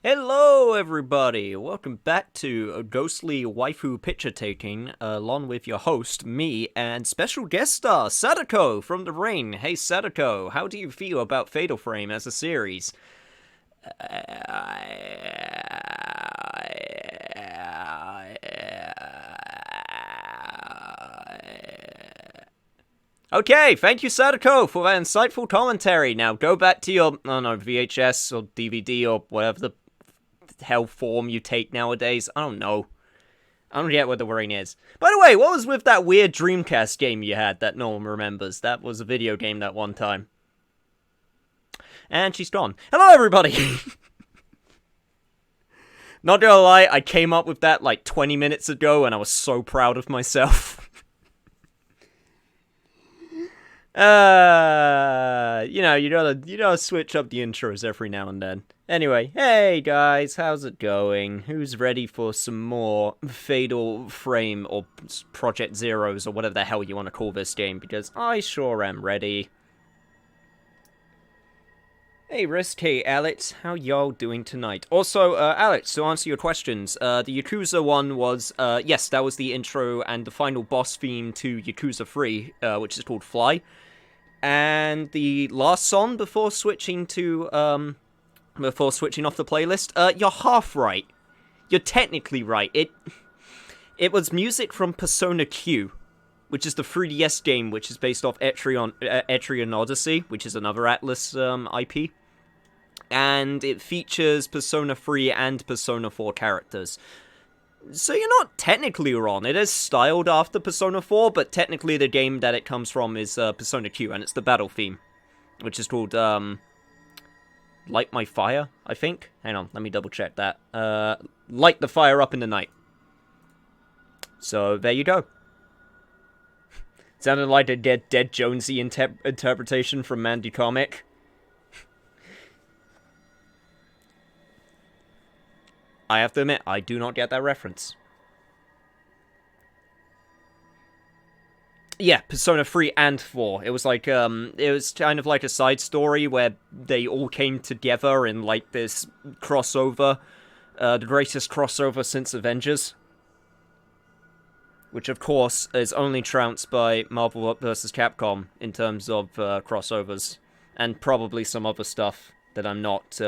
Hello, everybody! Welcome back to a ghostly waifu picture taking, along with your host, me, and special guest star, Sadako from The Rain. Hey, Sadako, how do you feel about Fatal Frame as a series? Okay, thank you, Sadako, for that insightful commentary. Now go back to your, I don't know, VHS or DVD or whatever the hell form you take nowadays. I don't know. I don't get what the wording is. By the way, what was with that weird Dreamcast game you had that no one remembers? That was a video game that one time. And she's gone. Hello, everybody! Not gonna lie, I came up with that like 20 minutes ago and I was so proud of myself. You gotta switch up the intros every now and then. Anyway, hey guys, how's it going? Who's ready for some more Fatal Frame or Project Zeros or whatever the hell you want to call this game? Because I sure am ready. Hey Risk, hey Alex, how y'all doing tonight? Also, Alex, to answer your questions, the Yakuza one was, yes, that was the intro and the final boss theme to Yakuza 3, which is called Fly. And the last song before switching to, before switching off the playlist, you're half right. You're technically right. It was music from Persona Q, which is the 3DS game, which is based off Etrian Odyssey, which is another Atlas IP. And it features Persona 3 and Persona 4 characters. So you're not technically wrong. It is styled after Persona 4, but technically the game that it comes from is Persona Q, and it's the battle theme, which is called Light My Fire, I think. Hang on, let me double check that. Light the Fire Up in the Night. So there you go. Sounded like a Dead Jonesy interpretation from Mandy Comic. I have to admit, I do not get that reference. Yeah, Persona 3 and 4. It was like, it was kind of like a side story where they all came together in like this crossover. The greatest crossover since Avengers. Which, of course, is only trounced by Marvel vs. Capcom in terms of crossovers. And probably some other stuff that I'm not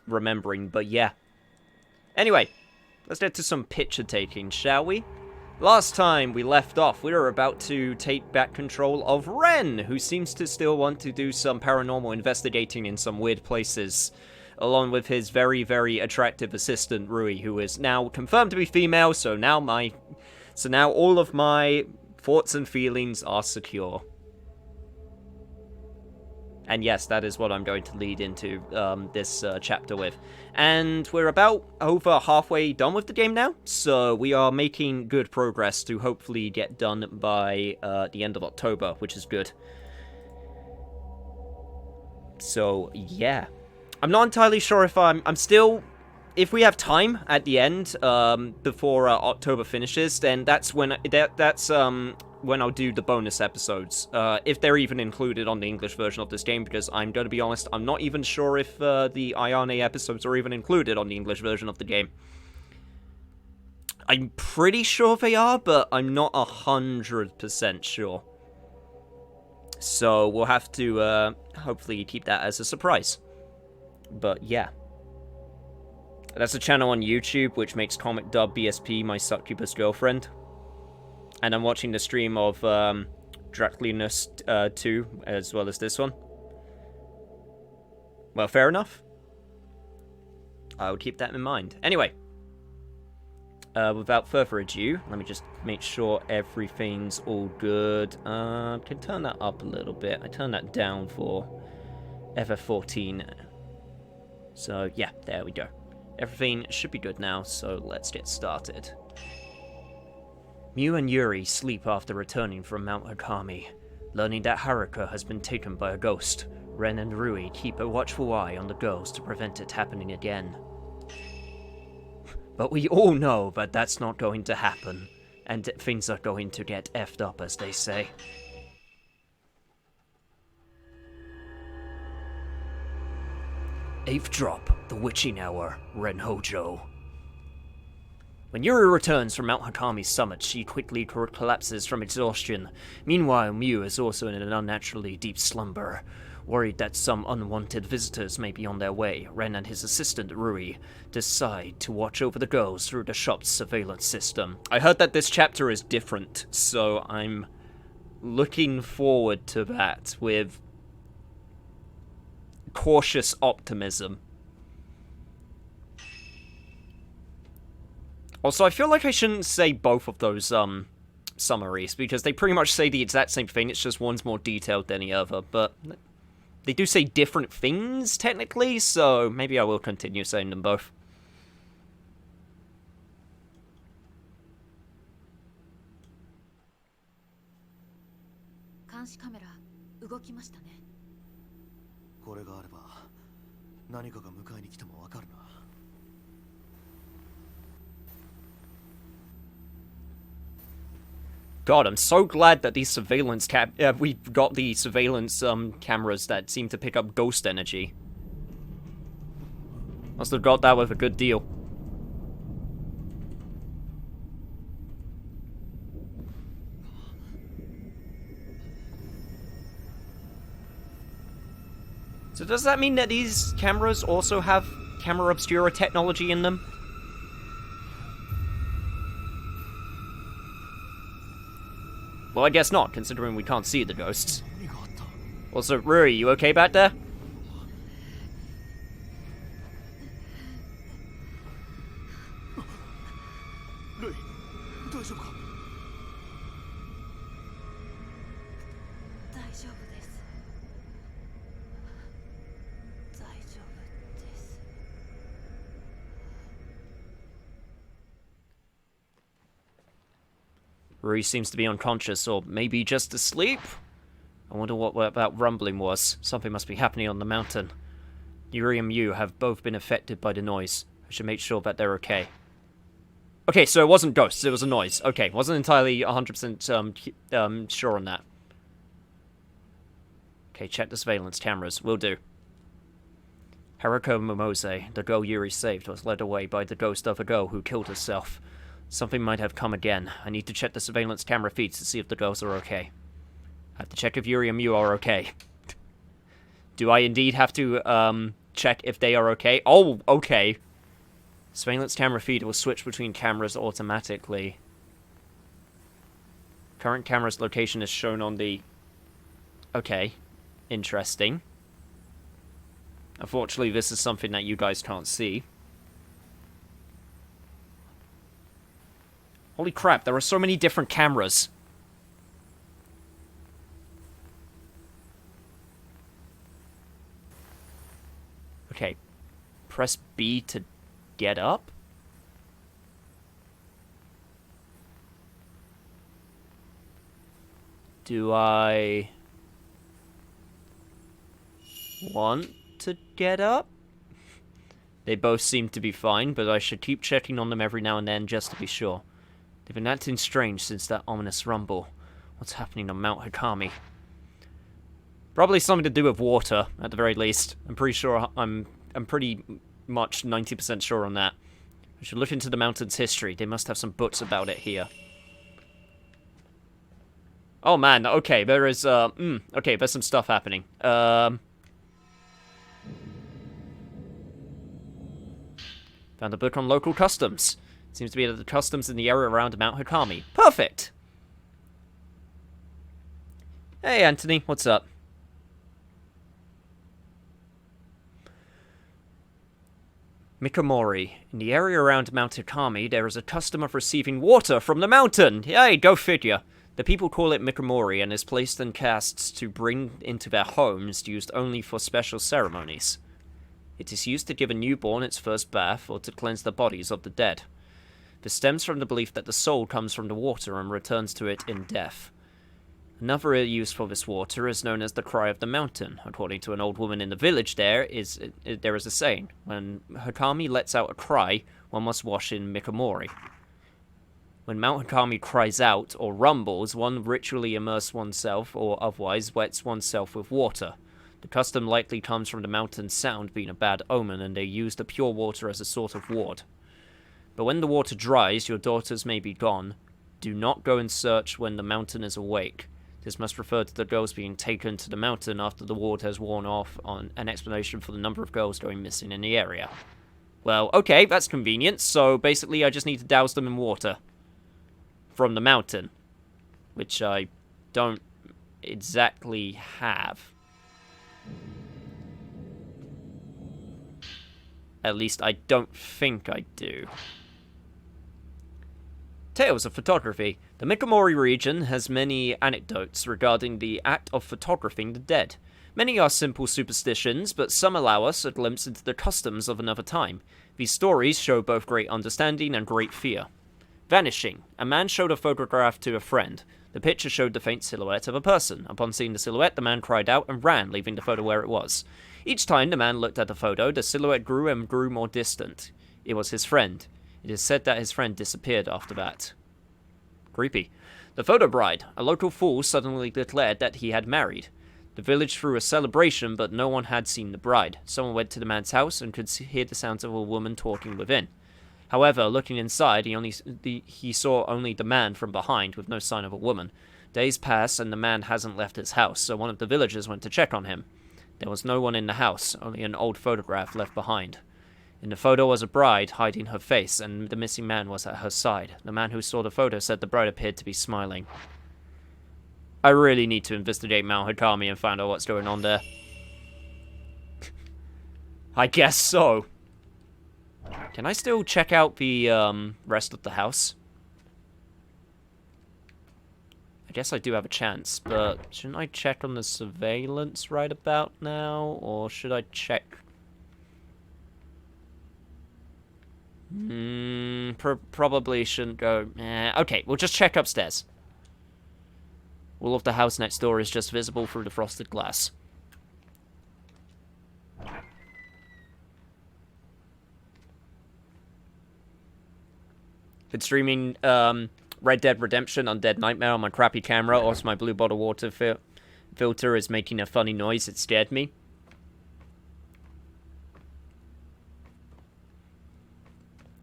remembering, but yeah. Anyway, let's get to some picture taking, shall we? Last time we left off, we were about to take back control of Ren, who seems to still want to do some paranormal investigating in some weird places, along with his very, very attractive assistant, Rui, who is now confirmed to be female, so now all of my thoughts and feelings are secure. And yes, that is what I'm going to lead into this chapter with. And we're about over halfway done with the game now, so we are making good progress to hopefully get done by the end of October, which is good. So, yeah. I'm not entirely sure if I'm still... If we have time at the end, before October finishes, then that's when when I'll do the bonus episodes, if they're even included on the English version of this game, because I'm going to be honest, I'm not even sure if the Ayane episodes are even included on the English version of the game. I'm pretty sure they are, but I'm not 100% sure. So we'll have to hopefully keep that as a surprise. But yeah. That's a channel on YouTube which makes Comic Dub BSP my succubus girlfriend. And I'm watching the stream of Draculinus 2 as well as this one. Well, fair enough. I will keep that in mind. Anyway, without further ado, let me just make sure everything's all good. Can turn that up a little bit. I turned that down for FF14. So yeah, there we go. Everything should be good now, so let's get started. Miu and Yuri sleep after returning from Mount Akami. Learning that Haruka has been taken by a ghost, Ren and Rui keep a watchful eye on the girls to prevent it happening again. But we all know that that's not going to happen, and things are going to get effed up, as they say. Eighth drop, the witching hour, Renhojo. When Yuri returns from Mount Hakami's summit, she quickly collapses from exhaustion. Meanwhile, Mew is also in an unnaturally deep slumber. Worried that some unwanted visitors may be on their way, Ren and his assistant, Rui, decide to watch over the girls through the shop's surveillance system. I heard that this chapter is different, so I'm looking forward to that with cautious optimism. Also, I feel like I shouldn't say both of those summaries, because they pretty much say the exact same thing, it's just one's more detailed than the other, but they do say different things, technically, so maybe I will continue saying them both. God, I'm so glad that these surveillance we've got the surveillance cameras that seem to pick up ghost energy. Must have got that with a good deal. So does that mean that these cameras also have camera obscura technology in them? Well, I guess not, considering we can't see the ghosts. Also, Ruri, you okay back there? Rui seems to be unconscious, or maybe just asleep? I wonder what that rumbling was. Something must be happening on the mountain. Yuri and Mew have both been affected by the noise. I should make sure that they're okay. Okay, so it wasn't ghosts, it was a noise. Okay, wasn't entirely 100% sure on that. Okay, check the surveillance cameras. Will do. Haruko Momose, the girl Yuri saved, was led away by the ghost of a girl who killed herself. Something might have come again. I need to check the surveillance camera feeds to see if the girls are okay. I have to check if Yuri and Mew are okay. Do I indeed have to, check if they are okay? Oh, okay. Surveillance camera feed will switch between cameras automatically. Current camera's location is shown on the... Okay. Interesting. Unfortunately, this is something that you guys can't see. Holy crap, there are so many different cameras. Okay. Press B to get up? Do I want to get up? They both seem to be fine, but I should keep checking on them every now and then just to be sure. They've been acting strange since that ominous rumble. What's happening on Mount Hakami? Probably something to do with water, at the very least. I'm pretty sure I'm pretty much 90% sure on that. I should look into the mountain's history. They must have some books about it here. Oh man, okay, there is, okay, there's some stuff happening. Found a book on local customs. Seems to be the customs in the area around Mount Hakami. Perfect! Hey, Anthony, what's up? Mikomori. In the area around Mount Hakami, there is a custom of receiving water from the mountain. Yay, go figure. The people call it Mikomori and is placed in casks to bring into their homes, used only for special ceremonies. It is used to give a newborn its first bath or to cleanse the bodies of the dead. This stems from the belief that the soul comes from the water and returns to it in death. Another use for this water is known as the Cry of the Mountain. According to an old woman in the village there is a saying. When Hakami lets out a cry, one must wash in Mikomori. When Mount Hakami cries out or rumbles, one ritually immerses oneself or otherwise wets oneself with water. The custom likely comes from the mountain's sound being a bad omen, and they use the pure water as a sort of ward. But when the water dries, your daughters may be gone. Do not go in search when the mountain is awake. This must refer to the girls being taken to the mountain after the ward has worn off, on an explanation for the number of girls going missing in the area. Well, okay, that's convenient. So basically I just need to douse them in water from the mountain, which I don't exactly have. At least I don't think I do. Tales of photography. The Mikomori region has many anecdotes regarding the act of photographing the dead. Many are simple superstitions, but some allow us a glimpse into the customs of another time. These stories show both great understanding and great fear. Vanishing. A man showed a photograph to a friend. The picture showed the faint silhouette of a person. Upon seeing the silhouette, the man cried out and ran, leaving the photo where it was. Each time the man looked at the photo, the silhouette grew and grew more distant. It was his friend. It is said that his friend disappeared after that. Creepy. The photo bride. A local fool suddenly declared that he had married. The village threw a celebration, but no one had seen the bride. Someone went to the man's house and could hear the sounds of a woman talking within. However, looking inside, he saw only the man from behind, with no sign of a woman. Days pass, and the man hasn't left his house, so one of the villagers went to check on him. There was no one in the house, only an old photograph left behind. In the photo was a bride hiding her face, and the missing man was at her side. The man who saw the photo said the bride appeared to be smiling. I really need to investigate Mount Hikami and find out what's going on there. I guess so. Can I still check out the rest of the house? I guess I do have a chance, but shouldn't I check on the surveillance right about now? Or should I check? Probably shouldn't go. Okay, we'll just check upstairs. All of the house next door is just visible through the frosted glass. Been streaming Red Dead Redemption Undead Nightmare on my crappy camera. Also, my blue bottle water filter is making a funny noise. It scared me.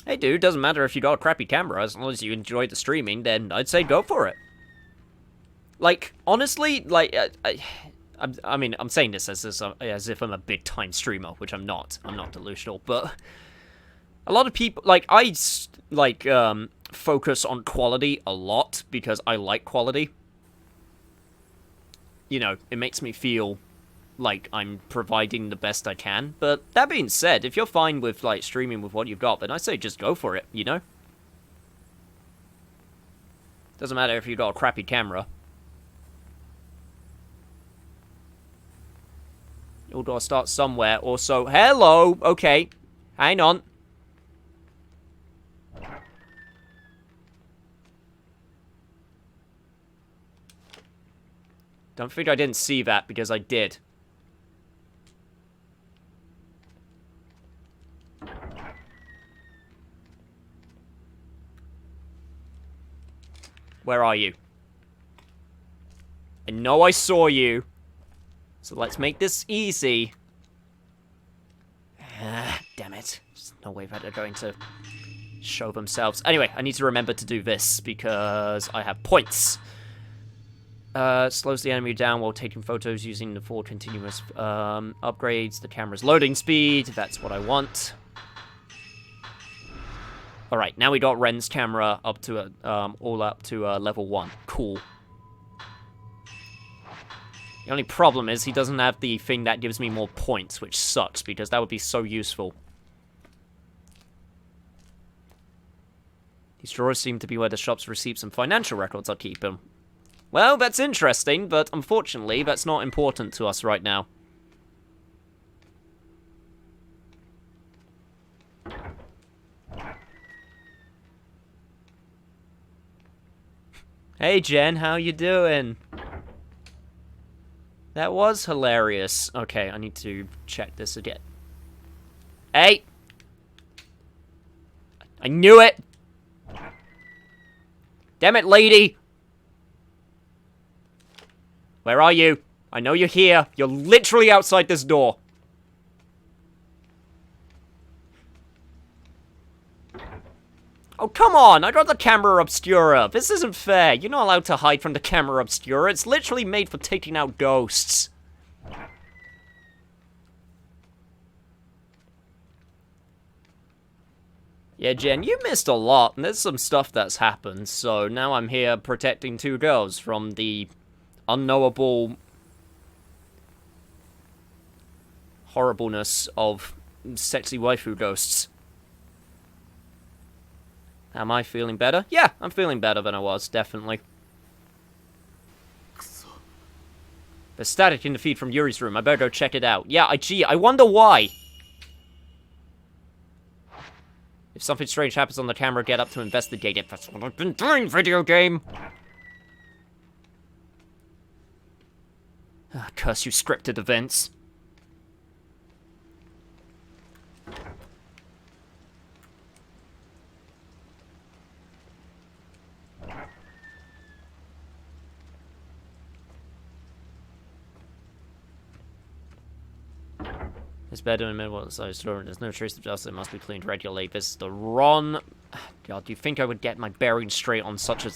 Hey, dude, doesn't matter if you got a crappy camera. As long as you enjoy the streaming, then I'd say go for it. Like, honestly, like, I mean, I'm saying this as if I'm a big-time streamer, which I'm not. I'm not delusional, but a lot of people, like, I focus on quality a lot because I like quality. You know, it makes me feel like I'm providing the best I can. But that being said, if you're fine with, like, streaming with what you've got, then I say just go for it, you know? Doesn't matter if you've got a crappy camera. You'll gotta start somewhere. Also, hello! Okay, hang on. Don't think I didn't see that, because I did. Where are you? I know I saw you. So let's make this easy. Damn it. There's no way that they're going to show themselves. Anyway, I need to remember to do this because I have points. Slows the enemy down while taking photos using the 4 continuous upgrades. The camera's loading speed. That's what I want. Alright, now we got Ren's camera up to all up to level 1. Cool. The only problem is he doesn't have the thing that gives me more points, which sucks, because that would be so useful. These drawers seem to be where the shop's receipts and financial records are keeping. Well, that's interesting, but unfortunately, that's not important to us right now. Hey, Jen, how you doing? That was hilarious. Okay, I need to check this again. Hey! I knew it! Damn it, lady! Where are you? I know you're here. You're literally outside this door. Oh, come on! I got the camera obscura. This isn't fair. You're not allowed to hide from the camera obscura. It's literally made for taking out ghosts. Yeah, Jen, you missed a lot. There's some stuff that's happened, so now I'm here protecting two girls from the unknowable horribleness of sexy waifu ghosts. Am I feeling better? Yeah, I'm feeling better than I was, definitely. There's static in the feed from Yuri's room. I better go check it out. Yeah, gee, I wonder why. If something strange happens on the camera, get up to investigate it. That's what I've been doing, video game! Curse you, scripted events. This bed in the middle of the side store, and there's no trace of dust. It must be cleaned regularly. This is the wrong... God, do you think I would get my bearings straight on such a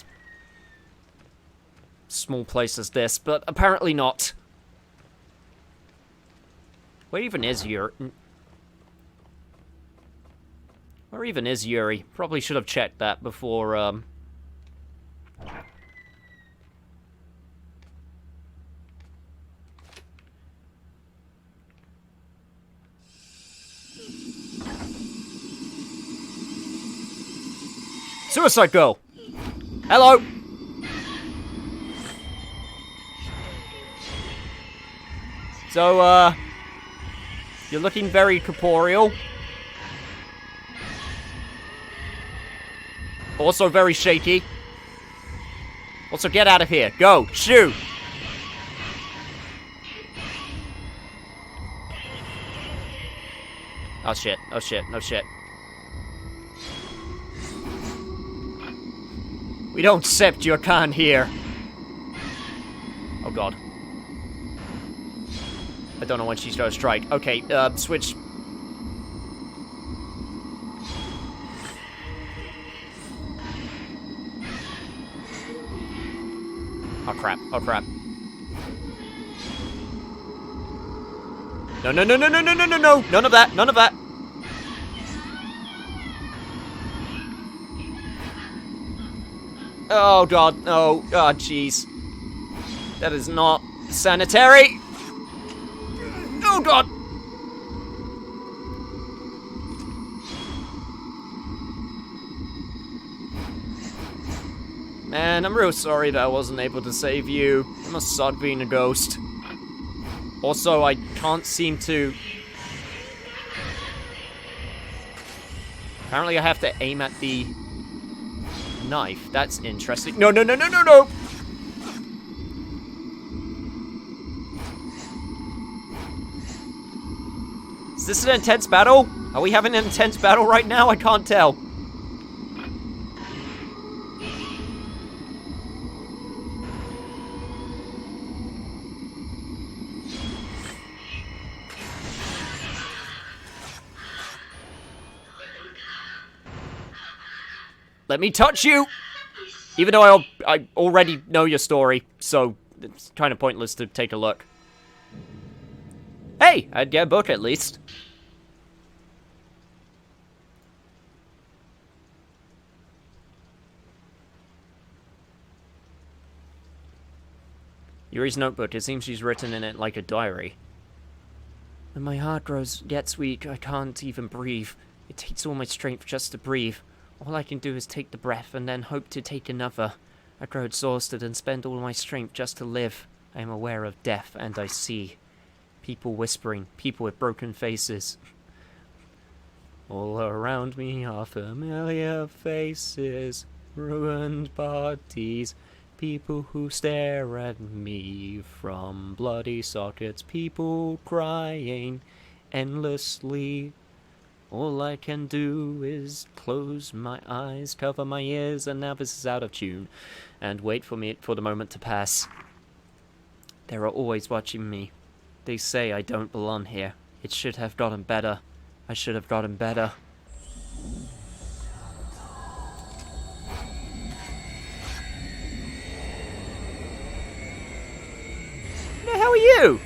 small place as this? But apparently not. Where even is Yuri? Where even is Yuri? Probably should have checked that before, Suicide Girl! Hello! So, you're looking very corporeal. Also very shaky. Also, get out of here. Go! Shoo! Oh shit, oh shit, no shit. We don't accept your kind here. Oh god. I don't know when she's gonna strike. Okay, switch. Oh crap, oh crap. No, no, no, no, no, no, no, no, no! None of that, none of that! Oh god, oh, god, jeez. That is not sanitary! Oh god! Man, I'm real sorry that I wasn't able to save you. It must suck being a ghost. Also, I can't seem to... Apparently I have to aim at the knife. That's interesting. No, no, no, no, no, no! Is this an intense battle? Are we having an intense battle right now? I can't tell. Let me touch you! Even though I already know your story, so it's kind of pointless to take a look. Hey! I'd get a book at least. Yuri's notebook. It seems she's written in it like a diary. When my heart gets weak, I can't even breathe. It takes all my strength just to breathe. All I can do is take the breath and then hope to take another. I grow exhausted and spend all my strength just to live. I am aware of death and I see people whispering, people with broken faces. All around me are familiar faces, ruined bodies, people who stare at me from bloody sockets, people crying endlessly. All I can do is close my eyes, cover my ears, and now this is out of tune, and wait for the moment to pass. They're always watching me. They say I don't belong here. It should have gotten better. I should have gotten better. Who the hell are you?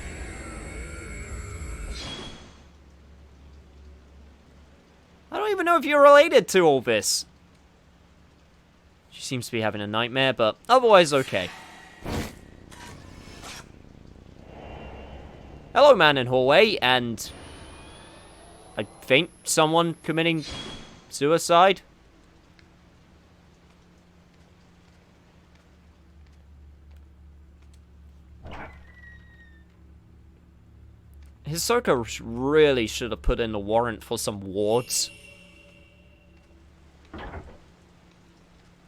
I don't even know if you're related to all this. She seems to be having a nightmare, but otherwise okay. Hello, man in hallway, and I think someone committing suicide. Hisoka really should have put in a warrant for some wards.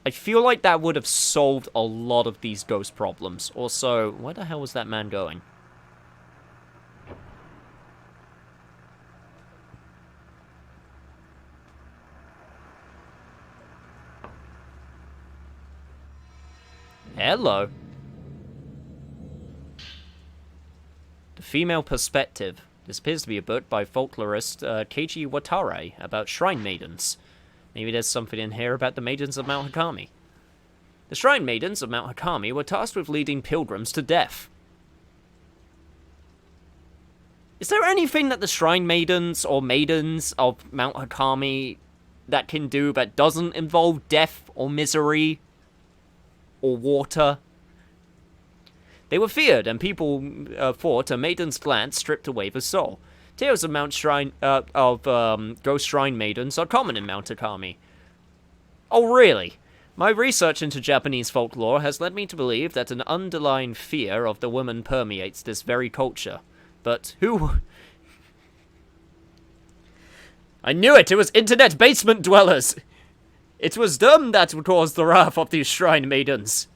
I feel like that would have solved a lot of these ghost problems. Also, where the hell was that man going? Hello. The Female Perspective. This appears to be a book by folklorist Keiji Watare about shrine maidens. Maybe there's something in here about the maidens of Mount Hakami. The shrine maidens of Mount Hakami were tasked with leading pilgrims to death. Is there anything that the shrine maidens or maidens of Mount Hakami that can do that doesn't involve death or misery or water? They were feared, and people thought a maiden's glance stripped away the soul. Tales of ghost shrine maidens are common in Mount Hakami. Oh, really? My research into Japanese folklore has led me to believe that an underlying fear of the woman permeates this very culture. But who... I knew it! It was internet basement dwellers! It was them that caused the wrath of these shrine maidens.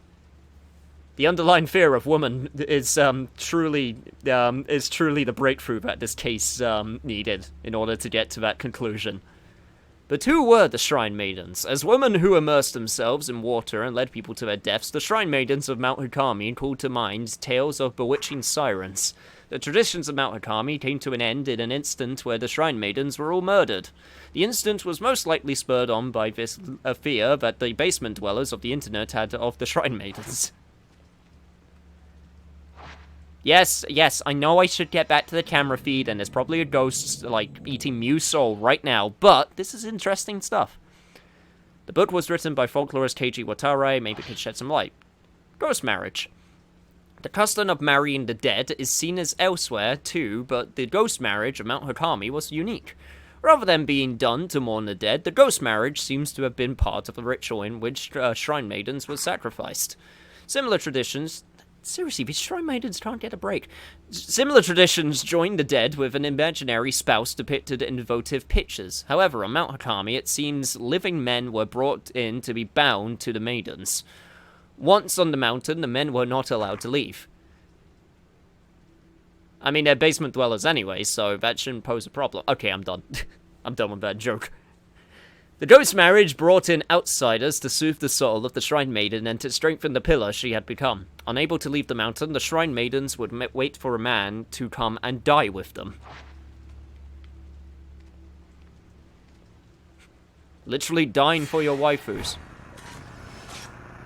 The underlying fear of woman is truly the breakthrough that this case needed in order to get to that conclusion. But who were the shrine maidens? As women who immersed themselves in water and led people to their deaths, the shrine maidens of Mount Hakami called to mind tales of bewitching sirens. The traditions of Mount Hakami came to an end in an instant where the shrine maidens were all murdered. The incident was most likely spurred on by this fear that the basement dwellers of the internet had of the shrine maidens. Yes, I know I should get back to the camera feed, and there's probably a ghost, like, eating Musou right now, but this is interesting stuff. The book was written by folklorist Keiji Watare, maybe it could shed some light. Ghost marriage. The custom of marrying the dead is seen as elsewhere, too, but the ghost marriage of Mount Hakami was unique. Rather than being done to mourn the dead, the ghost marriage seems to have been part of the ritual in which shrine maidens were sacrificed. Similar traditions... Seriously, these shrine maidens can't get a break. Similar traditions join the dead with an imaginary spouse depicted in votive pictures. However, on Mount Hakami, it seems living men were brought in to be bound to the maidens. Once on the mountain, the men were not allowed to leave. I mean, they're basement dwellers anyway, so that shouldn't pose a problem. Okay, I'm done. I'm done with that joke. The ghost marriage brought in outsiders to soothe the soul of the shrine maiden and to strengthen the pillar she had become. Unable to leave the mountain, the shrine maidens would wait for a man to come and die with them. Literally dying for your waifus.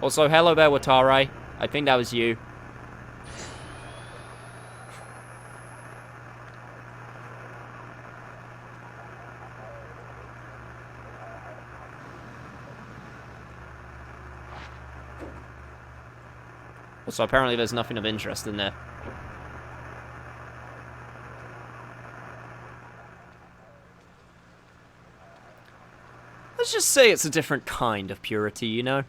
Also, hello there, Watare. I think that was you. So apparently there's nothing of interest in there. Let's just say it's a different kind of purity, you know?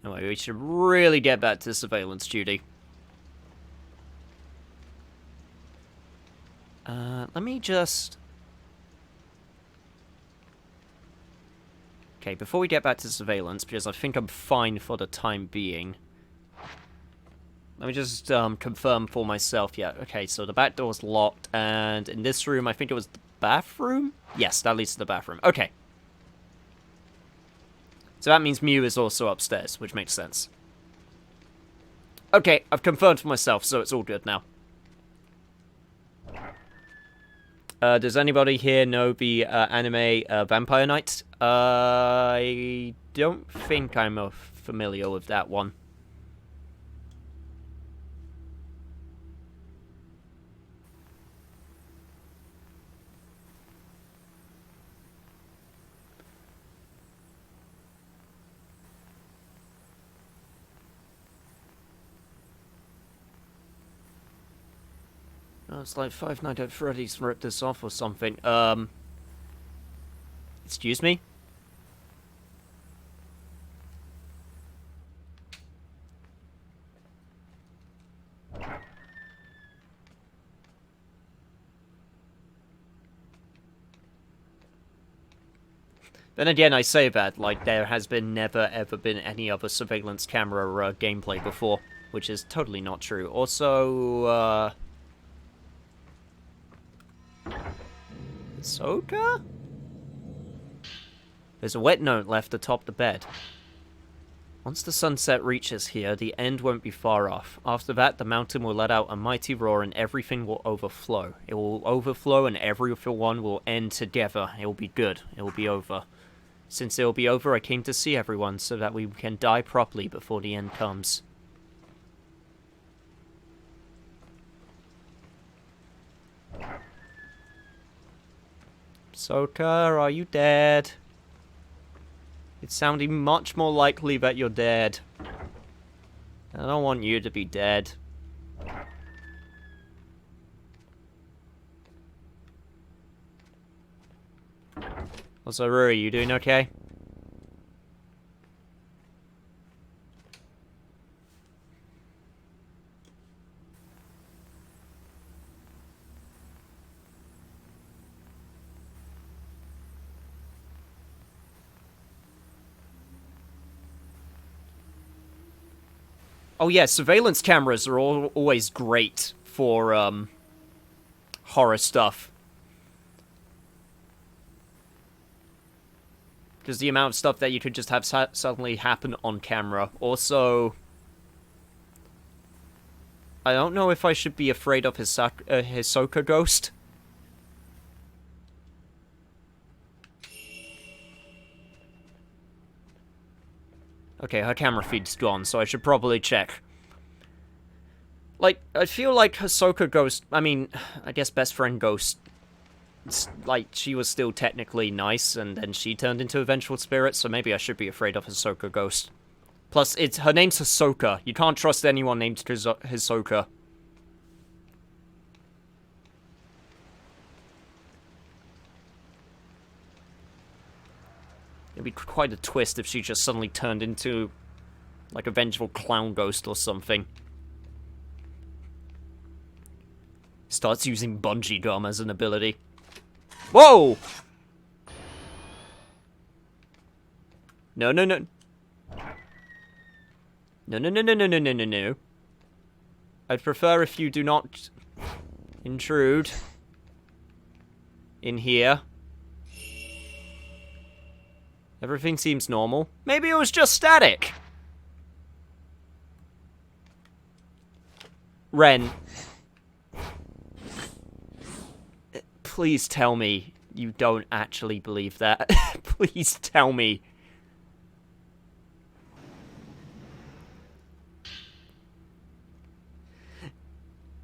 Anyway, we should really get back to surveillance duty. Let me just... Okay, before we get back to surveillance, because I think I'm fine for the time being, let me just confirm for myself. Yeah, okay, so the back door's locked, and in this room, I think it was the bathroom? Yes, that leads to the bathroom. Okay. So that means Mew is also upstairs, which makes sense. Okay, I've confirmed for myself, so it's all good now. Does anybody here know the anime Vampire Knight? I don't think I'm familiar with that one. Oh, it's like Five Nights at Freddy's ripped this off or something. Excuse me? Then again, I say that, like, there has never ever been any other surveillance camera gameplay before, which is totally not true. Also, Soka? There's a wet note left atop the bed. Once the sunset reaches here, the end won't be far off. After that, the mountain will let out a mighty roar and everything will overflow. It will overflow and everyone will end together. It will be good. It will be over. Since it will be over, I came to see everyone so that we can die properly before the end comes. Soka, are you dead? It's sounding much more likely that you're dead. I don't want you to be dead. Also, Ruri, you doing okay? Oh yeah, surveillance cameras are always great for, horror stuff. Because the amount of stuff that you could just have suddenly happen on camera. Also, I don't know if I should be afraid of Hisoka ghost. Okay, her camera feed's gone, so I should probably check. Like, I feel like Hisoka ghost, I mean, I guess best friend ghost, like, she was still technically nice, and then she turned into a vengeful spirit, so maybe I should be afraid of Hisoka ghost. Plus, her name's Hisoka. You can't trust anyone named Hisoka. It'd be quite a twist if she just suddenly turned into, like, a vengeful clown ghost or something. Starts using bungee gum as an ability. Whoa! No, no, no. No, no, no, no, no, no, no, no, no. I'd prefer if you do not intrude in here. Everything seems normal. Maybe it was just static. Ren. Please tell me you don't actually believe that. Please tell me.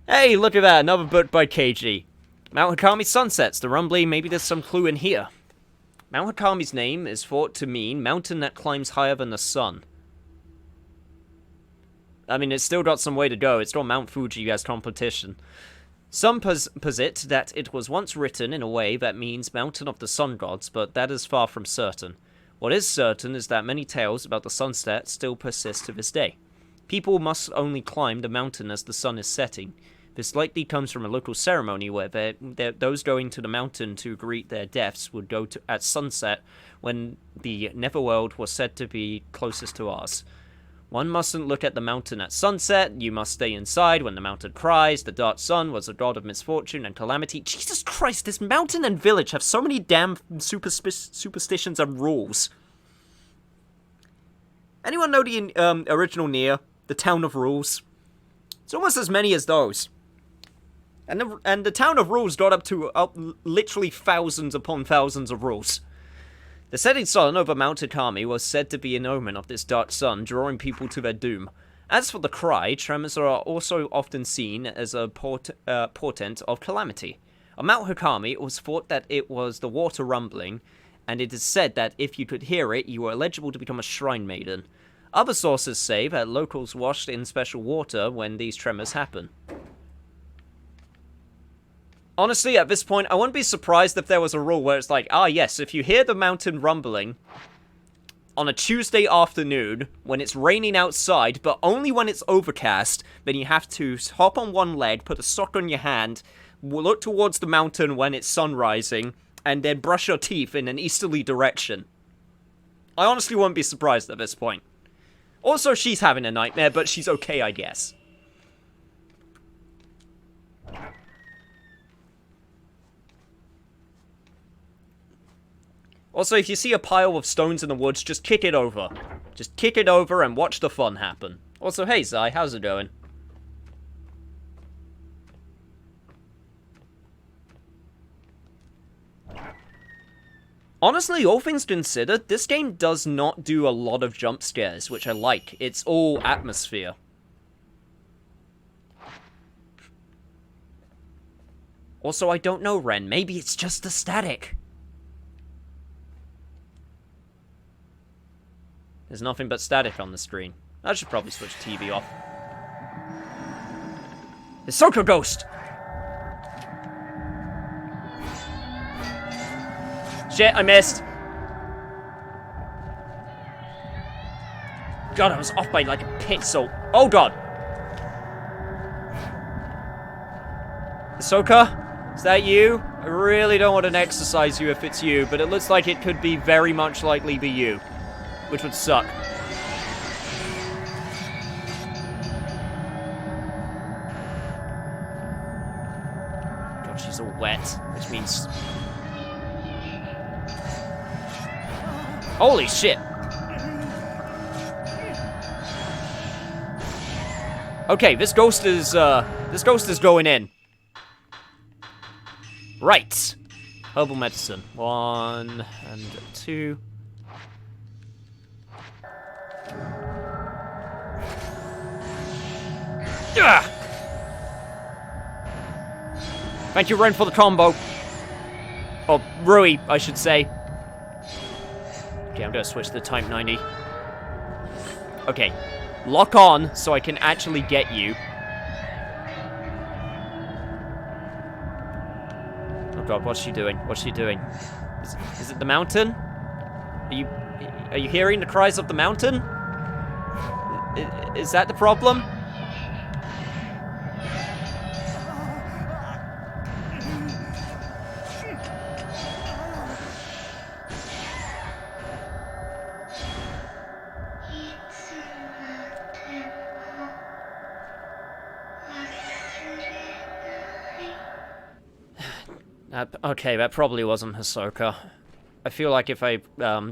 Hey, look at that. Another book by Keiji. Mount Hakami Sunsets. The Rumbly. Maybe there's some clue in here. Mount Hakami's name is thought to mean mountain that climbs higher than the sun. I mean, it's still got some way to go. It's got Mount Fuji as competition. Some posit that it was once written in a way that means Mountain of the Sun Gods, but that is far from certain. What is certain is that many tales about the sunset still persist to this day. People must only climb the mountain as the sun is setting. This likely comes from a local ceremony where those going to the mountain to greet their deaths would go at sunset when the netherworld was said to be closest to ours. One mustn't look at the mountain at sunset, you must stay inside when the mountain cries, the dark sun was a god of misfortune and calamity. Jesus Christ, this mountain and village have so many damn superstitions and rules. Anyone know the original Nier? The Town of Rules? It's almost as many as those. And the Town of Rules got up to literally thousands upon thousands of rules. The setting sun over Mount Ikami was said to be an omen of this dark sun, drawing people to their doom. As for the cry, tremors are also often seen as a portent of calamity. On Mount Ikami, it was thought that it was the water rumbling, and it is said that if you could hear it, you were eligible to become a shrine maiden. Other sources say that locals washed in special water when these tremors happen. Honestly, at this point, I wouldn't be surprised if there was a rule where it's like, ah yes, if you hear the mountain rumbling on a Tuesday afternoon when it's raining outside, but only when it's overcast, then you have to hop on one leg, put a sock on your hand, look towards the mountain when it's sun rising, and then brush your teeth in an easterly direction. I honestly wouldn't be surprised at this point. Also, she's having a nightmare, but she's okay, I guess. Also, if you see a pile of stones in the woods, just kick it over. Just kick it over and watch the fun happen. Also, hey Zai, how's it going? Honestly, all things considered, this game does not do a lot of jump scares, which I like. It's all atmosphere. Also, I don't know, Ren. Maybe it's just the static. There's nothing but static on the screen. I should probably switch the TV off. Hisoka Ghost! Shit, I missed. God, I was off by like a pixel. Oh god. Hisoka? Is that you? I really don't want to exercise you if it's you, but it looks like it could be very much likely be you. Which would suck. God, she's all wet, which means... Holy shit! Okay, this ghost is going in. Right. Herbal medicine. 1 and 2. Ugh. Thank you, Ren, for the combo. Or Rui, I should say. Okay, I'm gonna switch to the Type 90. Okay. Lock on so I can actually get you. Oh god, what's she doing? What's she doing? Is it the mountain? Are you hearing the cries of the mountain? Is that the problem? Okay, that probably wasn't Hisoka. I feel like if I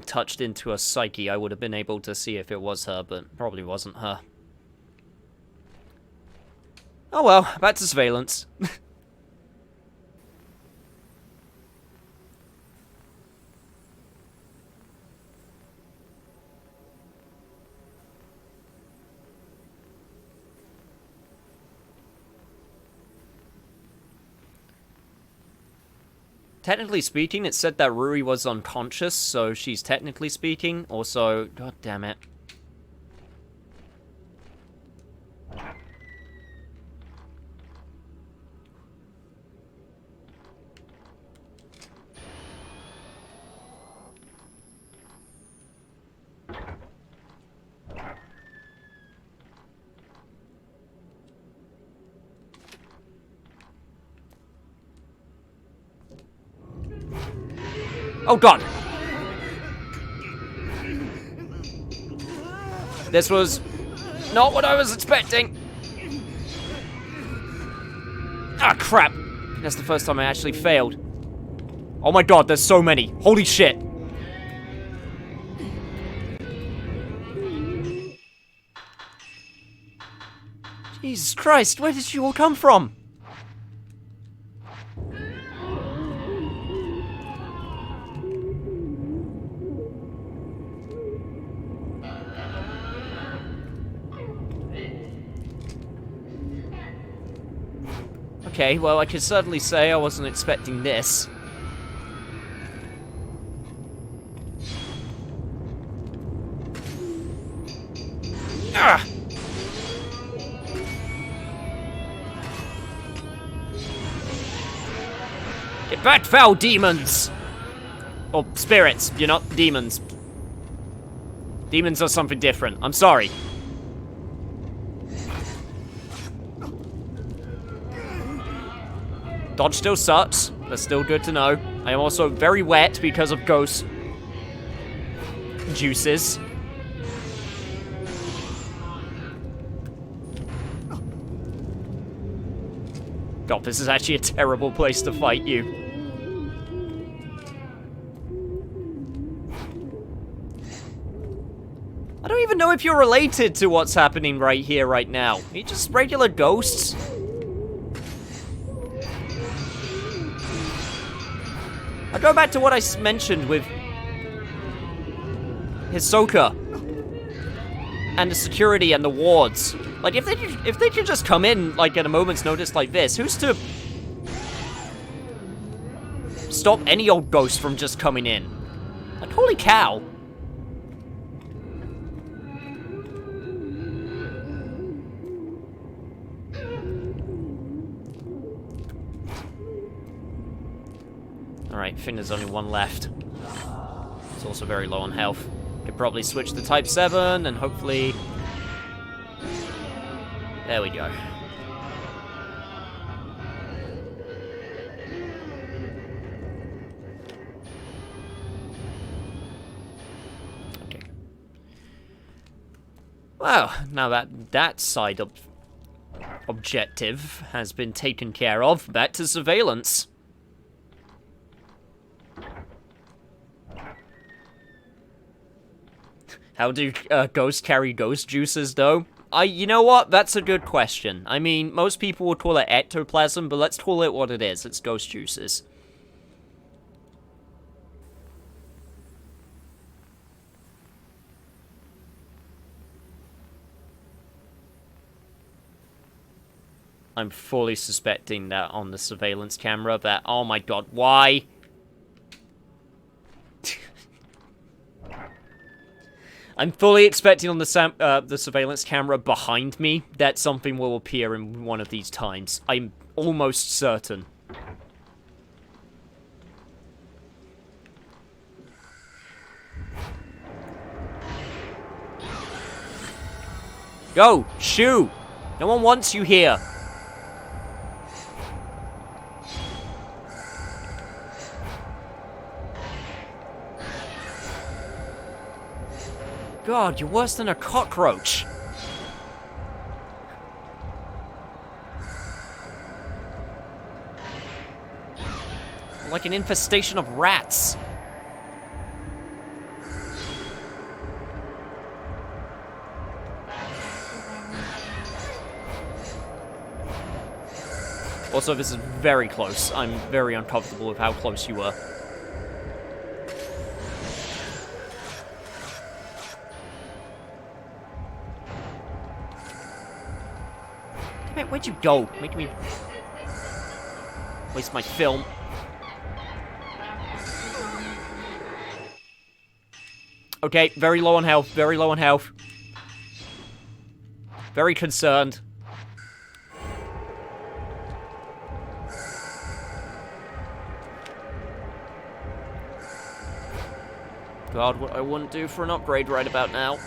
touched into her psyche, I would have been able to see if it was her, but probably wasn't her. Oh well, back to surveillance. Technically speaking, it said that Rui was unconscious, so she's technically speaking. Also, god damn it. Oh god! This was not what I was expecting. Ah, crap. That's the first time I actually failed. Oh my god, there's so many. Holy shit. Jesus Christ, where did you all come from? Okay, well, I can certainly say I wasn't expecting this. Ah! Get back, foul demons! Or spirits, you're not demons. Demons are something different. I'm sorry. Dodge still sucks. That's still good to know. I am also very wet because of ghost juices. God, this is actually a terrible place to fight you. I don't even know if you're related to what's happening right here, right now. Are you just regular ghosts? I go back to what I mentioned with Hisoka and the security and the wards. Like, if they could just come in, like, at a moment's notice like this, who's to stop any old ghost from just coming in? Like, holy cow. Alright, I think there's only one left. It's also very low on health. Could probably switch to Type 7 and hopefully... There we go. Okay. Well, now that side of objective has been taken care of, back to surveillance. How do ghosts carry ghost juices, though? You know what? That's a good question. I mean, most people would call it ectoplasm, but let's call it what it is. It's ghost juices. I'm fully suspecting that on the surveillance camera that, oh my god, why? I'm fully expecting on the surveillance camera behind me that something will appear in one of these times. I'm almost certain. Go! Shoo! No one wants you here. God, you're worse than a cockroach. Like an infestation of rats. Also, this is very close. I'm very uncomfortable with how close you were. Where'd you go? Making me waste my film. Okay, very low on health, very low on health. Very concerned. God, what I wouldn't do for an upgrade right about now.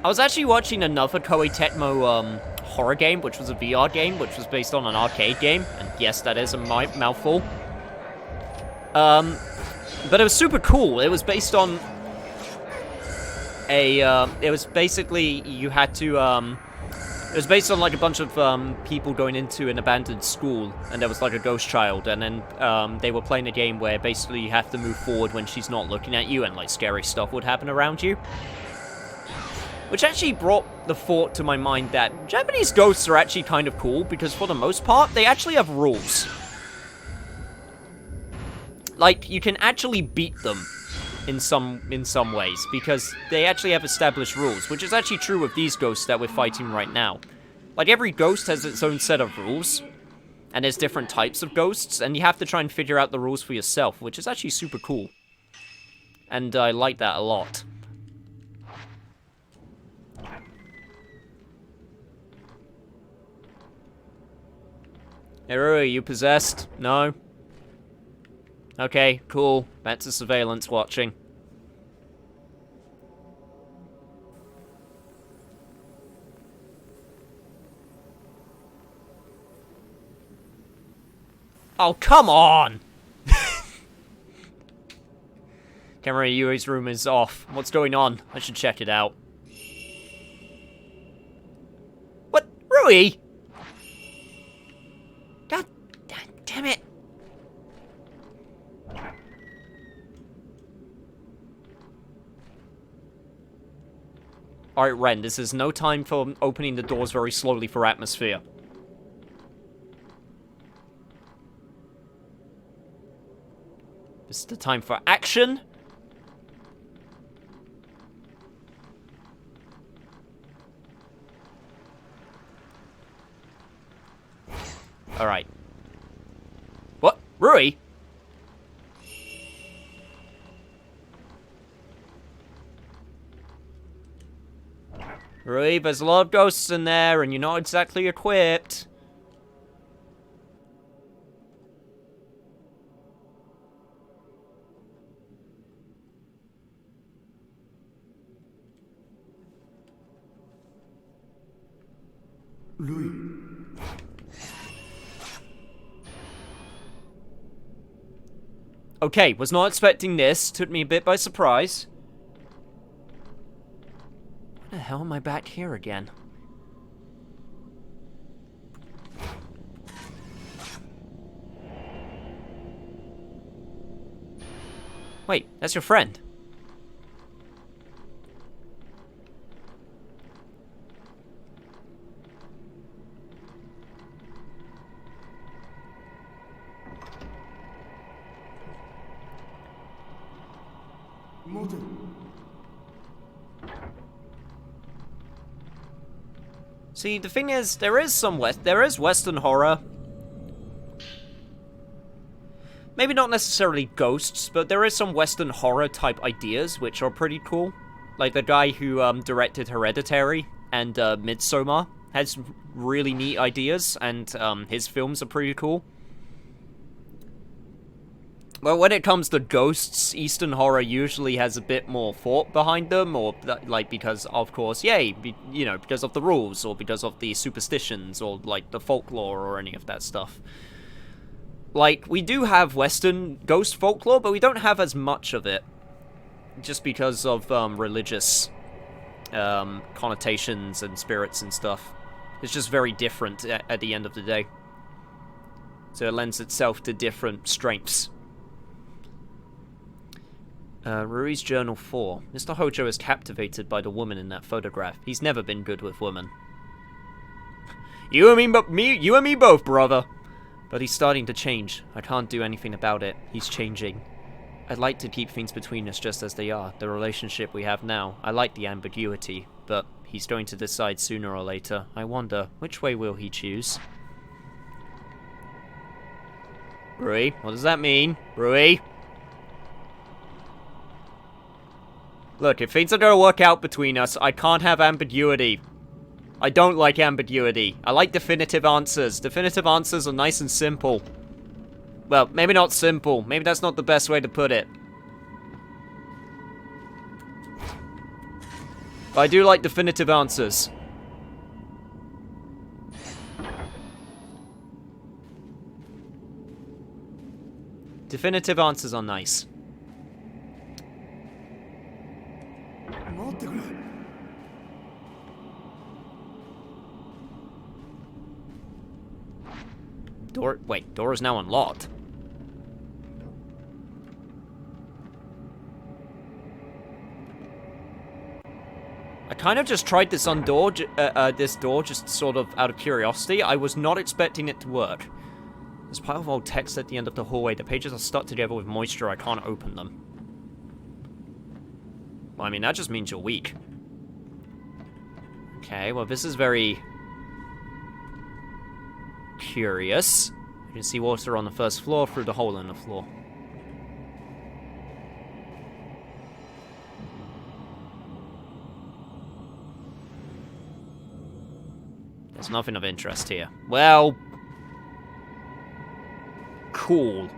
I was actually watching another Koei Tecmo horror game, which was a VR game, which was based on an arcade game. And yes, that is a mouthful. But it was super cool. It was based on a, it was basically, you had to, It was based on like a bunch of people going into an abandoned school, and there was like a ghost child, and then they were playing a game where basically you have to move forward when she's not looking at you, and like scary stuff would happen around you. Which actually brought the thought to my mind that Japanese ghosts are actually kind of cool, because for the most part, they actually have rules. Like, you can actually beat them in some ways, because they actually have established rules, which is actually true of these ghosts that we're fighting right now. Like, every ghost has its own set of rules, and there's different types of ghosts, and you have to try and figure out the rules for yourself, which is actually super cool. And I like that a lot. Hey, Rui, you possessed? No? Okay, cool. Back to surveillance watching. Oh, come on! Camera Yui's room is off. What's going on? I should check it out. What? Rui? God damn it. Alright, Ren, this is no time for opening the doors very slowly for atmosphere. This is the time for action. Alright. What? Rui? Rui, there's a lot of ghosts in there, and you're not exactly equipped. Louis. Okay, was not expecting this. Took me a bit by surprise. Why the hell am I back here again? Wait, that's your friend. Maiden. See, the thing is, there is Western horror. Maybe not necessarily ghosts, but there is some Western horror type ideas which are pretty cool. Like the guy who directed Hereditary and Midsommar has really neat ideas, and his films are pretty cool. Well, when it comes to ghosts, Eastern horror usually has a bit more thought behind them, or like because, of course, you know, because of the rules, or because of the superstitions, or like the folklore, or any of that stuff. Like, we do have Western ghost folklore, but we don't have as much of it, just because of religious connotations and spirits and stuff. It's just very different at the end of the day. So it lends itself to different strengths. Rui's Journal 4. Mr. Hojo is captivated by the woman in that photograph. He's never been good with women. You and me both, brother. But he's starting to change. I can't do anything about it. He's changing. I'd like to keep things between us just as they are. The relationship we have now. I like the ambiguity, but he's going to decide sooner or later. I wonder, which way will he choose? Rui, what does that mean? Rui? Look, if things are gonna work out between us, I can't have ambiguity. I don't like ambiguity. I like definitive answers. Definitive answers are nice and simple. Well, maybe not simple. Maybe that's not the best way to put it. But I do like definitive answers. Definitive answers are nice. Door... Wait, door is now unlocked. I kind of just tried this door just sort of out of curiosity. I was not expecting it to work. There's a pile of old text at the end of the hallway. The pages are stuck together with moisture. I can't open them. Well, I mean, that just means you're weak. Okay, well, this is very... curious. You can see water on the first floor through the hole in the floor. There's nothing of interest here. Well... cool.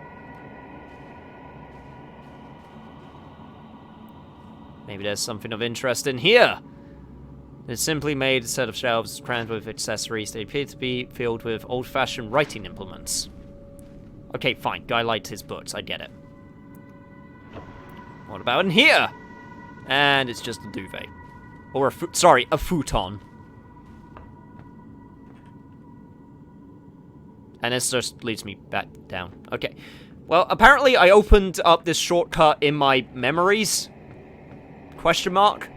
Maybe there's something of interest in here. It's simply made a set of shelves crammed with accessories. They appear to be filled with old-fashioned writing implements. Okay, fine. Guy liked his books. I get it. What about in here? And it's just a duvet. Or a futon. And this just leads me back down. Okay. Well, apparently I opened up this shortcut in my memories. Question mark?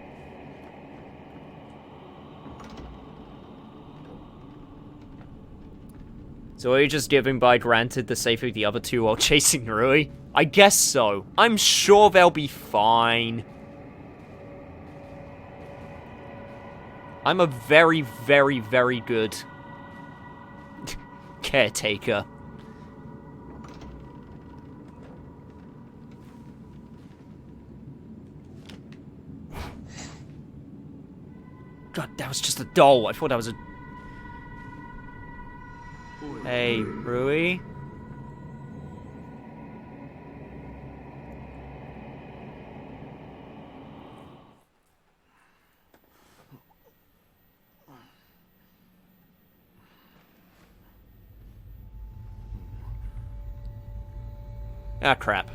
So are you just giving by granted the safety of the other two while chasing Rui? I guess so. I'm sure they'll be fine. I'm a very, very, very good caretaker. God, that was just a doll. I thought that was a... Hey, Rui? Ah, crap.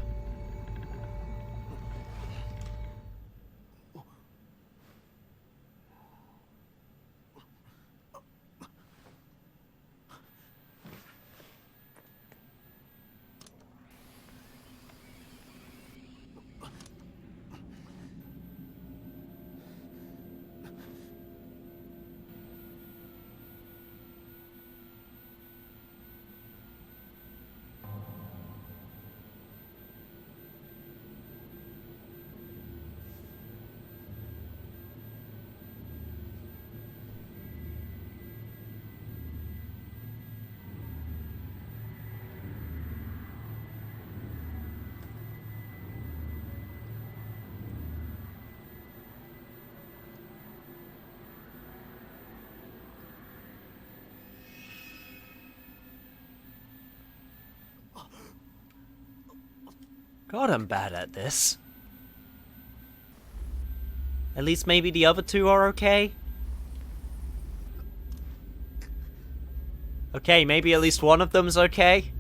God, I'm bad at this. At least maybe the other two are okay? Okay, maybe at least one of them's okay?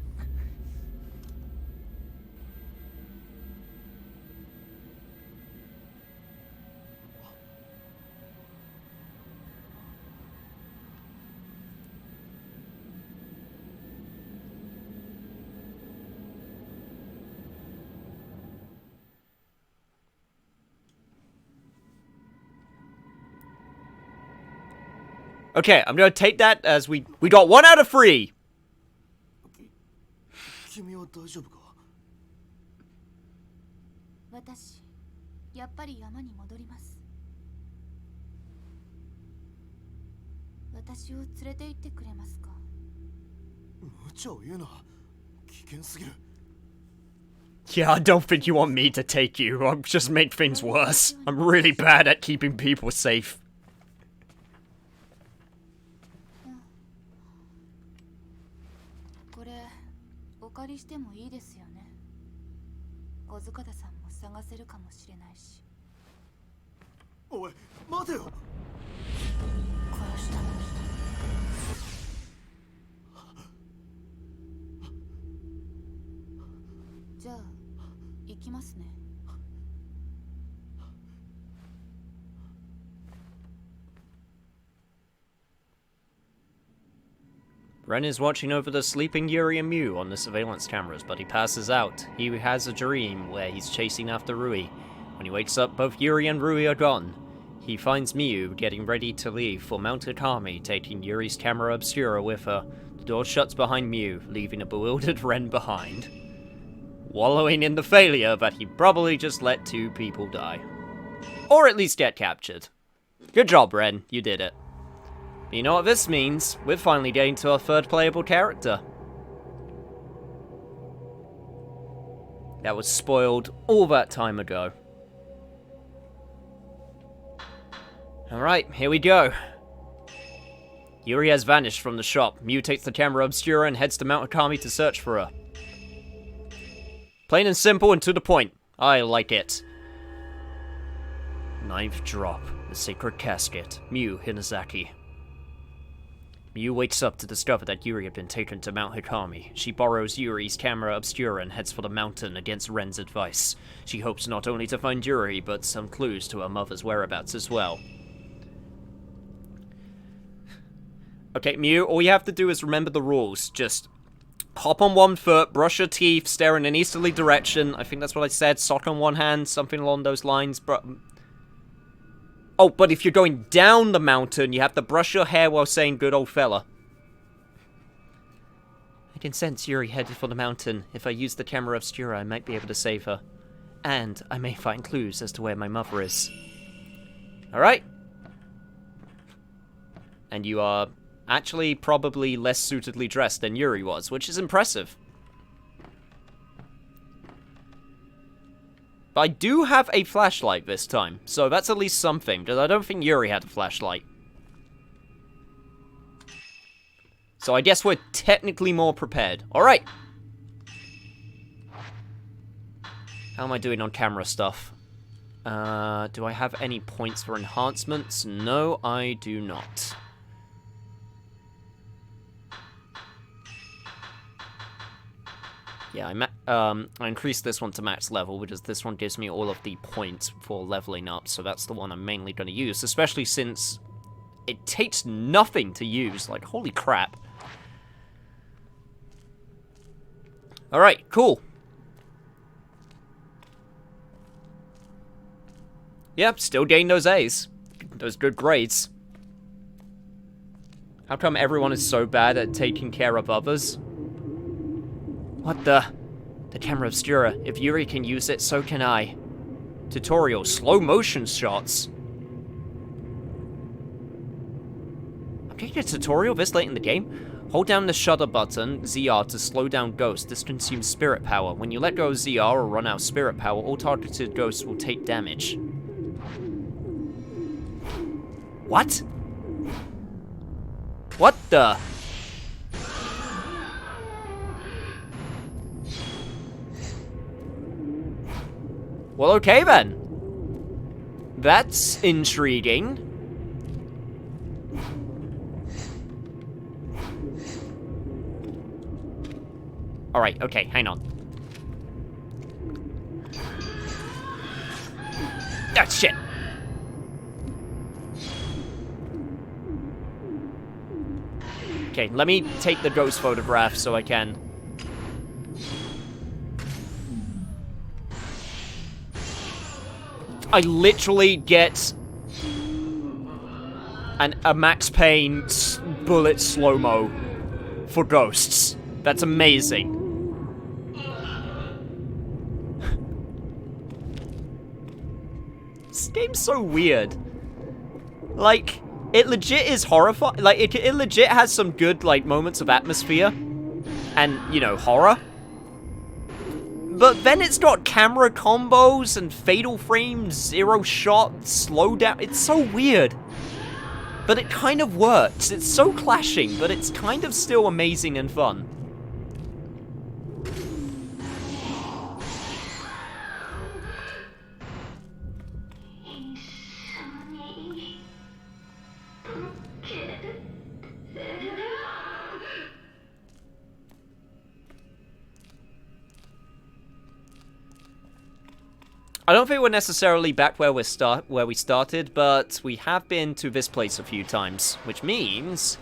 Okay, I'm gonna take that as we got 1 out of 3! 君は大丈夫か？私、やっぱり山に戻ります。私を連れて行ってくれますか？無茶を言うな。危険すぎる。 Yeah, I don't think you want me to take you. I'll just make things worse. I'm really bad at keeping people safe. これ、お借りしてもいいですよね。小塚田さんも探せるかもしれないし。おい、待てよ。殺したの。じゃあ、行きますね。Ren is watching over the sleeping Yuri and Mew on the surveillance cameras, but he passes out. He has a dream where he's chasing after Rui. When he wakes up, both Yuri and Rui are gone. He finds Mew getting ready to leave for Mount Akami, taking Yuri's camera obscura with her. The door shuts behind Mew, leaving a bewildered Ren behind, wallowing in the failure that he probably just let 2 people die. Or at least get captured. Good job, Ren. You did it. But you know what this means? We're finally getting to our 3rd playable character. That was spoiled all that time ago. Alright, here we go. Yuri has vanished from the shop. Mew takes the camera obscura and heads to Mount Akami to search for her. Plain and simple and to the point. I like it. 9th drop. The sacred casket. Mew Hinazaki. Mew wakes up to discover that Yuri had been taken to Mount Hikami. She borrows Yuri's camera obscura and heads for the mountain against Ren's advice. She hopes not only to find Yuri, but some clues to her mother's whereabouts as well. Okay, Mew, all you have to do is remember the rules. Just hop on 1 foot, brush your teeth, stare in an easterly direction. I think that's what I said. Sock on 1 hand, something along those lines. Oh, but if you're going down the mountain, you have to brush your hair while saying good old fella. I can sense Yuri headed for the mountain. If I use the camera obscura, I might be able to save her. And I may find clues as to where my mother is. Alright. And you are actually probably less suitably dressed than Yuri was, which is impressive. But I do have a flashlight this time, so that's at least something, because I don't think Yuri had a flashlight. So I guess we're technically more prepared. Alright. How am I doing on camera stuff? Do I have any points for enhancements? No, I do not. Yeah, I increased this one to max level, because this one gives me all of the points for leveling up, so that's the one I'm mainly going to use, especially since it takes nothing to use. Like, holy crap. Alright, cool. Yep, still getting those A's. Those good grades. How come everyone is so bad at taking care of others? What the? The camera obscura. If Yuri can use it, so can I. Tutorial. Slow motion shots. I'm getting a tutorial this late in the game? Hold down the shutter button, ZR, to slow down ghosts. This consumes spirit power. When you let go of ZR or run out of spirit power, all targeted ghosts will take damage. What? What the? Well, okay then. That's intriguing. Alright, okay, hang on. Ah, shit! Okay, let me take the ghost photograph so I can... I literally get a Max Payne bullet slow-mo for ghosts. That's amazing. This game's so weird. Like, it legit is horrifying. Like, it legit has some good, like, moments of atmosphere and, you know, horror. But then it's got camera combos and fatal frames, zero shot, slow down. It's so weird. But it kind of works. It's so clashing, but it's kind of still amazing and fun. I don't think we're necessarily back where we started, but we have been to this place a few times, which means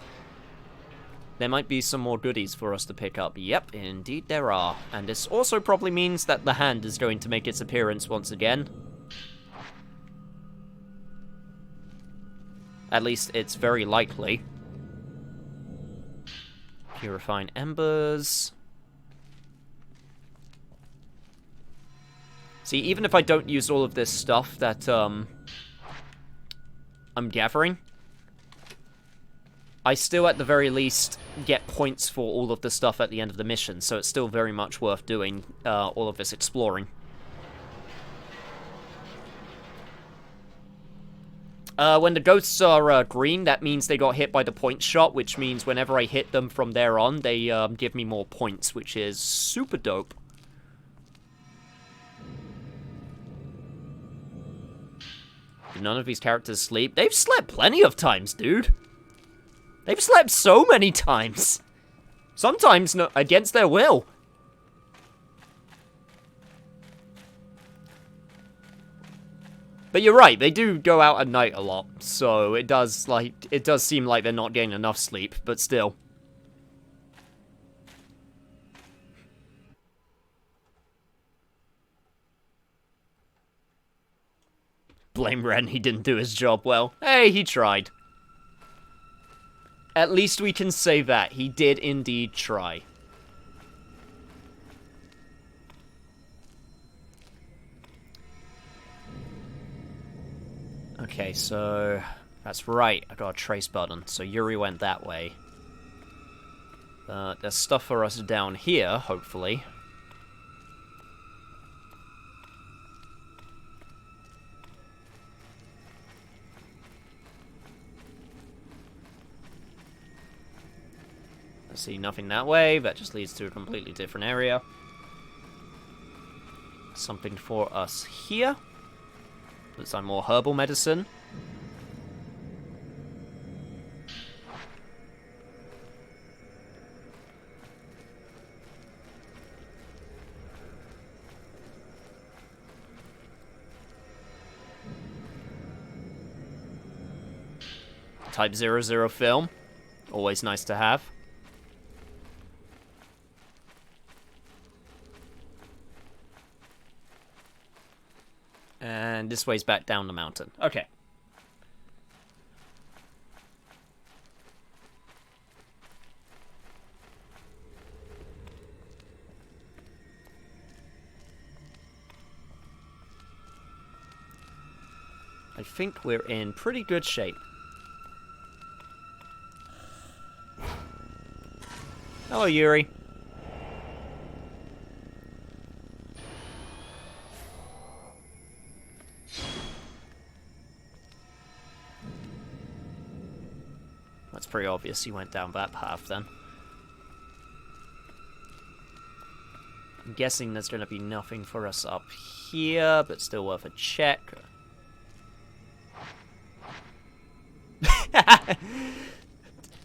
There might be some more goodies for us to pick up. Yep, indeed there are. And this also probably means that the hand is going to make its appearance once again. At least it's very likely. Purifying embers. See, even if I don't use all of this stuff that, I'm gathering, I still, at the very least, get points for all of the stuff at the end of the mission, so it's still very much worth doing all of this exploring. When the ghosts are green, that means they got hit by the point shot, which means whenever I hit them from there on, they give me more points, which is super dope. Did none of these characters sleep? They've slept plenty of times, dude. They've slept so many times. Sometimes against their will. But you're right, they do go out at night a lot, so it does seem like they're not getting enough sleep, but still. Blame Ren, he didn't do his job well. Hey, he tried. At least we can say that. He did indeed try. Okay, so... That's right, I got a trace button. So Yuri went that way. There's stuff for us down here, hopefully. I see nothing that way. That just leads to a completely different area. Something for us here. Looks like more herbal medicine. Type 00 film. Always nice to have. And this way's back down the mountain. Okay. I think we're in pretty good shape. Hello, Yuri. That's pretty obvious he went down that path, then. I'm guessing there's going to be nothing for us up here, but still worth a check.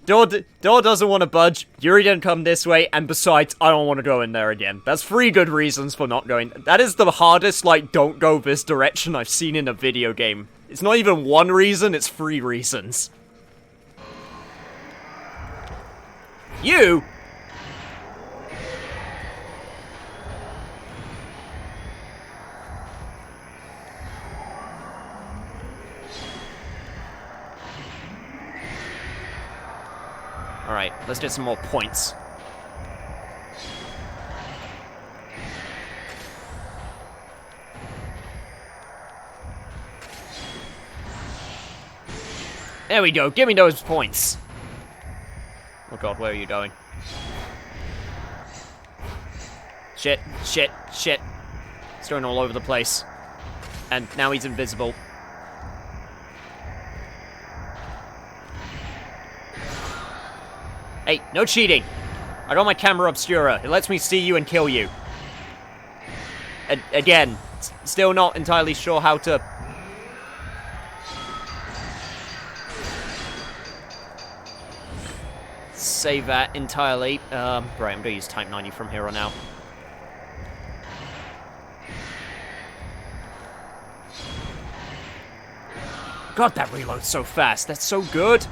Door doesn't want to budge, Yuri didn't come this way, and besides, I don't want to go in there again. That's 3 good reasons for not going. That is the hardest, like, don't go this direction I've seen in a video game. It's not even 1 reason, it's 3 reasons. You? Alright, let's get some more points. There we go, give me those points. Oh god, where are you going? Shit, shit, shit. It's going all over the place. And now he's invisible. Hey, no cheating! I got my camera obscura. It lets me see you and kill you. Again, still not entirely sure how to... save that entirely. Right, I'm gonna use Type 90 from here on out. God, that reloads so fast. That's so good.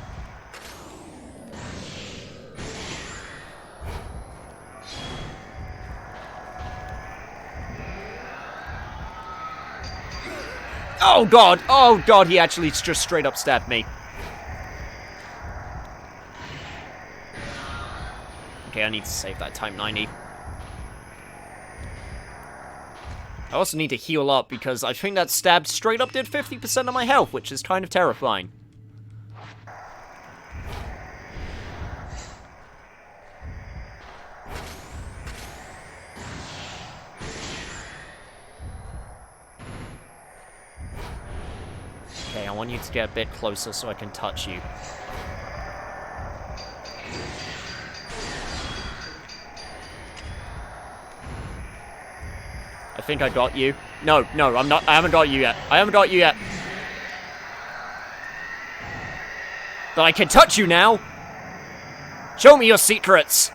Oh god! Oh god, he actually just straight up stabbed me. Okay, I need to save that Type 90. I also need to heal up because I think that stab straight up did 50% of my health, which is kind of terrifying. Okay, I want you to get a bit closer so I can touch you. I think I got you. No, I'm not. I haven't got you yet. I haven't got you yet. But I can touch you now. Show me your secrets.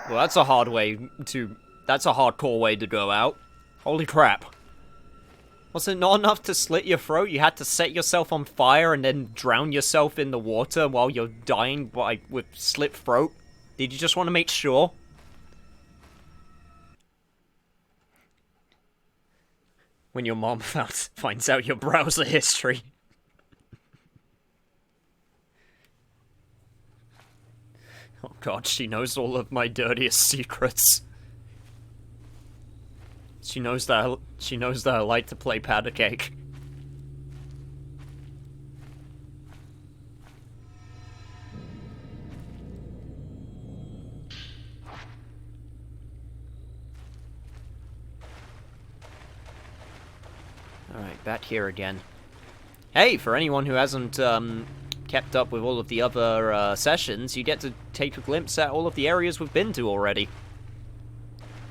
Well, that's a hard way to... That's a hardcore way to go out. Holy crap. Was it not enough to slit your throat? You had to set yourself on fire and then drown yourself in the water while you're dying with slit throat? Did you just want to make sure? When your mom finds out your browser history. Oh god, she knows all of my dirtiest secrets. She knows that I like to play powder cake. Alright, back here again. Hey, for anyone who hasn't kept up with all of the other sessions, you get to take a glimpse at all of the areas we've been to already.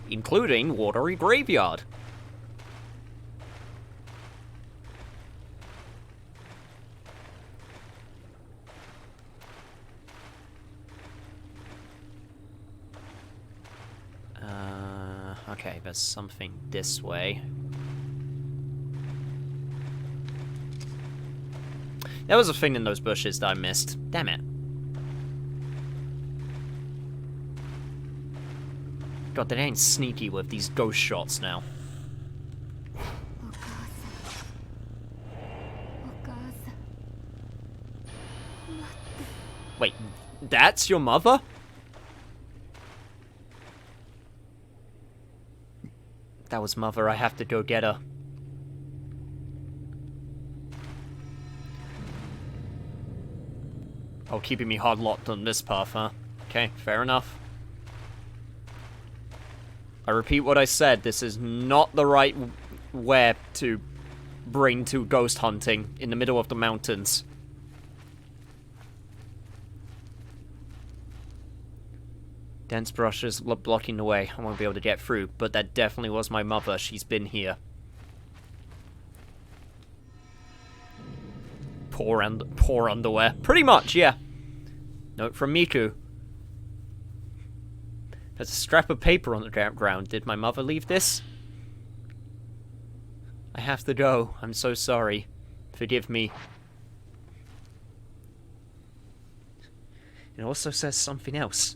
Including Watery Graveyard. Okay, there's something this way. There was a thing in those bushes that I missed. Damn it. God, they ain't sneaky with these ghost shots now. Wait, that's your mother? That was mother, I have to go get her. Oh, keeping me hard locked on this path, huh? Okay, fair enough. I repeat what I said, this is not the right where to bring to ghost hunting in the middle of the mountains. Dense brushes blocking the way. I won't be able to get through, but that definitely was my mother. She's been here. Poor underwear. Pretty much, yeah. Note from Miku. There's a scrap of paper on the ground. Did my mother leave this? I have to go. I'm so sorry. Forgive me. It also says something else.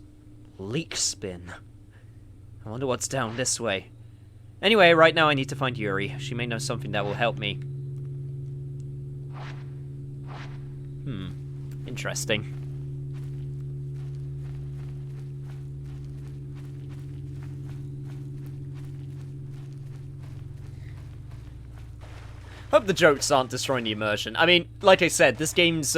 Leak spin. I wonder what's down this way. Anyway, right now I need to find Yuri. She may know something that will help me. Interesting. Hope the jokes aren't destroying the immersion. I mean, like I said, this game's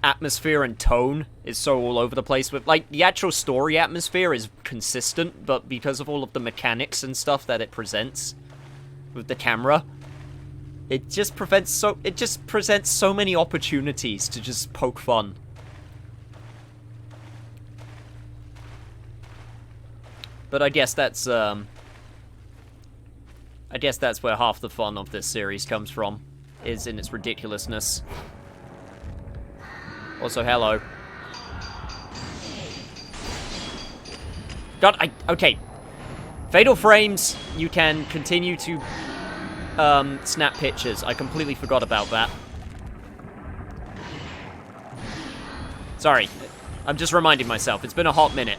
atmosphere and tone is so all over the place. With like the actual story atmosphere is consistent, but because of all of the mechanics and stuff that it presents with the camera, it just presents so many opportunities to just poke fun. But I guess that's where half the fun of this series comes from, is in its ridiculousness. Also, hello. God, okay. Fatal Frames, you can continue to, snap pictures. I completely forgot about that. Sorry. I'm just reminding myself. It's been a hot minute.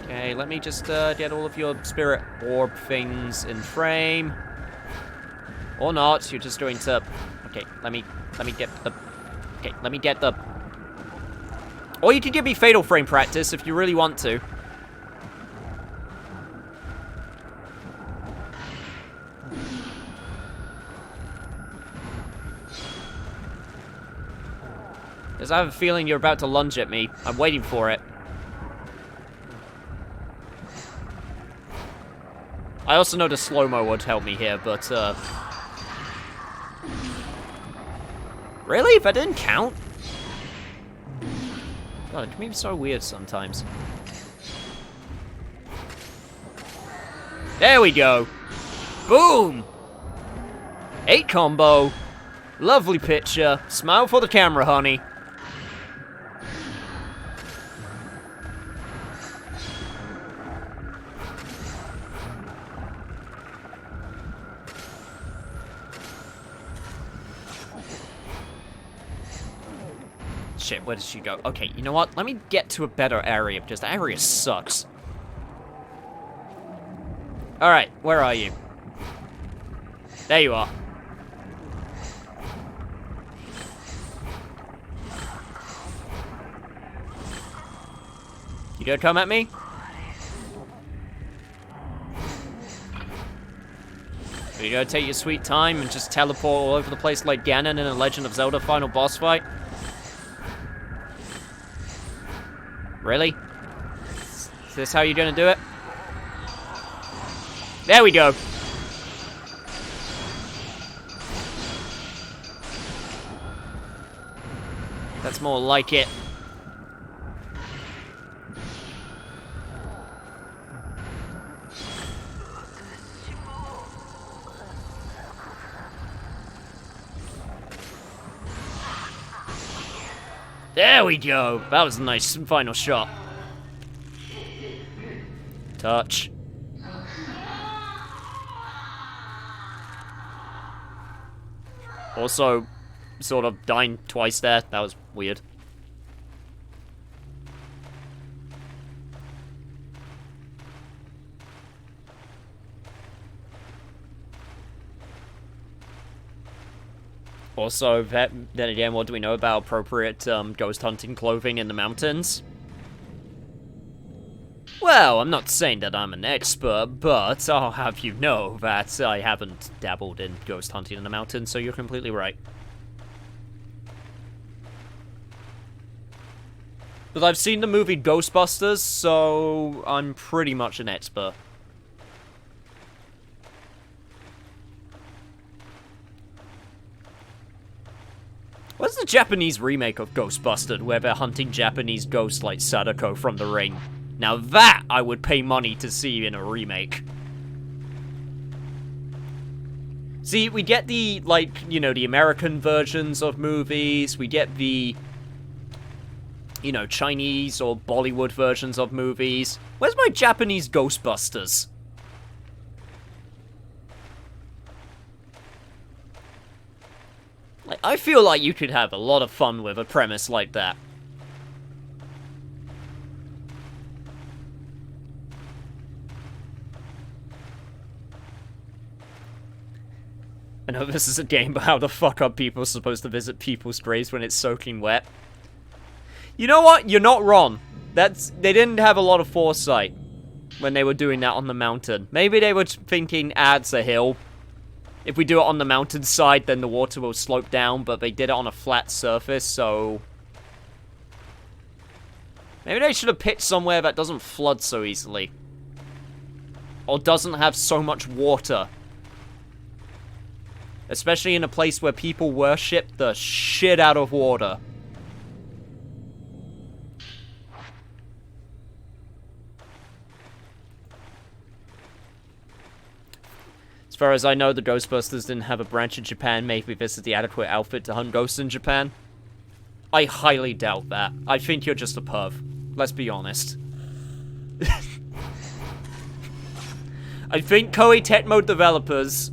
Okay, let me just get all of your spirit orb things in frame. Or not, you're just going to... Okay, let me get the... Okay, let me get the... Or you can give me Fatal Frame practice if you really want to. Because I have a feeling you're about to lunge at me. I'm waiting for it. I also know the slow-mo would help me here, but, Really? That didn't count? God, it can be so weird sometimes. There we go! Boom! 8 combo. Lovely picture. Smile for the camera, honey. Shit, where did she go? Okay, you know what? Let me get to a better area, because the area sucks. Alright, where are you? There you are. You gonna come at me? Are you gonna take your sweet time and just teleport all over the place like Ganon in a Legend of Zelda final boss fight? Really? Is this how you're gonna do it? There we go. That's more like it. There we go. That was a nice final shot. Touch. Also, sort of dying twice there. That was weird. Also, then again, what do we know about appropriate ghost hunting clothing in the mountains? Well, I'm not saying that I'm an expert, but I'll have you know that I haven't dabbled in ghost hunting in the mountains, so you're completely right. But I've seen the movie Ghostbusters, so I'm pretty much an expert. What's the Japanese remake of Ghostbusters where they're hunting Japanese ghosts like Sadako from The Ring? Now that I would pay money to see in a remake. See, we get the, like, you know, the American versions of movies, we get the, you know, Chinese or Bollywood versions of movies. Where's my Japanese Ghostbusters? I feel like you could have a lot of fun with a premise like that. I know this is a game, but how the fuck are people supposed to visit people's graves when it's soaking wet? You know what? You're not wrong. They didn't have a lot of foresight when they were doing that on the mountain. Maybe they were thinking, it's a hill. If we do it on the mountainside, then the water will slope down, but they did it on a flat surface, so... Maybe they should have picked somewhere that doesn't flood so easily. Or doesn't have so much water. Especially in a place where people worship the shit out of water. As far as I know, the Ghostbusters didn't have a branch in Japan. Maybe this is the adequate outfit to hunt ghosts in Japan. I highly doubt that. I think you're just a perv. Let's be honest. I think Koei Tecmo developers,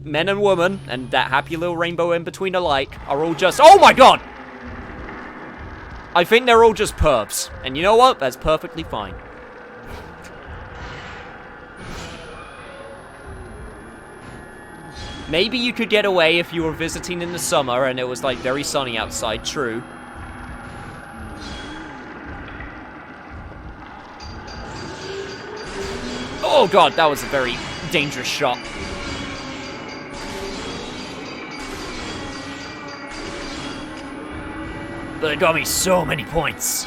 men and women, and that happy little rainbow in between alike, are all just— oh my god! I think they're all just pervs. And you know what? That's perfectly fine. Maybe you could get away if you were visiting in the summer and it was, like, very sunny outside, true. Oh god, that was a very dangerous shot. But it got me so many points.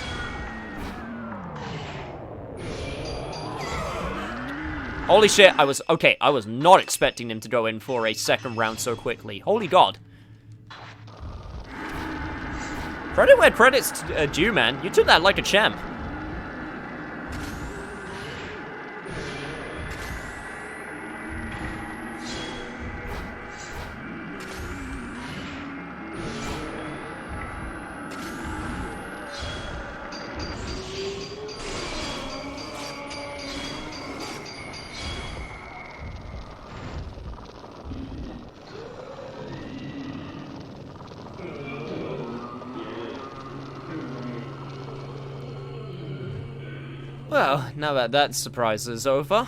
Holy shit, I was not expecting him to go in for a second round so quickly. Holy god. Credit where credit's due, man. You took that like a champ. Well, now that surprise is over.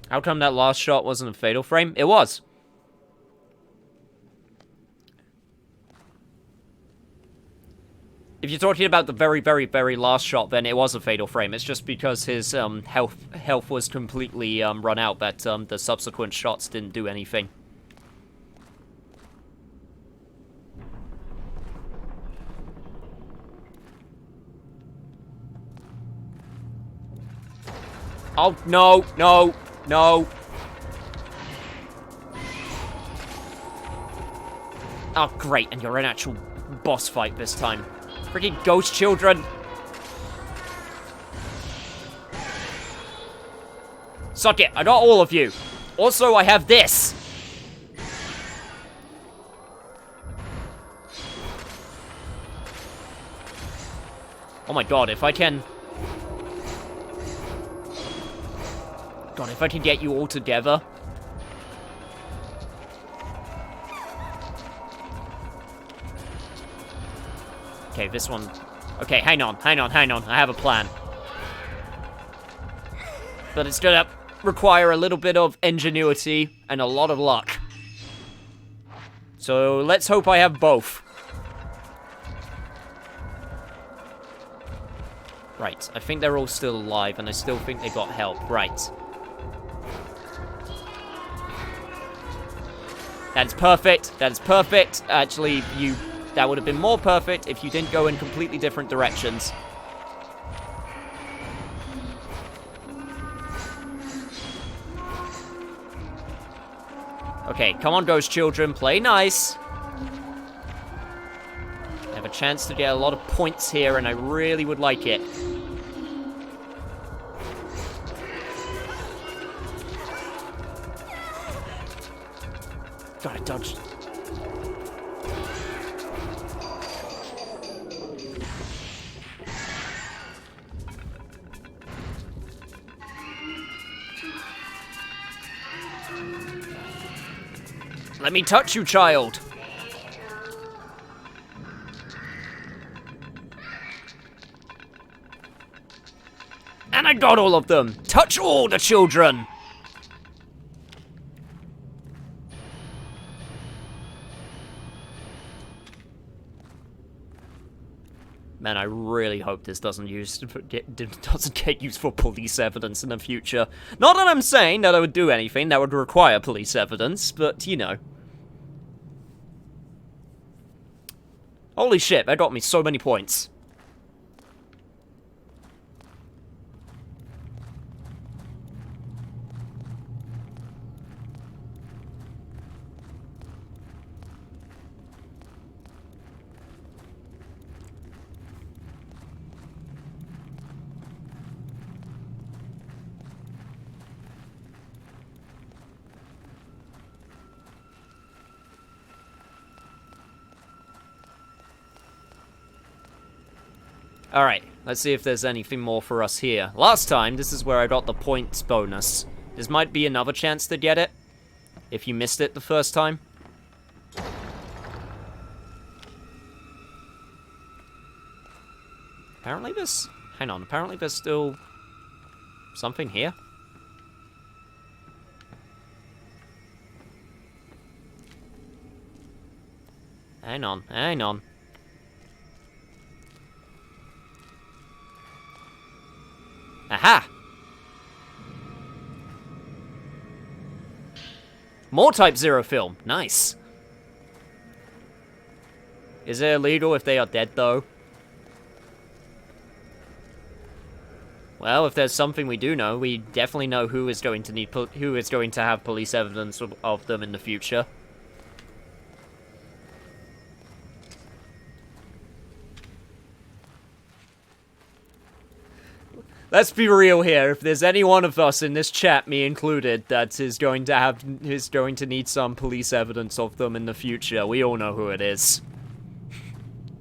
How come that last shot wasn't a fatal frame? It was. If you're talking about the very, very, very last shot, then it was a fatal frame. It's just because his health was completely run out that the subsequent shots didn't do anything. Oh, no, no, no. Oh, great, and you're an actual boss fight this time. Freaking ghost children. Suck it, I got all of you. Also, I have this. Oh my god, if I can... God, if I can get you all together. Okay, this one... Okay, hang on. I have a plan. But it's gonna require a little bit of ingenuity and a lot of luck. So, let's hope I have both. Right, I think they're all still alive, and I still think they got help. Right. That's perfect. That's perfect. Actually, that would have been more perfect if you didn't go in completely different directions. Okay, come on, ghost children. Play nice. I have a chance to get a lot of points here, and I really would like it. Gotta dodge. Let me touch you, child. And I got all of them. Touch all the children. Man, I really hope this doesn't get used for police evidence in the future. Not that I'm saying that I would do anything that would require police evidence, but you know. Holy shit, that got me so many points. Alright, let's see if there's anything more for us here. Last time, this is where I got the points bonus. This might be another chance to get it, if you missed it the first time. Apparently there's... Hang on, apparently there's still... something here? Hang on, hang on. Aha! More Type 0 film. Nice. Is it illegal if they are dead, though? Well, if there's something we do know, we definitely know who is going to have police evidence of them in the future. Let's be real here. If there's any one of us in this chat, me included, that is going to need some police evidence of them in the future, we all know who it is.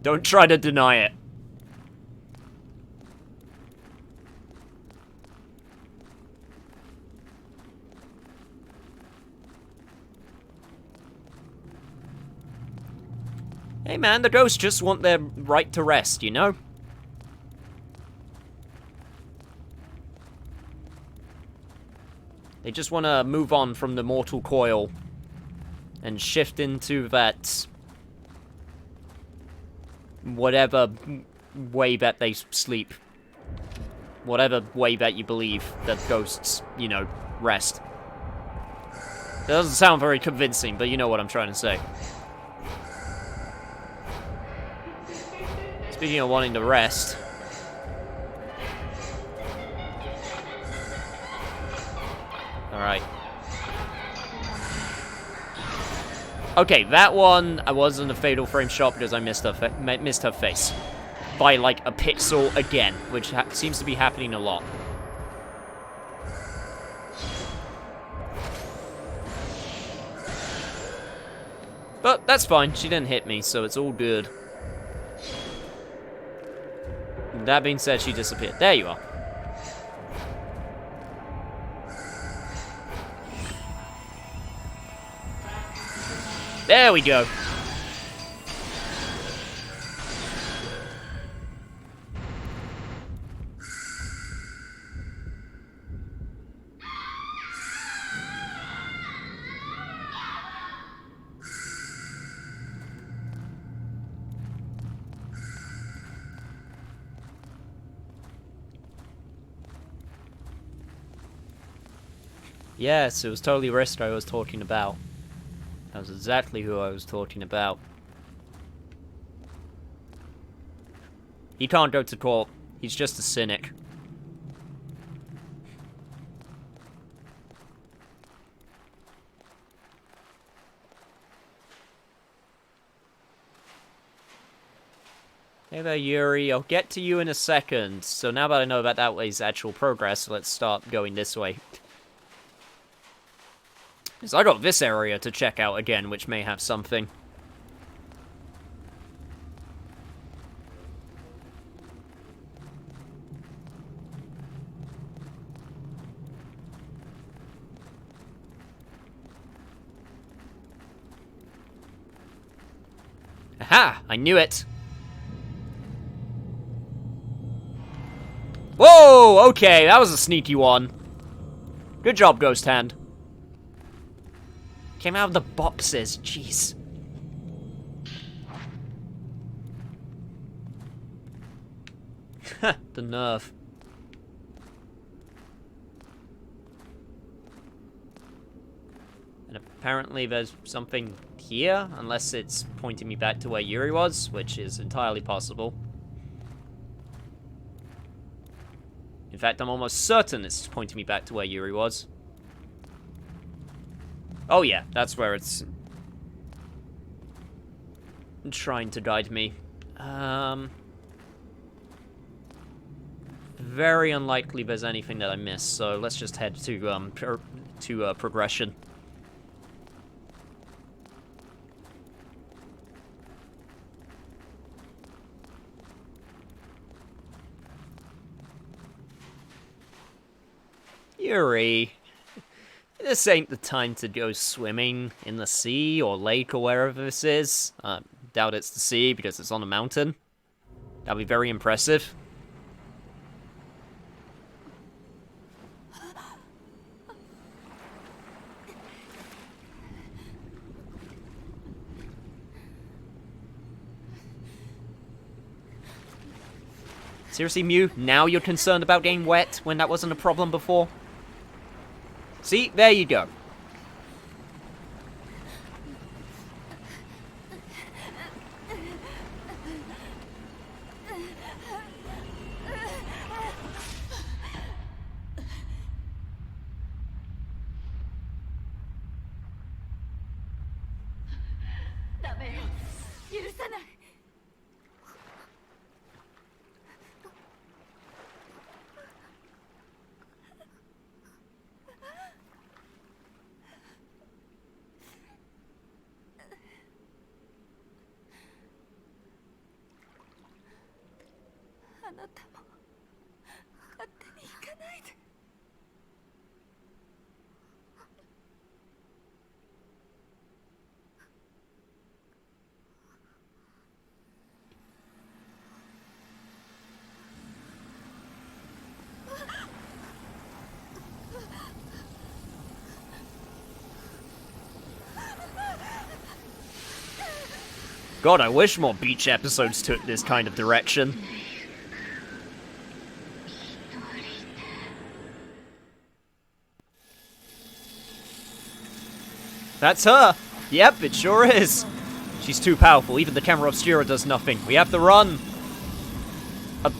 Don't try to deny it. Hey man, the ghosts just want their right to rest, you know? They just want to move on from the mortal coil and shift into that whatever way that they sleep. Whatever way that you believe that ghosts, you know, rest. That doesn't sound very convincing, but you know what I'm trying to say. Speaking of wanting to rest... Alright. Okay, that one, I wasn't a fatal frame shot because I missed her face. By, like, a pixel again, which seems to be happening a lot. But that's fine, she didn't hit me, so it's all good. That being said, she disappeared. There you are. There we go. Yes, it was totally Risk I was talking about. That was exactly who I was talking about. He can't go to court. He's just a cynic. Hey there, Yuri. I'll get to you in a second. So now that I know about that way's actual progress, let's start going this way. So I got this area to check out again, which may have something. Aha! I knew it! Whoa! Okay, that was a sneaky one. Good job, Ghost Hand. Came out of the boxes, jeez. The nerve. And apparently there's something here, unless it's pointing me back to where Yuri was, which is entirely possible. In fact, I'm almost certain it's pointing me back to where Yuri was. Oh yeah, that's where it's trying to guide me. Very unlikely there's anything that I missed, so let's just head to progression. Yuri, this ain't the time to go swimming in the sea or lake or wherever this is. Doubt it's the sea because it's on a mountain. That'd be very impressive. Seriously, Mew? Now you're concerned about getting wet when that wasn't a problem before? See? There you go. God, I wish more beach episodes took this kind of direction. That's her! Yep, it sure is. She's too powerful, even the camera obscura does nothing. We have to run!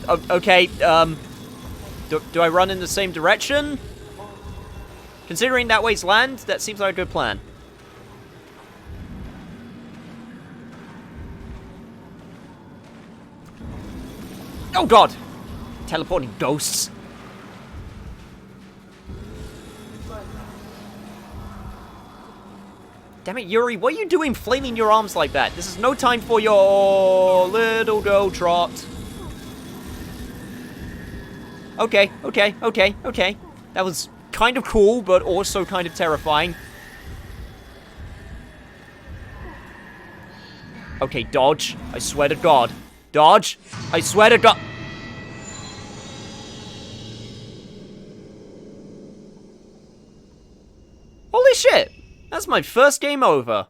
Okay, do I run in the same direction? Considering that way's land, that seems like a good plan. Oh god! Teleporting ghosts. Damn it, Yuri, what are you doing flailing your arms like that? This is no time for your little go trot. Okay. That was kind of cool, but also kind of terrifying. Okay, dodge. I swear to God. Dodge. I swear to God. Holy shit. That's my first game over.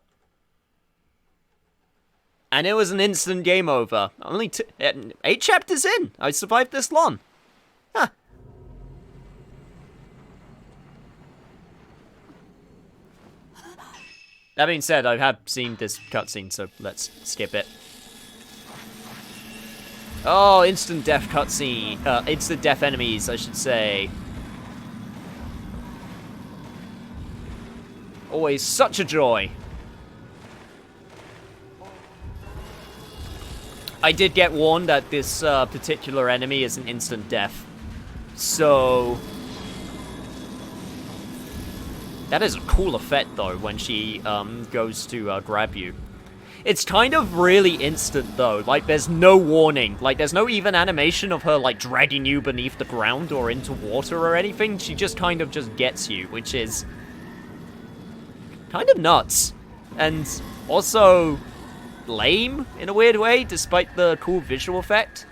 And it was an instant game over. Only 8 chapters in. I survived this long. Huh. That being said, I have seen this cutscene, so let's skip it. Oh, instant death cutscene. Instant death enemies, I should say. Always such a joy. I did get warned that this particular enemy is an instant death. So... that is a cool effect, though, when she goes to grab you. It's kind of really instant, though. Like, there's no warning. Like, there's no even animation of her, like, dragging you beneath the ground or into water or anything. She just kind of just gets you, which is kind of nuts. And also, lame in a weird way, despite the cool visual effect.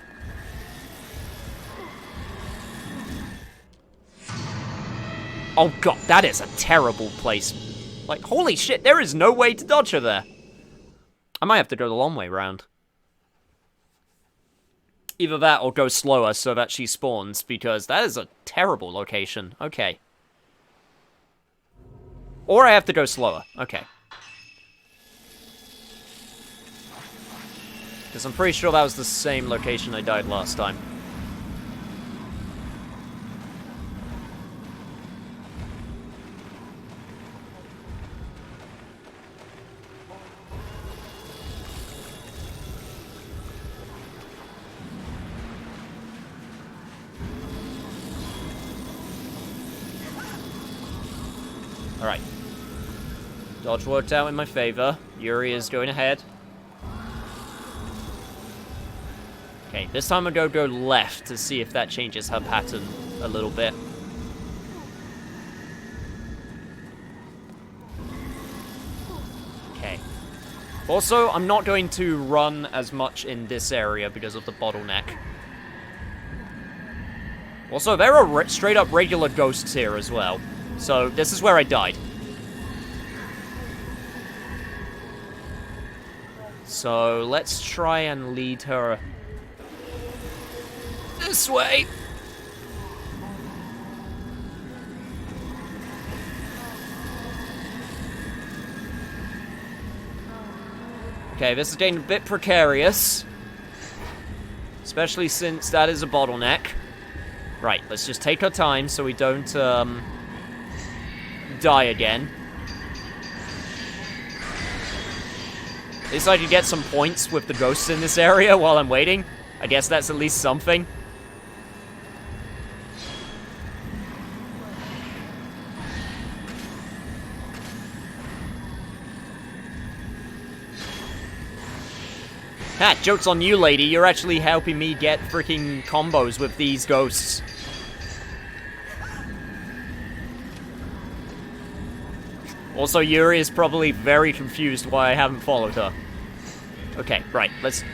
Oh god, that is a terrible place. Like, holy shit, there is no way to dodge her there. I might have to go the long way round. Either that or go slower so that she spawns, because that is a terrible location. Okay. Or I have to go slower. Okay. Because I'm pretty sure that was the same location I died last time. Alright. Dodge worked out in my favor. Yuri is going ahead. Okay, this time I'm going to go left to see if that changes her pattern a little bit. Okay. Also, I'm not going to run as much in this area because of the bottleneck. Also, there are straight up regular ghosts here as well. So, this is where I died. So, let's try and lead her this way. Okay, this is getting a bit precarious. Especially since that is a bottleneck. Right, let's just take our time so we don't, die again. At least I can get some points with the ghosts in this area while I'm waiting. I guess that's at least something. Ha, joke's on you, lady. You're actually helping me get freaking combos with these ghosts. Also, Yuri is probably very confused why I haven't followed her. Okay, right, let's...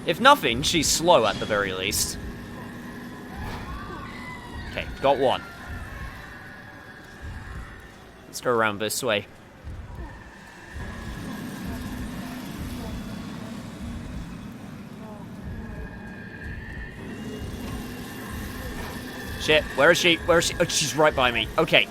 If nothing, she's slow at the very least. Okay, got one. Let's go around this way. Shit, where is she? Where is she? Oh, she's right by me. Okay.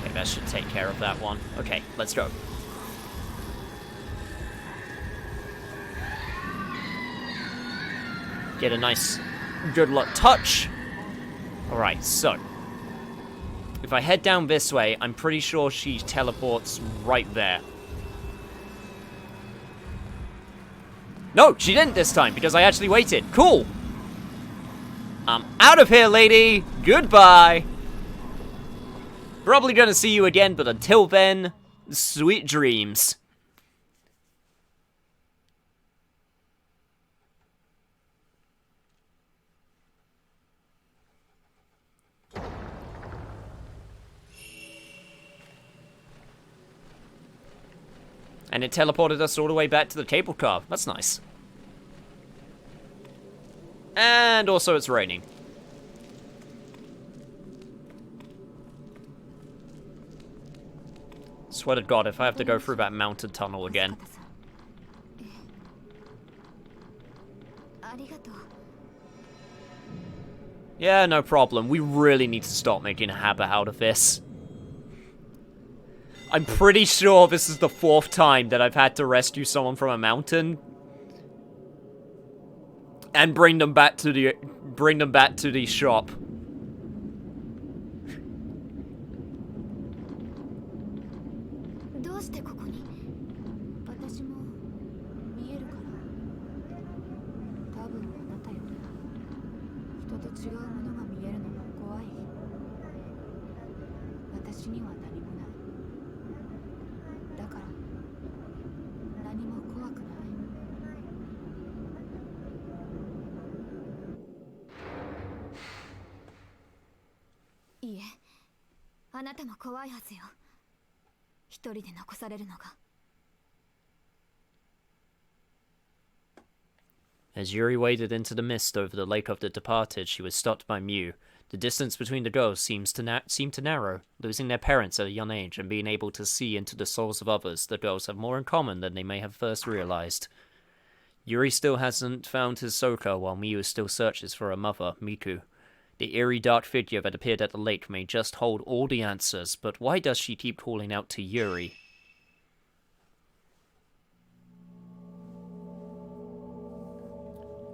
Okay, that should take care of that one. Okay, let's go. Get a nice good luck touch. Alright, so if I head down this way, I'm pretty sure she teleports right there. No, she didn't this time, because I actually waited. Cool! I'm out of here, lady! Goodbye! Probably gonna see you again, but until then, sweet dreams. And it teleported us all the way back to the cable car. That's nice. And also it's raining. Swear to God, if I have to go through that mountain tunnel again. Yeah, no problem. We really need to stop making a habit out of this. I'm pretty sure this is the 4th time that I've had to rescue someone from a mountain and bring them back to the shop. 違うものが見えるのが怖い。私には何もない。だから何も怖くない。いえ、あなたも怖いはずよ。一人で残されるのが。As Yuri waded into the mist over the lake of the departed, she was stopped by Mew. The distance between the girls seemed to narrow. Losing their parents at a young age and being able to see into the souls of others, the girls have more in common than they may have first realized. Yuri still hasn't found his Soka, while Mew still searches for her mother, Miku. The eerie dark figure that appeared at the lake may just hold all the answers, but why does she keep calling out to Yuri?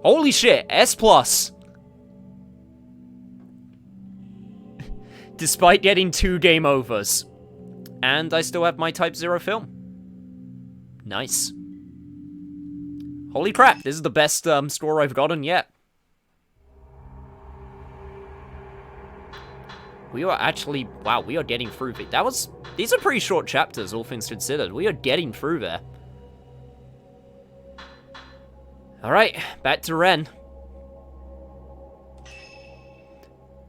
Holy shit, S+! Despite getting 2 game overs. And I still have my Type 0 film. Nice. Holy crap, this is the best score I've gotten yet. We are actually... Wow, we are getting through it. These are pretty short chapters, all things considered. We are getting through there. Alright, back to Ren.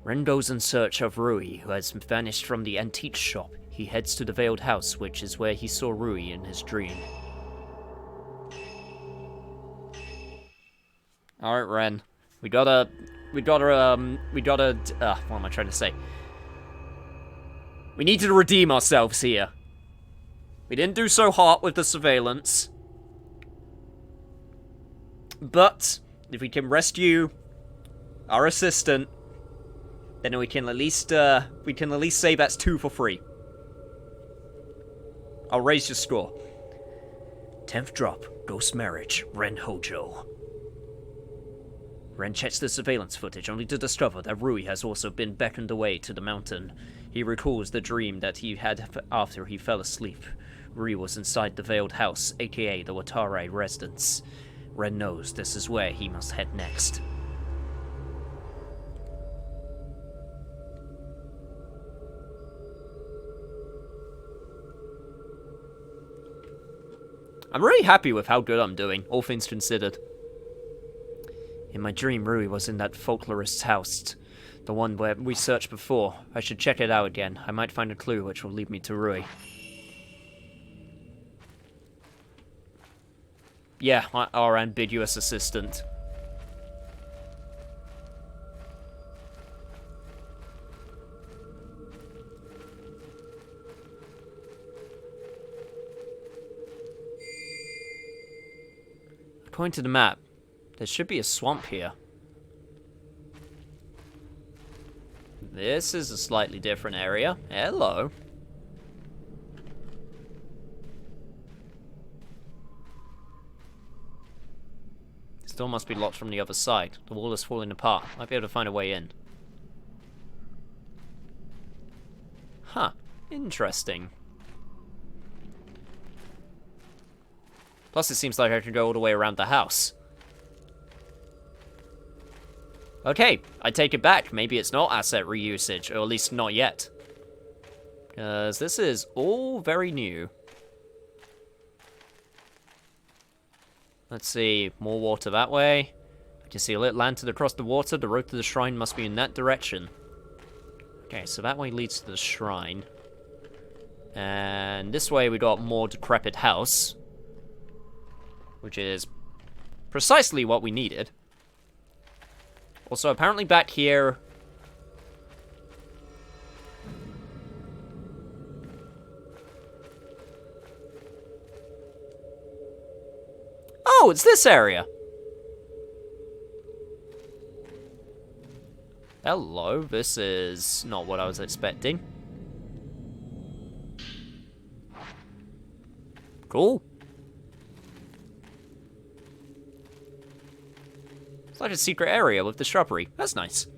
Ren goes in search of Rui, who has vanished from the antique shop. He heads to the Veiled House, which is where he saw Rui in his dream. Alright, Ren. What am I trying to say? We need to redeem ourselves here. We didn't do so hot with the surveillance. But if we can rescue our assistant, then we can at least say that's 2 for free. I'll raise your score. 10th drop, Ghost Marriage, Ren Hojo. Ren checks the surveillance footage only to discover that Rui has also been beckoned away to the mountain. He recalls the dream that he had after he fell asleep. Rui was inside the Veiled House, aka the Watare residence. Ren knows this is where he must head next. I'm really happy with how good I'm doing, all things considered. In my dream, Rui was in that folklorist's house, the one where we searched before. I should check it out again. I might find a clue which will lead me to Rui. Yeah, our ambiguous assistant. According to the map, there should be a swamp here. This is a slightly different area. Hello. This door must be locked from the other side. The wall is falling apart. Might be able to find a way in. Huh. Interesting. Plus, it seems like I can go all the way around the house. Okay, I take it back. Maybe it's not asset reusage, or at least not yet. Because this is all very new. Let's see, more water that way. I can see a lit lantern across the water. The road to the shrine must be in that direction. Okay, so that way leads to the shrine. And this way we got more decrepit house. Which is precisely what we needed. Also, apparently back here... Oh, it's this area! Hello, this is not what I was expecting. Cool. It's like a secret area with the shrubbery. That's nice.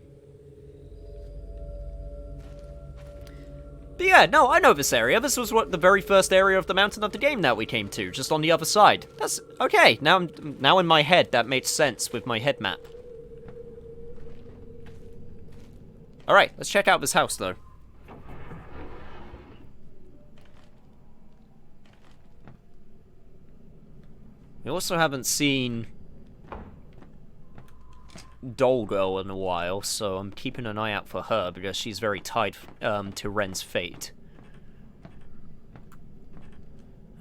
But yeah, no, I know this area. This was the very first area of the mountain of the game that we came to, just on the other side. That's okay. Now in my head, that makes sense with my head map. Alright, let's check out this house, though. We also haven't seen Doll Girl in a while, so I'm keeping an eye out for her, because she's very tied to Ren's fate.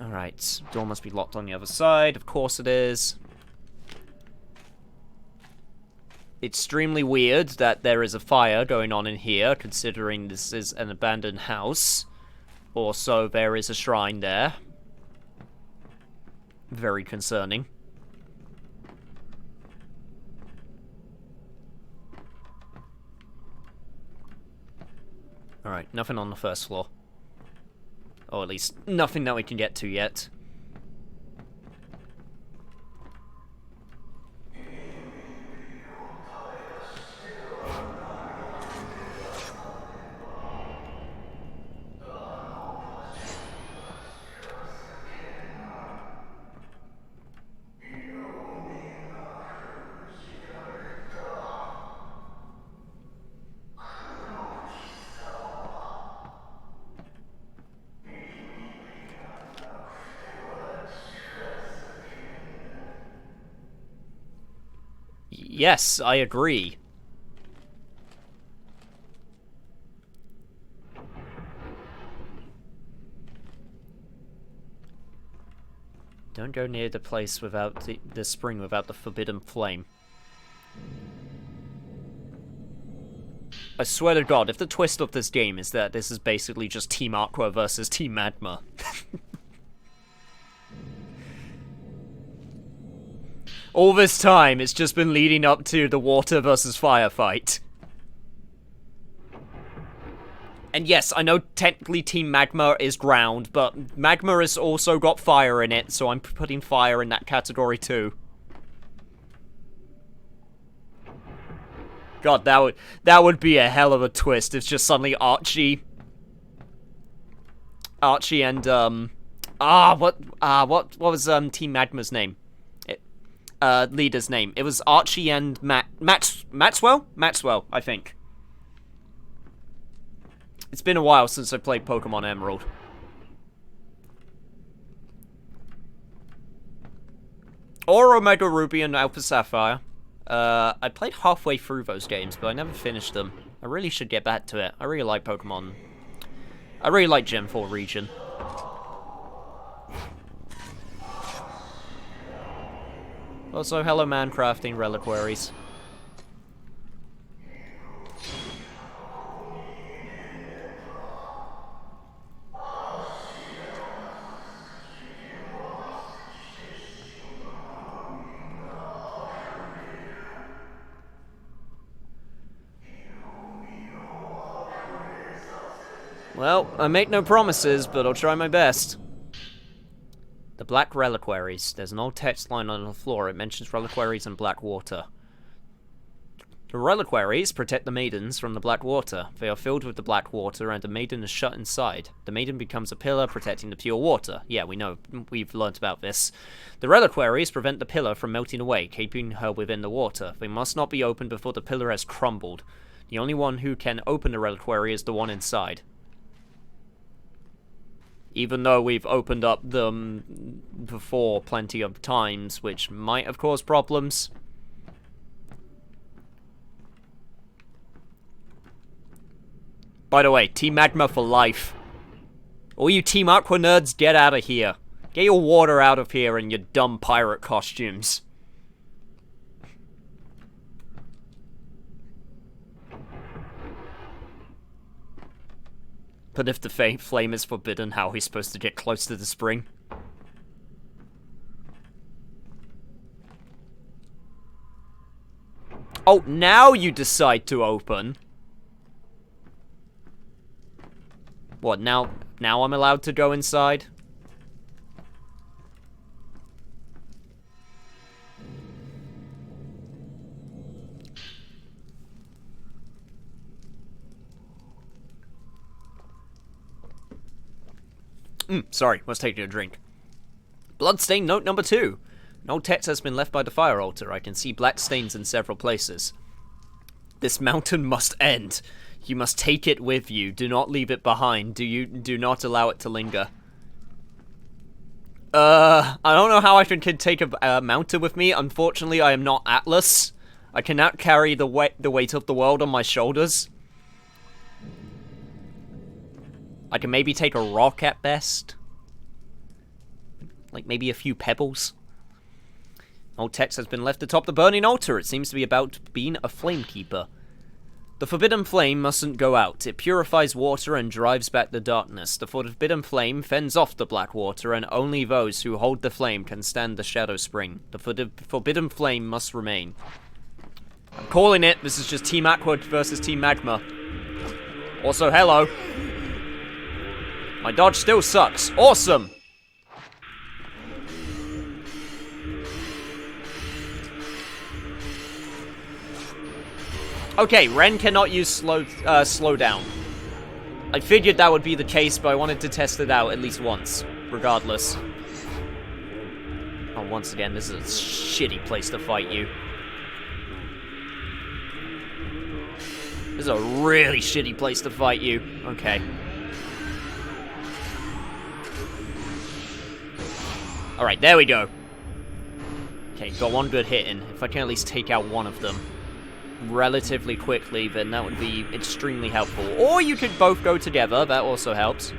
Alright, door must be locked on the other side. Of course it is. Extremely weird that there is a fire going on in here, considering this is an abandoned house. Also, there is a shrine there. Very concerning. Alright, nothing on the first floor. Or at least, nothing that we can get to yet. Yes, I agree. Don't go near the place without the spring without the forbidden flame. I swear to God, if the twist of this game is that this is basically just Team Aqua versus Team Magma. All this time, it's just been leading up to the water versus fire fight. And yes, I know technically Team Magma is ground, but Magma has also got fire in it, so I'm putting fire in that category too. God, that would be a hell of a twist if just suddenly Archie and what was Team Magma's name? Leader's name. It was Archie and Maxwell, I think. It's been a while since I played Pokemon Emerald. Or Omega Ruby and Alpha Sapphire. I played halfway through those games, but I never finished them. I really should get back to it. I really like Pokemon. I really like Gen 4 region. Also, hello man crafting reliquaries. Well, I make no promises, but I'll try my best. The Black Reliquaries. There's an old text line on the floor. It mentions reliquaries and black water. The reliquaries protect the maidens from the black water. They are filled with the black water, and the maiden is shut inside. The maiden becomes a pillar protecting the pure water. Yeah, we know. We've learnt about this. The reliquaries prevent the pillar from melting away, keeping her within the water. They must not be opened before the pillar has crumbled. The only one who can open the reliquary is the one inside. Even though we've opened up them before plenty of times, which might have caused problems. By the way, Team Magma for life. All you Team Aqua nerds, get out of here. Get your water out of here and your dumb pirate costumes. But if the flame is forbidden, how are we supposed to get close to the spring? Oh, now you decide to open. What, now I'm allowed to go inside? Sorry, was taking a drink. Bloodstain note number 2. No text has been left by the fire altar. I can see black stains in several places. This mountain must end. You must take it with you. Do not leave it behind. Do not allow it to linger. I don't know how I can take a mountain with me. Unfortunately, I am not Atlas. I cannot carry the weight of the world on my shoulders. I can maybe take a rock at best. Like maybe a few pebbles. Old text has been left atop the burning altar. It seems to be about being a flamekeeper. The forbidden flame mustn't go out. It purifies water and drives back the darkness. The forbidden flame fends off the black water, and only those who hold the flame can stand the shadow spring. The forbidden flame must remain. I'm calling it. This is just Team Aqua versus Team Magma. Also, hello. My dodge still sucks. Awesome! Okay, Ren cannot use slow down. I figured that would be the case, but I wanted to test it out at least once, regardless. Oh, once again, this is a shitty place to fight you. This is a really shitty place to fight you. Okay. Alright, there we go. Okay, got one good hit in. If I can at least take out one of them relatively quickly, then that would be extremely helpful. Or you could both go together, that also helps.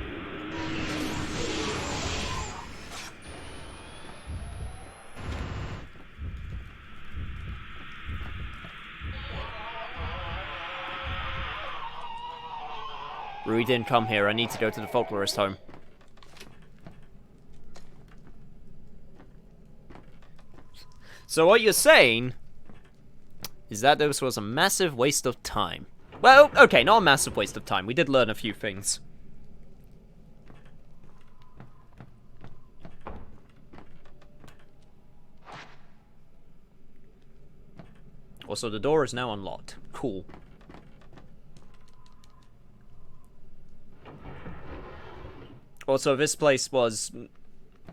Rui didn't come here, I need to go to the folklorist home. So what you're saying is that this was a massive waste of time. Well, okay, not a massive waste of time. We did learn a few things. Also, the door is now unlocked. Cool. Also, this place was...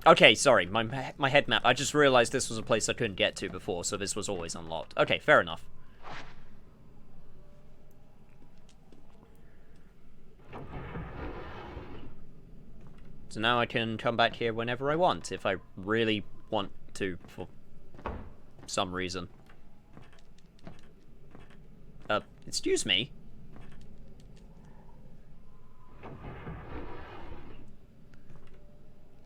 Okay, sorry, my head map. I just realized this was a place I couldn't get to before, so this was always unlocked. Okay, fair enough. So now I can come back here whenever I want, if I really want to, for some reason. Excuse me?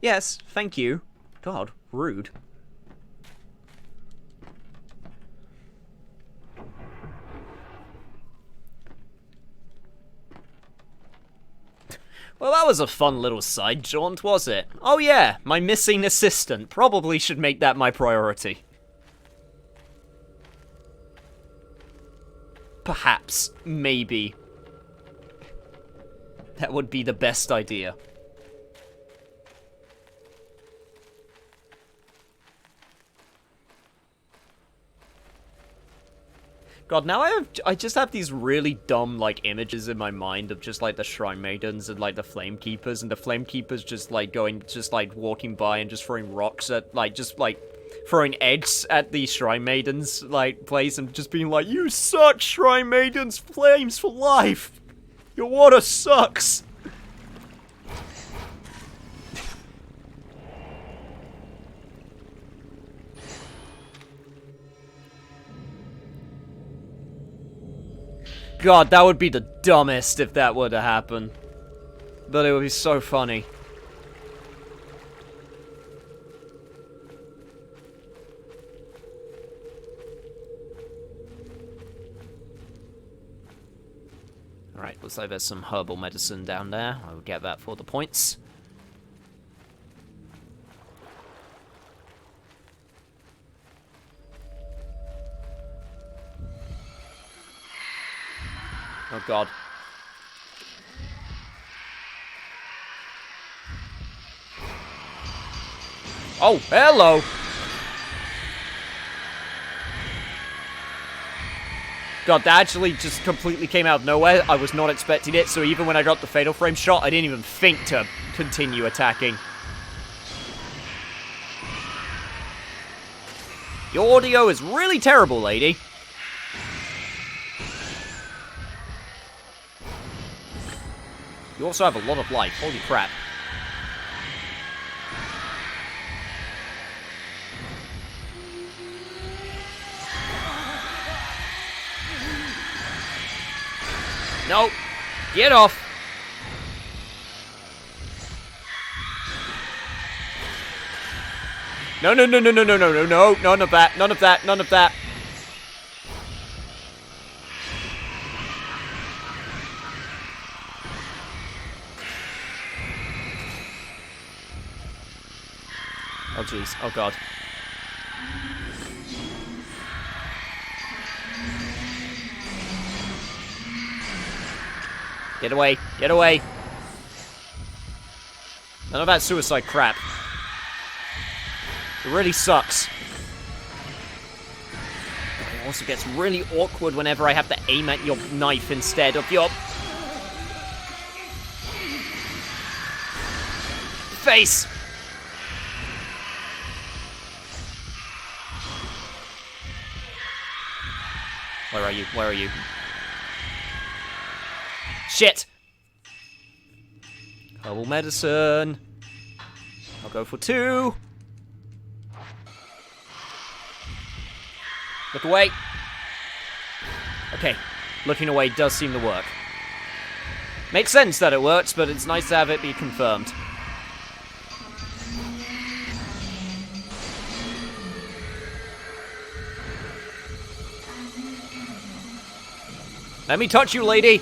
Yes, thank you. God, rude. Well, that was a fun little side jaunt, was it? Oh yeah, my missing assistant. Probably should make that my priority. Perhaps. Maybe. That would be the best idea. God, now I just have these really dumb, like, images in my mind of just, like, the Shrine Maidens and, like, the Flamekeepers, and the Flamekeepers just, like, walking by and just throwing rocks at, like, throwing eggs at the Shrine Maidens, like, place, and just being like, "You suck, Shrine Maidens! Flames for life! Your water sucks!" God, that would be the dumbest if that were to happen. But it would be so funny. Alright, looks like there's some herbal medicine down there. I will get that for the points. Oh god. Oh, hello! God, that actually just completely came out of nowhere. I was not expecting it, so even when I got the Fatal Frame shot, I didn't even think to continue attacking. Your audio is really terrible, lady. You also have a lot of life. Holy crap. No! Get off! No, no, no, no, no, no, no, no, no, none of that, none of that, none of that. Oh, jeez. Oh, God. Get away. Get away. None of that suicide crap. It really sucks. It also gets really awkward whenever I have to aim at your knife instead of your face. Where are you? Where are you? Shit! Herbal medicine. I'll go for 2. Look away. Okay. Looking away does seem to work. Makes sense that it works, but it's nice to have it be confirmed. Let me touch you, lady!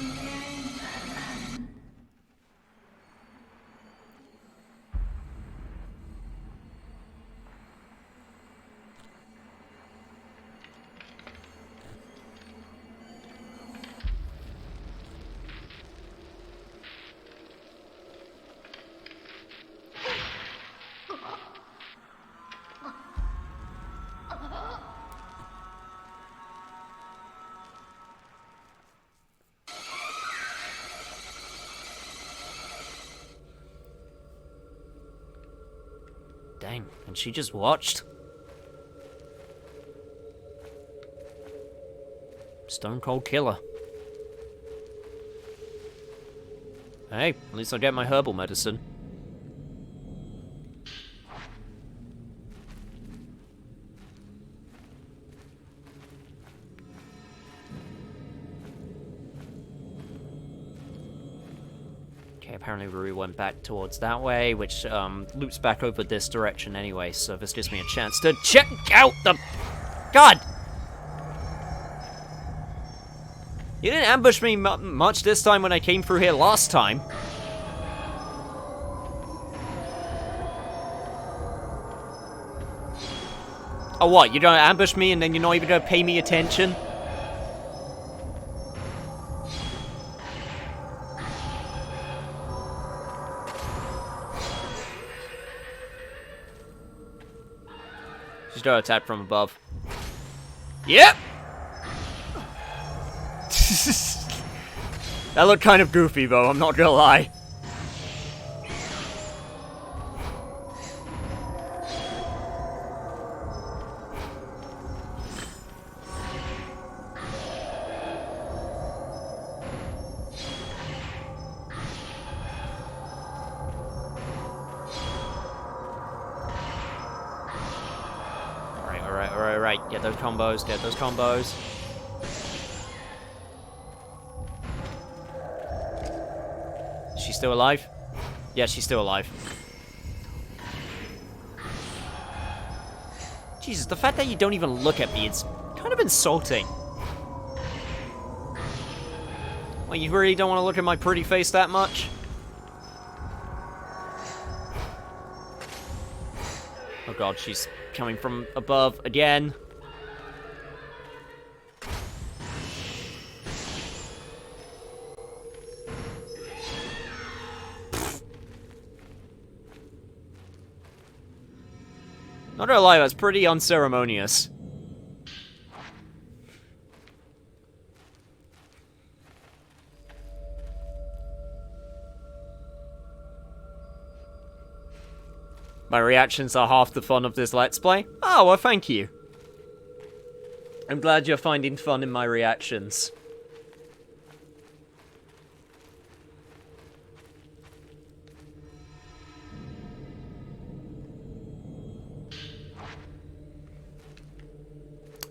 Dang, and she just watched? Stone Cold Killer. Hey, at least I get my herbal medicine. Apparently we went back towards that way, which loops back over this direction anyway, so this gives me a chance to check out the... God! You didn't ambush me much this time when I came through here last time. Oh, what? You don't ambush me and then you're not even gonna pay me attention? She's gonna attack from above. Yep! That looked kind of goofy, though, I'm not gonna lie. Alright, get those combos, get those combos. Is she still alive? Yeah, she's still alive. Jesus, the fact that you don't even look at me, it's kind of insulting. Well, you really don't want to look at my pretty face that much? Oh god, she's coming from above again. Not gonna lie, that's pretty unceremonious. My reactions are half the fun of this Let's Play. Oh, well, thank you. I'm glad you're finding fun in my reactions.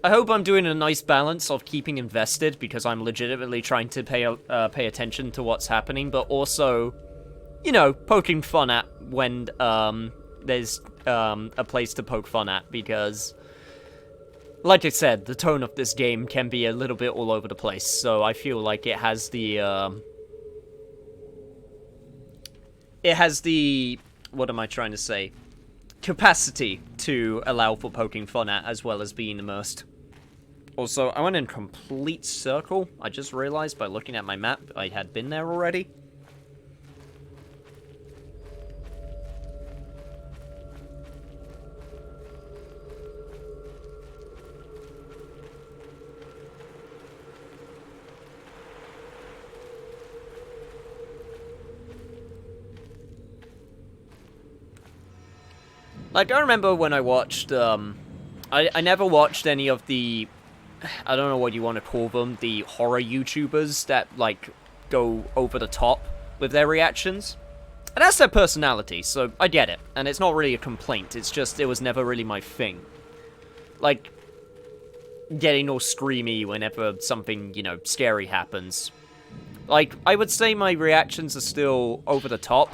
I hope I'm doing a nice balance of keeping invested, because I'm legitimately trying to pay attention to what's happening, but also, you know, poking fun at when there's a place to poke fun at, because, like I said, the tone of this game can be a little bit all over the place, so I feel like it has the, what am I trying to say? Capacity to allow for poking fun at, as well as being immersed. Also, I went in complete circle. I just realized by looking at my map I had been there already. Like, I remember when I watched, I never watched any of the, I don't know what you want to call them, the horror YouTubers that, like, go over the top with their reactions. And that's their personality, so I get it. And it's not really a complaint, it's just, it was never really my thing. Like, getting all screamy whenever something, you know, scary happens. Like, I would say my reactions are still over the top,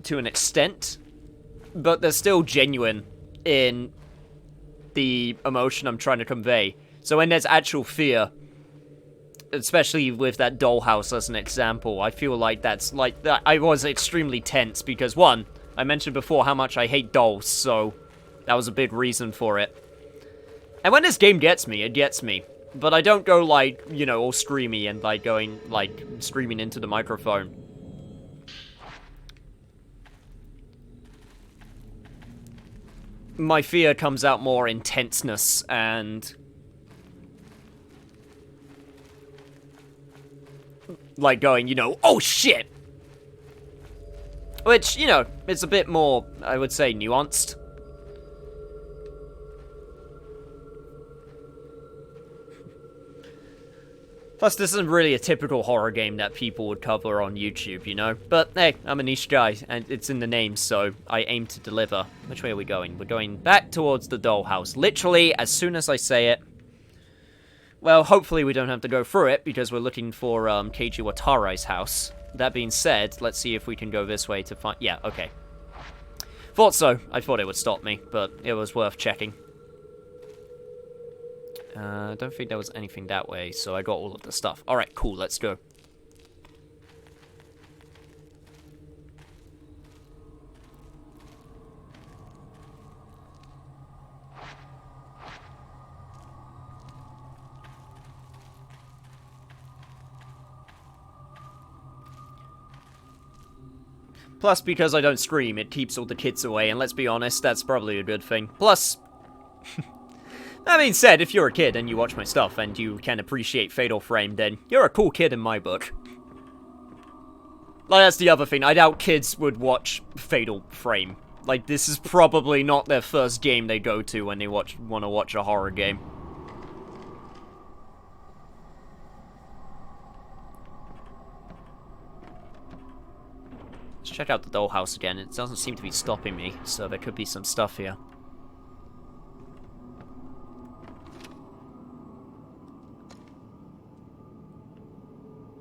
to an extent, but they're still genuine in the emotion I'm trying to convey. So when there's actual fear, especially with that dollhouse as an example, I feel like that's like that. I was extremely tense because, one, I mentioned before how much I hate dolls, so that was a big reason for it. And when this game gets me, it gets me. But I don't go, like, you know, all screamy and, like, going, like, screaming into the microphone. My fear comes out more in tenseness and, like, going, you know, oh shit! Which, you know, it's a bit more, I would say, nuanced. Plus, this isn't really a typical horror game that people would cover on YouTube, you know? But, hey, I'm a niche guy, and it's in the name, so I aim to deliver. Which way are we going? We're going back towards the dollhouse. Literally, as soon as I say it. Well, hopefully we don't have to go through it, because we're looking for, Keiji Watarai's house. That being said, let's see if we can go this way to find... Yeah, okay. Thought so. I thought it would stop me, but it was worth checking. I don't think there was anything that way, so I got all of the stuff. Alright, cool, let's go. Plus, because I don't scream, it keeps all the kids away, and let's be honest, that's probably a good thing. Plus... That being said, if you're a kid and you watch my stuff and you can appreciate Fatal Frame, then you're a cool kid in my book. Like, that's the other thing. I doubt kids would watch Fatal Frame. Like, this is probably not their first game they go to when they want to watch a horror game. Let's check out the dollhouse again. It doesn't seem to be stopping me, so there could be some stuff here.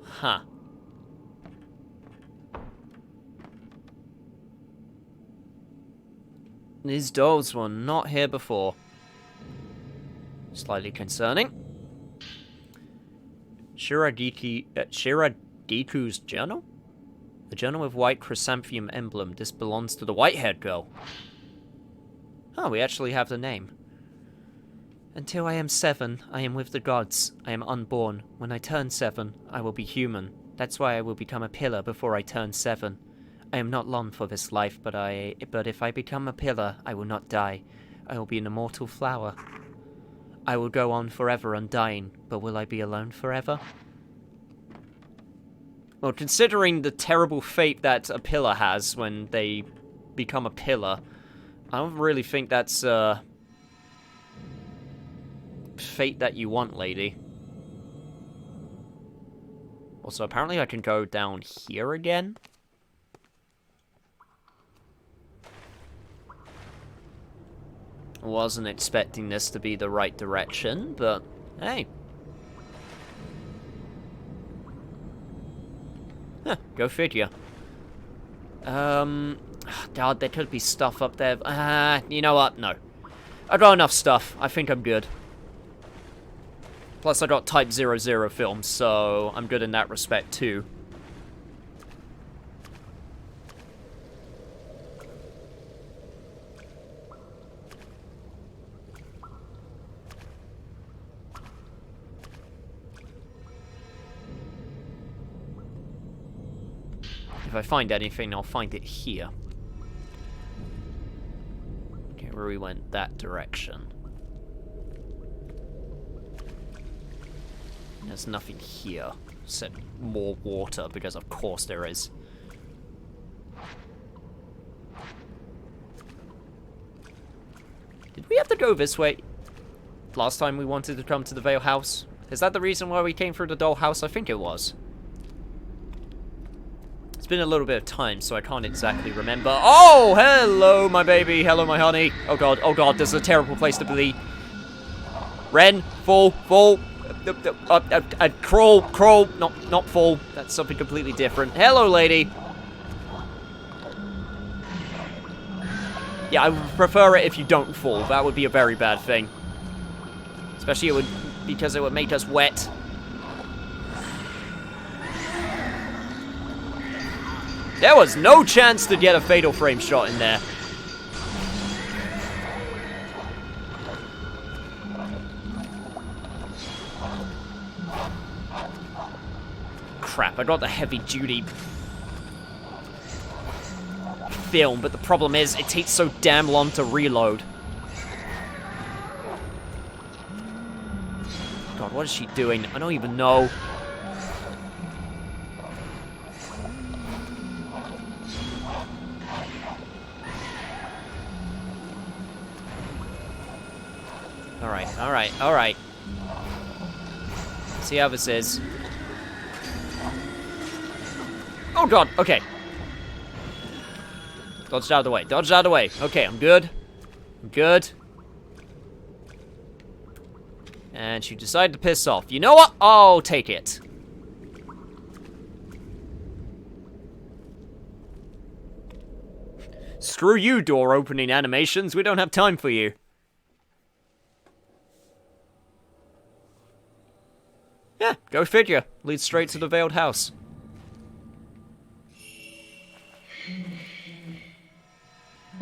Huh. These dolls were not here before. Slightly concerning. Shiradiku's journal? A journal with white chrysanthemum emblem. This belongs to the white-haired girl. Oh, we actually have the name. Until I am 7, I am with the gods. I am unborn. When I turn 7, I will be human. That's why I will become a pillar before I turn 7. I am not long for this life, but if I become a pillar, I will not die. I will be an immortal flower. I will go on forever undying, but will I be alone forever? Well, considering the terrible fate that a pillar has when they become a pillar, I don't really think that's, fate that you want, lady. Also, apparently I can go down here again. Wasn't expecting this to be the right direction, but hey. Huh, go figure. God, there could be stuff up there. You know what? No. I got enough stuff. I think I'm good. Plus, I got Type 00 films, so I'm good in that respect, too. If I find anything, I'll find it here. Okay, where we went that direction. There's nothing here, except more water, because of course there is. Did we have to go this way? Last time we wanted to come to the Vale House? Is that the reason why we came through the doll house? I think it was. It's been a little bit of time, so I can't exactly remember. Oh, hello, my baby. Hello, my honey. Oh, God, this is a terrible place to be. Ren, fall. Crawl, not fall. That's something completely different. Hello, lady. Yeah, I would prefer it if you don't fall. That would be a very bad thing. Especially because it would make us wet. There was no chance to get a fatal frame shot in there. Crap, I got the heavy-duty film, but the problem is, it takes so damn long to reload. God, what is she doing? I don't even know. Alright. See how this is. Oh god, okay. Dodged out of the way. Okay, I'm good. And she decided to piss off. You know what? I'll take it. Screw you, door opening animations. We don't have time for you. Yeah, go figure. Leads straight to the Veiled House.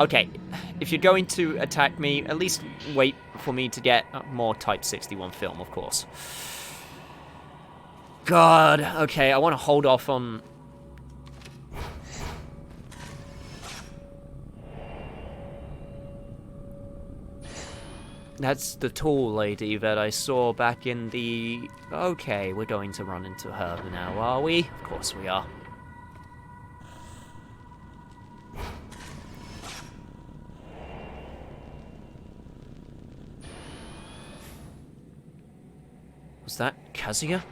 Okay, if you're going to attack me, at least wait for me to get more Type 61 film, of course. God, okay, I want to hold off on... That's the tall lady that I saw back in the... Okay, we're going to run into her now, are we? Of course we are. Was that Kazuya?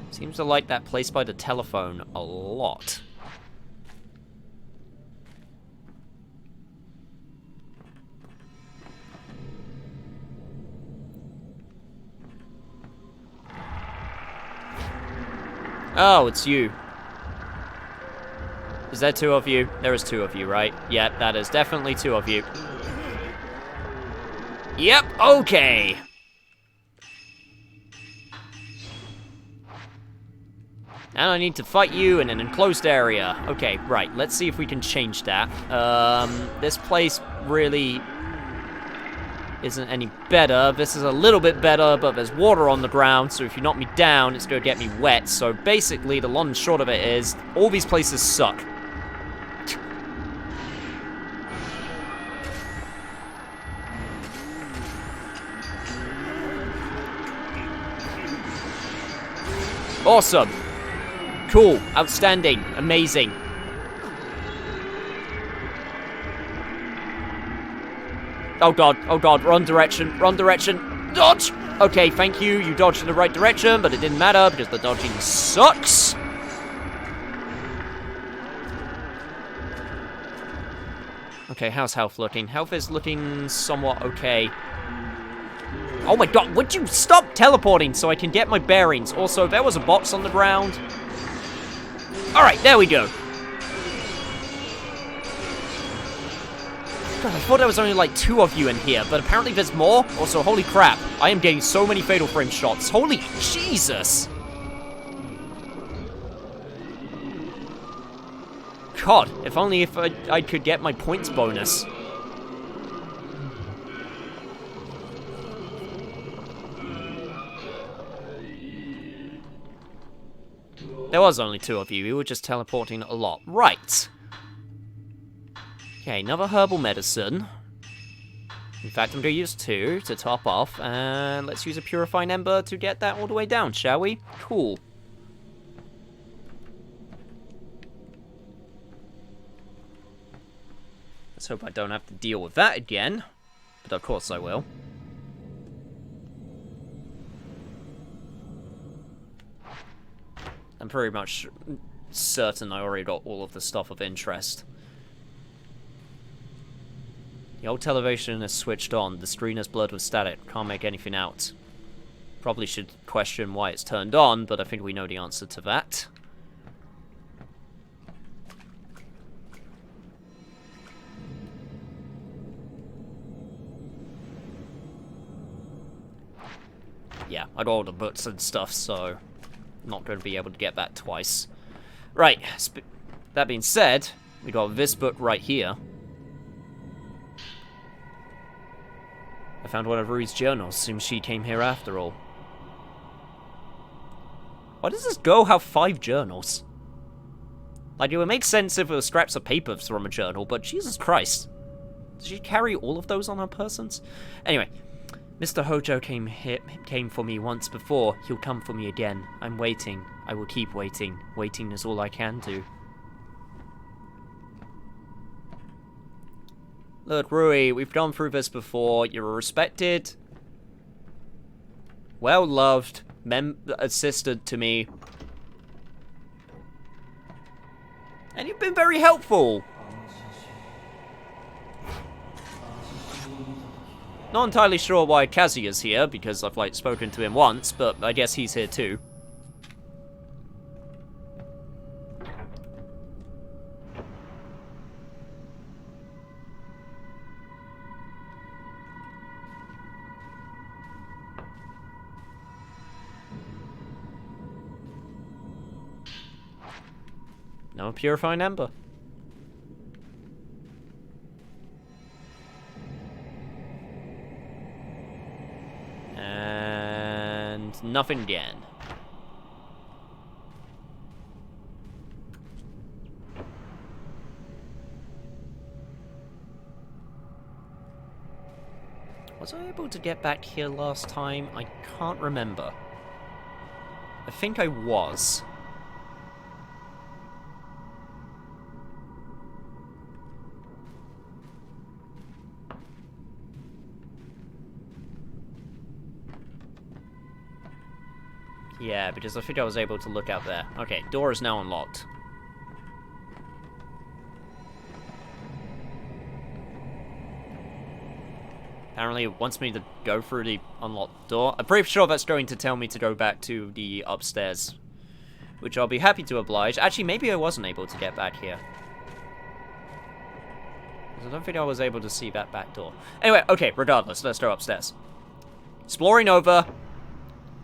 Seems to like that place by the telephone a lot. Oh, it's you. Is there two of you? There is two of you, right? Yeah, that is definitely two of you. Yep, okay. And I need to fight you in an enclosed area. Okay, right, let's see if we can change that. This place really isn't any better. This is a little bit better, but there's water on the ground, so if you knock me down, it's going to get me wet. So basically, the long and short of it is, all these places suck. Awesome. Cool. Outstanding. Amazing. Oh god, run direction, dodge! Okay, thank you, you dodged in the right direction, but it didn't matter because the dodging sucks. Okay, how's health looking? Health is looking somewhat okay. Oh my god, would you stop teleporting so I can get my bearings? Also, there was a box on the ground. Alright, there we go. God, I thought there was only like 2 of you in here, but apparently there's more. Also, holy crap, I am getting so many fatal frame shots. Holy Jesus! God, if only if I could get my points bonus. There was only 2 of you. You were just teleporting a lot. Right. Okay, another herbal medicine. In fact, I'm going to use 2 to top off. And let's use a purifying ember to get that all the way down, shall we? Cool. Let's hope I don't have to deal with that again. But of course I will. I'm pretty much certain I already got all of the stuff of interest. The old television is switched on. The screen is blurred with static. Can't make anything out. Probably should question why it's turned on, but I think we know the answer to that. Yeah, I got all the books and stuff, so not going to be able to get that twice. Right, that being said, we got this book right here. I found one of Rui's journals. Seems she came here after all. Why does this girl have 5 journals? Like, it would make sense if it was scraps of paper from a journal, but Jesus Christ. Does she carry all of those on her persons? Anyway, Mr. Hojo came for me once before. He'll come for me again. I'm waiting. I will keep waiting. Waiting is all I can do. Look, Rui, we've gone through this before. You're a respected, well-loved assistant to me. And you've been very helpful. Not entirely sure why Kazuya's here, because I've, like, spoken to him once, but I guess he's here too. No purifying ember. And nothing again. Was I able to get back here last time? I can't remember. I think I was. Yeah, because I think I was able to look out there. Okay, door is now unlocked. Apparently it wants me to go through the unlocked door. I'm pretty sure that's going to tell me to go back to the upstairs, which I'll be happy to oblige. Actually, maybe I wasn't able to get back here. I don't think I was able to see that back door. Anyway, okay, regardless, let's go upstairs. Exploring over.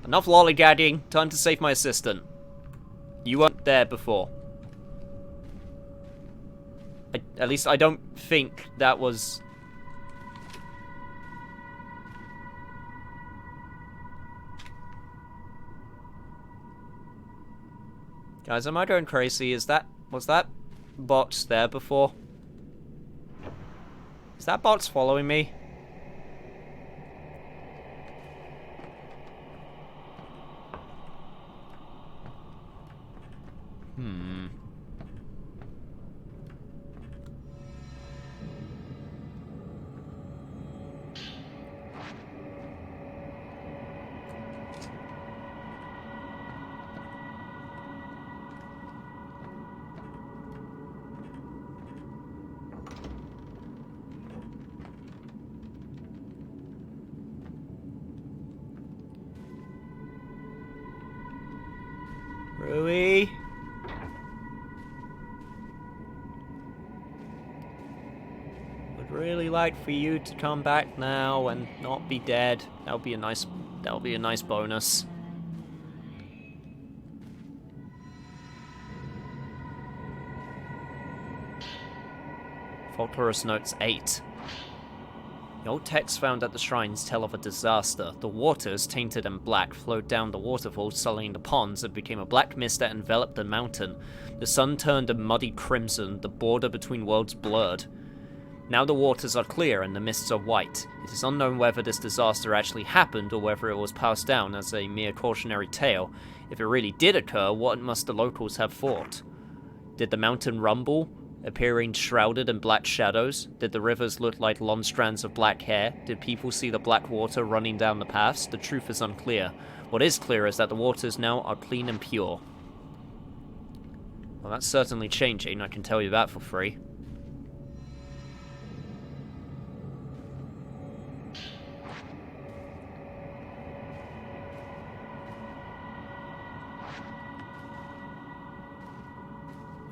Enough lollygagging. Time to save my assistant. You weren't there before. At least I don't think that was... Guys, am I going crazy? Was that box there before? Is that box following me? Rui? Would really like for you to come back now and not be dead. That'll be a nice bonus. Folklorist Notes 8. The old texts found at the shrines tell of a disaster. The waters, tainted and black, flowed down the waterfall, sullying the ponds, and became a black mist that enveloped the mountain. The sun turned a muddy crimson, the border between worlds blurred. Now the waters are clear and the mists are white. It is unknown whether this disaster actually happened or whether it was passed down as a mere cautionary tale. If it really did occur, what must the locals have thought? Did the mountain rumble, appearing shrouded in black shadows? Did the rivers look like long strands of black hair? Did people see the black water running down the paths? The truth is unclear. What is clear is that the waters now are clean and pure. Well, that's certainly changing, I can tell you that for free.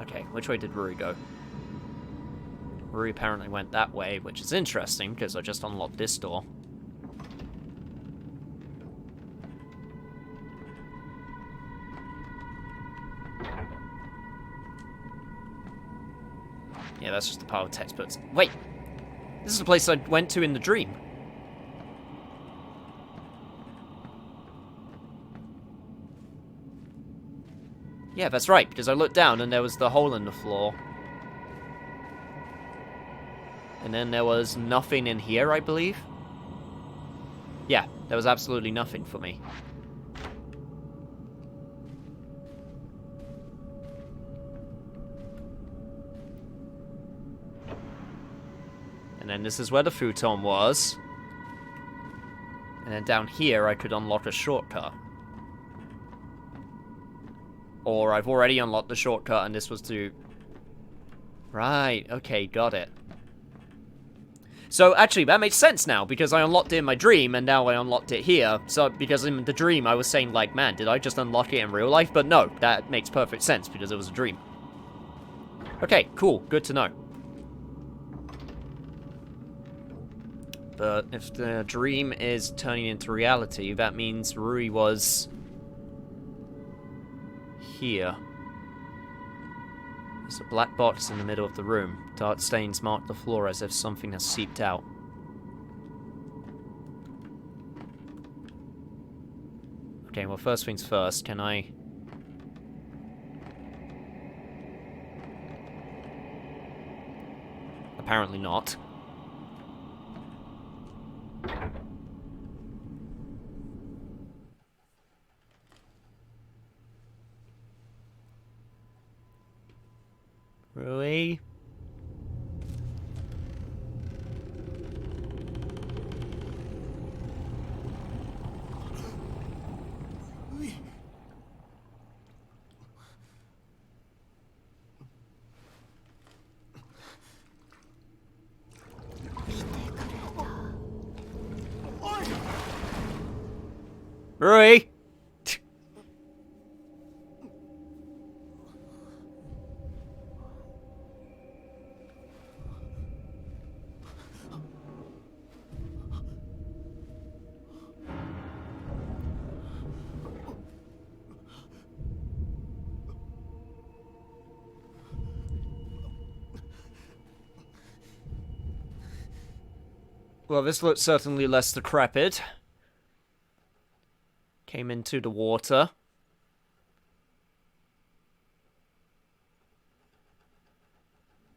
Okay, which way did Ruri go? Ruri apparently went that way, which is interesting, because I just unlocked this door. Yeah, that's just the pile of textbooks. Wait! This is the place I went to in the dream. Yeah, that's right, because I looked down and there was the hole in the floor. And then there was nothing in here, I believe. Yeah, there was absolutely nothing for me. And then this is where the futon was. And then down here I could unlock a shortcut. Or I've already unlocked the shortcut and this was to... Right, okay, got it. So actually that makes sense now, because I unlocked it in my dream and now I unlocked it here. So, because in the dream I was saying like, man, did I just unlock it in real life? But no, that makes perfect sense because it was a dream. Okay, cool, good to know. But if the dream is turning into reality, that means Rui was... here. There's a black box in the middle of the room. Dark stains mark the floor as if something has seeped out. Okay, well, first things first, can I... Apparently not. Really? Rui! Well, this looks certainly less decrepit. Came into the water.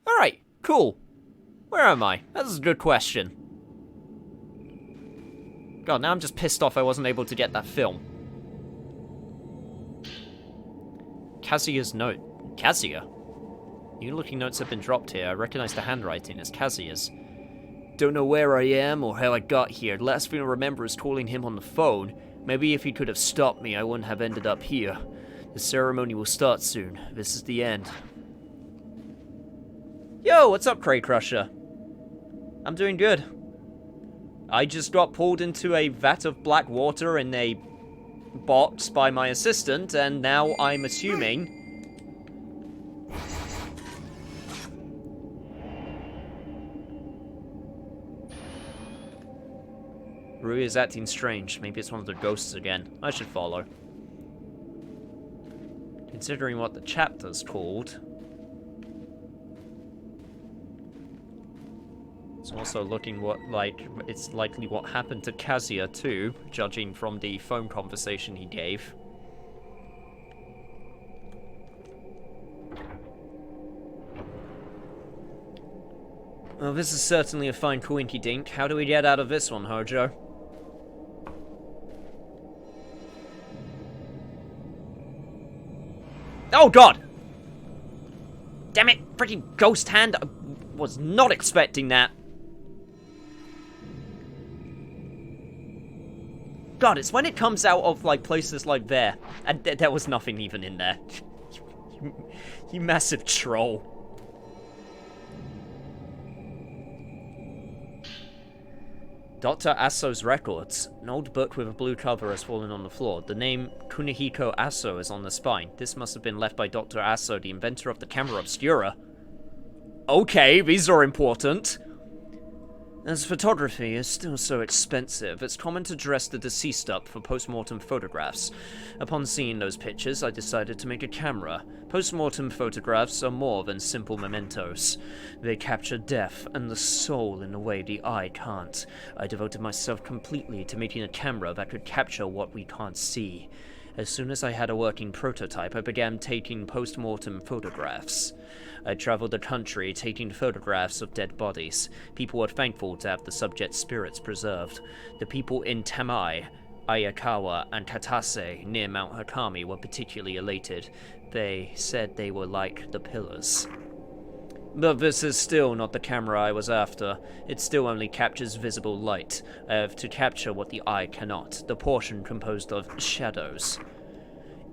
Alright, cool. Where am I? That's a good question. God, now I'm just pissed off I wasn't able to get that film. Kazuya's note. Kazuya? New looking notes have been dropped here. I recognize the handwriting as Kazuya's. Don't know where I am or how I got here. The last thing I remember is calling him on the phone. Maybe if he could have stopped me, I wouldn't have ended up here. The ceremony will start soon. This is the end. Yo, what's up, Cray Crusher? I'm doing good. I just got pulled into a vat of black water in a box by my assistant, and now I'm assuming... Rui is acting strange. Maybe it's one of the ghosts again. I should follow. Considering what the chapter's called... It's also looking like it's likely what happened to Kazuya too, judging from the phone conversation he gave. Well, this is certainly a fine coinky dink. How do we get out of this one, Hojo? Oh god! Damn it! Freaking ghost hand! I was not expecting that. God, it's when it comes out of, like, places like there. And there was nothing even in there. You massive troll. Dr. Aso's records. An old book with a blue cover has fallen on the floor. The name Kunihiko Aso is on the spine. This must have been left by Dr. Aso, the inventor of the camera obscura. Okay, these are important. As photography is still so expensive, it's common to dress the deceased up for post-mortem photographs. Upon seeing those pictures, I decided to make a camera. Post-mortem photographs are more than simple mementos. They capture death and the soul in a way the eye can't. I devoted myself completely to making a camera that could capture what we can't see. As soon as I had a working prototype, I began taking post-mortem photographs. I traveled the country taking photographs of dead bodies. People were thankful to have the subject's spirits preserved. The people in Tamai, Ayakawa, and Katase near Mount Hakami were particularly elated. They said they were like the pillars. But this is still not the camera I was after. It still only captures visible light. I have to capture what the eye cannot, the portion composed of shadows.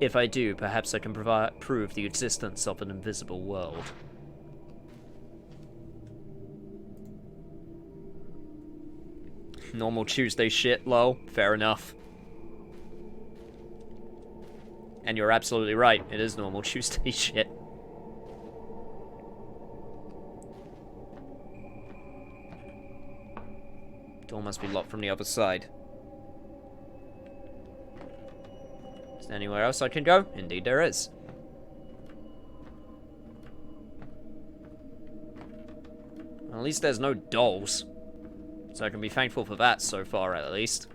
If I do, perhaps I can prove the existence of an invisible world. Normal Tuesday shit, lol. Fair enough. And you're absolutely right, it is normal Tuesday shit. Door must be locked from the other side. Is there anywhere else I can go? Indeed there is. Well, at least there's no dolls. So I can be thankful for that so far, at least.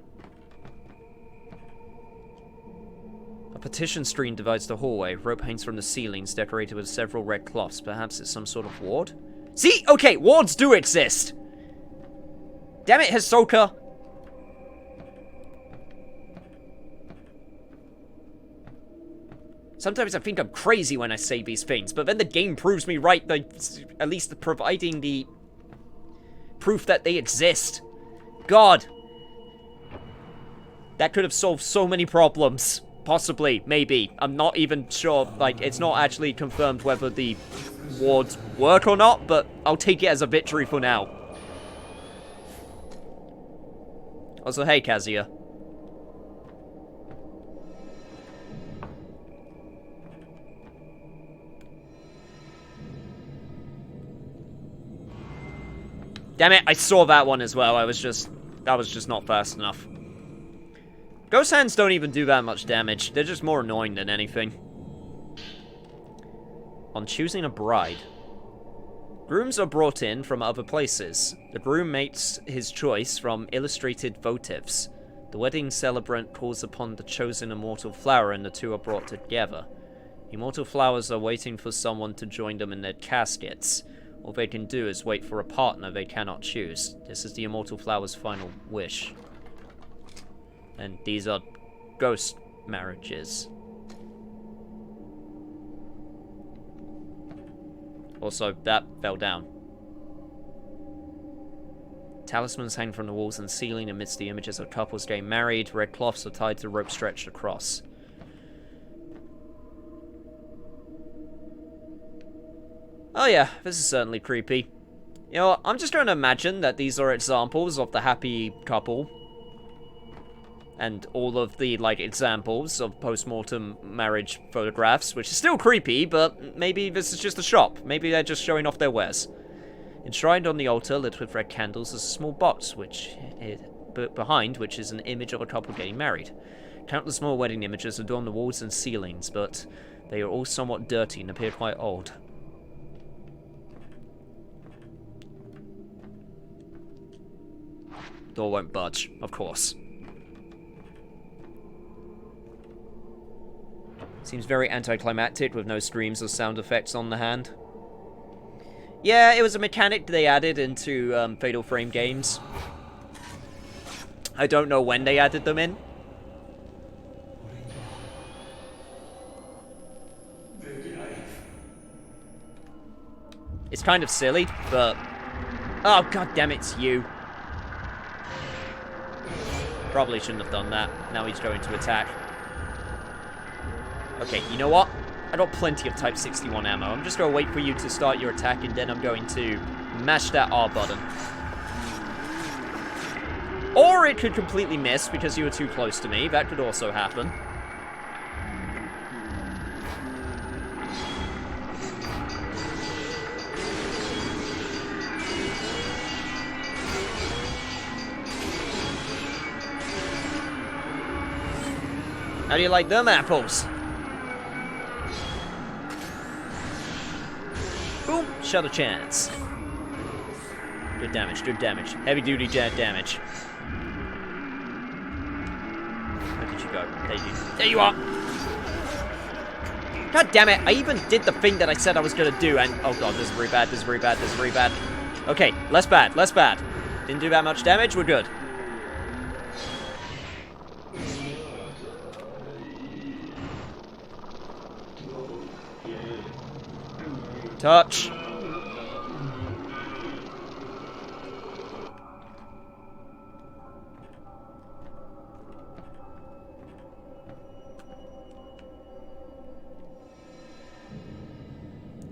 A partition screen divides the hallway. Rope hangs from the ceilings, decorated with several red cloths. Perhaps it's some sort of ward? See? Okay, wards do exist! Damn it, Hisoka! Sometimes I think I'm crazy when I say these things, but then the game proves me right, by at least providing the proof that they exist. God. That could have solved so many problems. Possibly, maybe. I'm not even sure, like, it's not actually confirmed whether the wards work or not, but I'll take it as a victory for now. Also, hey, Kazuya. Damn it, I saw that one as well. That was just not fast enough. Ghost hands don't even do that much damage. They're just more annoying than anything. On choosing a bride. Grooms are brought in from other places. The groom makes his choice from illustrated votives. The wedding celebrant calls upon the chosen immortal flower and the two are brought together. Immortal flowers are waiting for someone to join them in their caskets. All they can do is wait for a partner they cannot choose. This is the immortal flower's final wish. And these are ghost marriages. Also, that fell down. Talismans hang from the walls and ceiling amidst the images of couples getting married. Red cloths are tied to rope stretched across. Oh yeah, this is certainly creepy. You know, I'm just going to imagine that these are examples of the happy couple. and all of the, like, examples of post-mortem marriage photographs, which is still creepy, but maybe this is just a shop. Maybe they're just showing off their wares. Enshrined on the altar, lit with red candles, is a small box, behind which is an image of a couple getting married. Countless small wedding images adorn the walls and ceilings, but they are all somewhat dirty and appear quite old. Door won't budge, of course. Seems very anticlimactic with no screams or sound effects on the hand. Yeah, it was a mechanic they added into Fatal Frame games. I don't know when they added them in. It's kind of silly, but... Oh, god damn, it's you. Probably shouldn't have done that. Now he's going to attack. Okay, you know what? I got plenty of Type 61 ammo. I'm just going to wait for you to start your attack, and then I'm going to mash that R button. Or it could completely miss because you were too close to me. That could also happen. How do you like them apples? Boom! Shut a chance. Good damage, good damage. Heavy duty jet damage. Where did you go? There you are! God damn it, I even did the thing that I said I was gonna do, and oh god, this is very bad, this is very bad, this is very bad. Okay, less bad, less bad. Didn't do that much damage, we're good. Touch.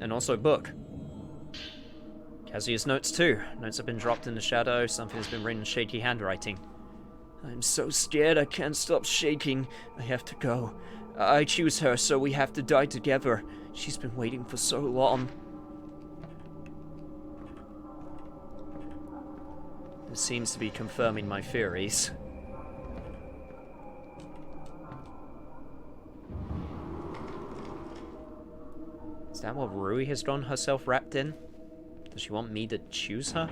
And also book. Kazuya's notes too. Notes have been dropped in the shadow. Something has been written in shaky handwriting. I'm so scared I can't stop shaking. I have to go. I choose her, so we have to die together. She's been waiting for so long. This seems to be confirming my theories. Is that what Rui has gotten herself wrapped in? Does she want me to choose her?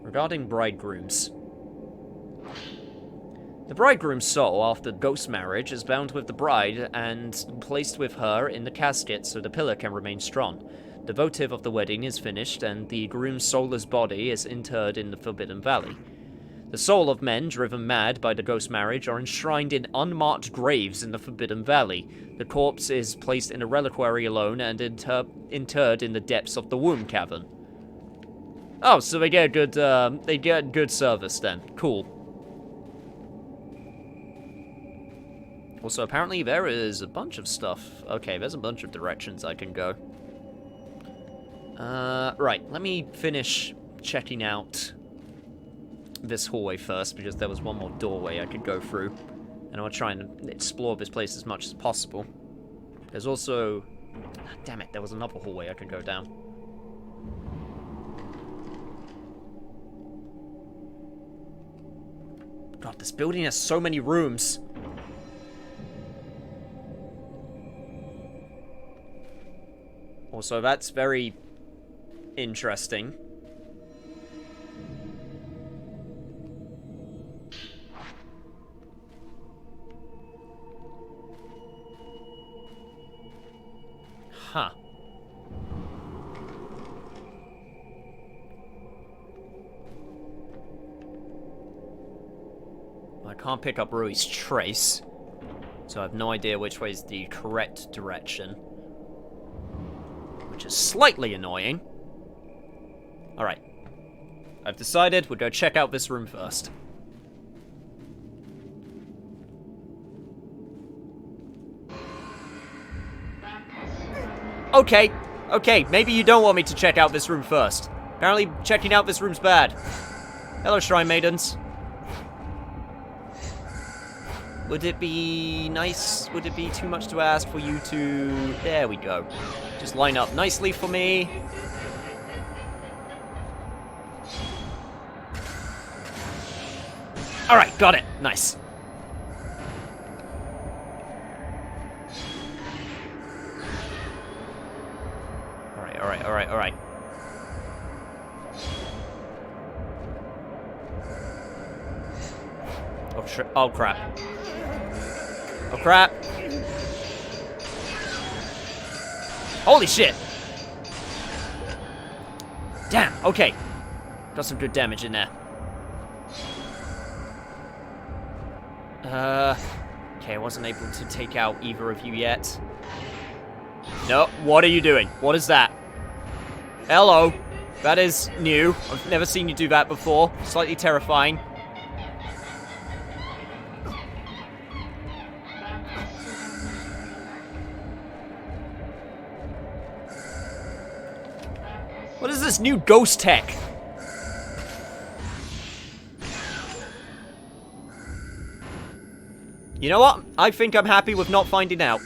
Regarding bridegrooms. The bridegroom's soul, after ghost marriage, is bound with the bride and placed with her in the casket so the pillar can remain strong. The votive of the wedding is finished, and the groom's soulless body is interred in the Forbidden Valley. The soul of men driven mad by the ghost marriage are enshrined in unmarked graves in the Forbidden Valley. The corpse is placed in a reliquary alone and interred in the depths of the womb cavern. Oh, so they get good service then. Cool. Also, apparently there is a bunch of stuff. Okay, there's a bunch of directions I can go. Right, let me finish checking out this hallway first, because there was one more doorway I could go through. And I'll try and explore this place as much as possible. There's also... damn it, there was another hallway I could go down. God, this building has so many rooms. Also, that's very interesting. Huh. I can't pick up Rui's trace, so I have no idea which way is the correct direction. Which is slightly annoying. Alright. I've decided we'll go check out this room first. Okay. Okay, maybe you don't want me to check out this room first. Apparently, checking out this room's bad. Hello, Shrine Maidens. Would it be nice? Would it be too much to ask for you to... There we go. Just line up nicely for me. Alright, got it. Nice. Alright. Oh, crap. Oh, crap. Holy shit. Damn, okay. Got some good damage in there. Okay, I wasn't able to take out either of you yet. No, what are you doing? What is that? Hello. That is new. I've never seen you do that before. Slightly terrifying. What is this new ghost tech? You know what? I think I'm happy with not finding out.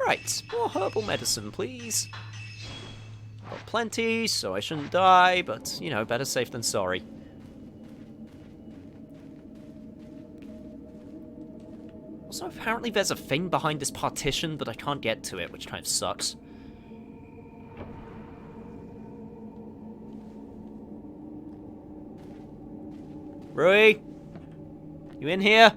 Right, more herbal medicine, please. Got plenty, so I shouldn't die, but, you know, better safe than sorry. Also, apparently there's a thing behind this partition, but I can't get to it, which kind of sucks. Rui? You in here?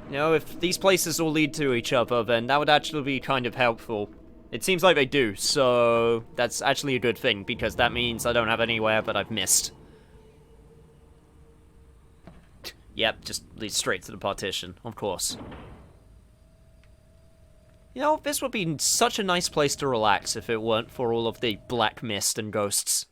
You know, if these places all lead to each other, then that would actually be kind of helpful. It seems like they do, so that's actually a good thing, because that means I don't have anywhere that I've missed. Yep, just lead straight to the partition, of course. You know, this would be such a nice place to relax if it weren't for all of the black mist and ghosts.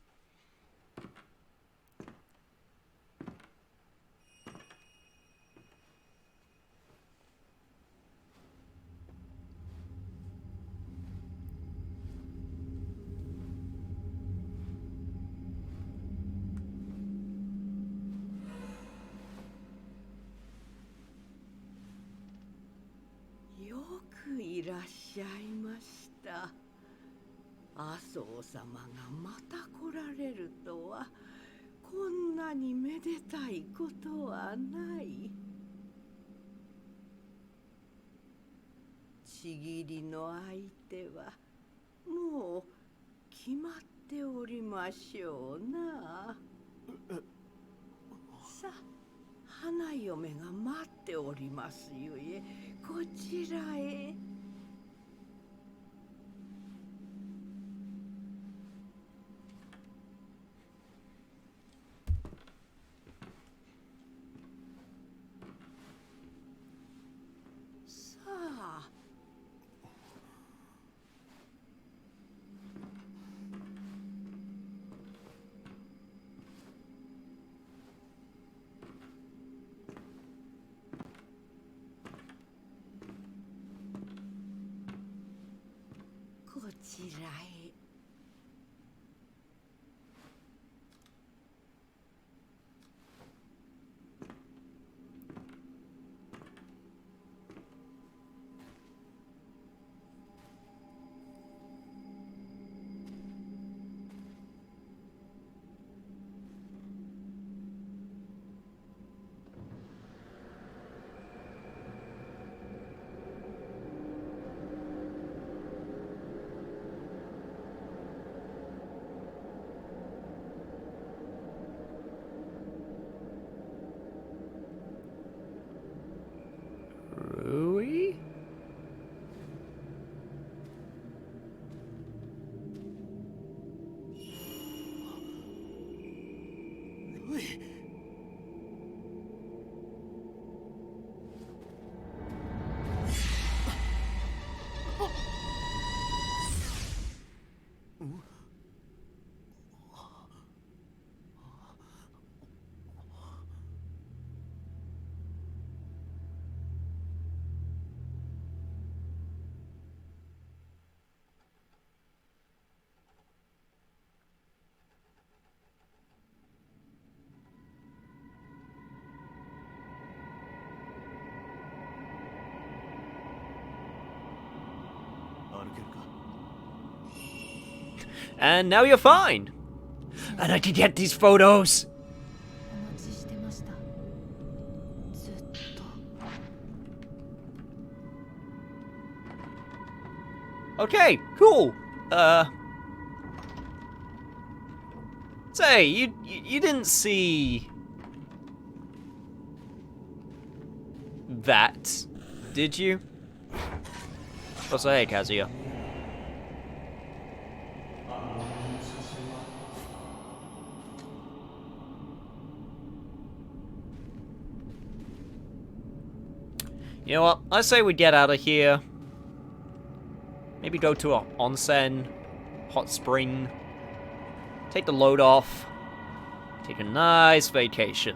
歩けるか？ And now you're fine. And I can get these photos. お待ちしてました。ずっと。 Okay, cool. Say, you didn't see that, did you? What's hey, Kazuya? You know what? I say we get out of here. Maybe go to a onsen, hot spring. Take the load off. Take a nice vacation.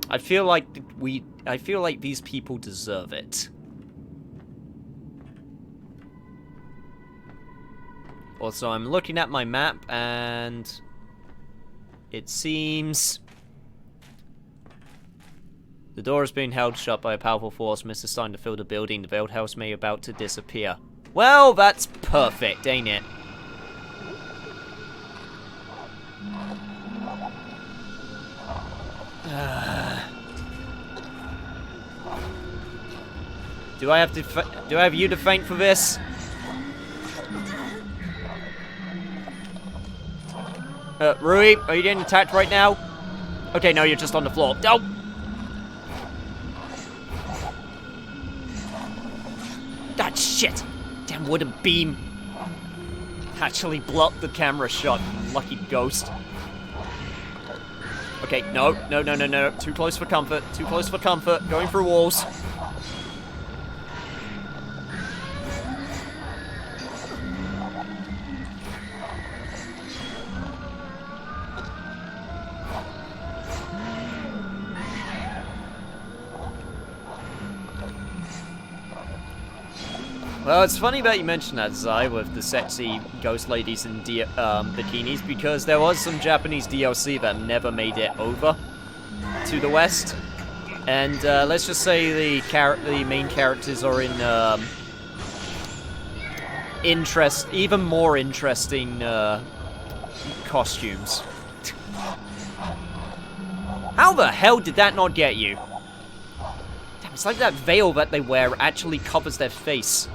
I feel like these people deserve it. Also, I'm looking at my map and it seems the door is being held shut by a powerful force. Mist is starting to fill the building. The veiled house may be about to disappear. Well, that's perfect, ain't it? Do I have you to thank for this? Rui, are you getting attacked right now? Okay, no, you're just on the floor. Oh! That shit! Damn wooden beam. Actually blocked the camera shot. Lucky ghost. Okay, no. Too close for comfort. Too close for comfort. Going through walls. Well, it's funny that you mentioned that, Zai, with the sexy ghost ladies in bikinis, because there was some Japanese DLC that never made it over to the West. And let's just say the main characters are in even more interesting costumes. How the hell did that not get you? Damn, it's like that veil that they wear actually covers their face.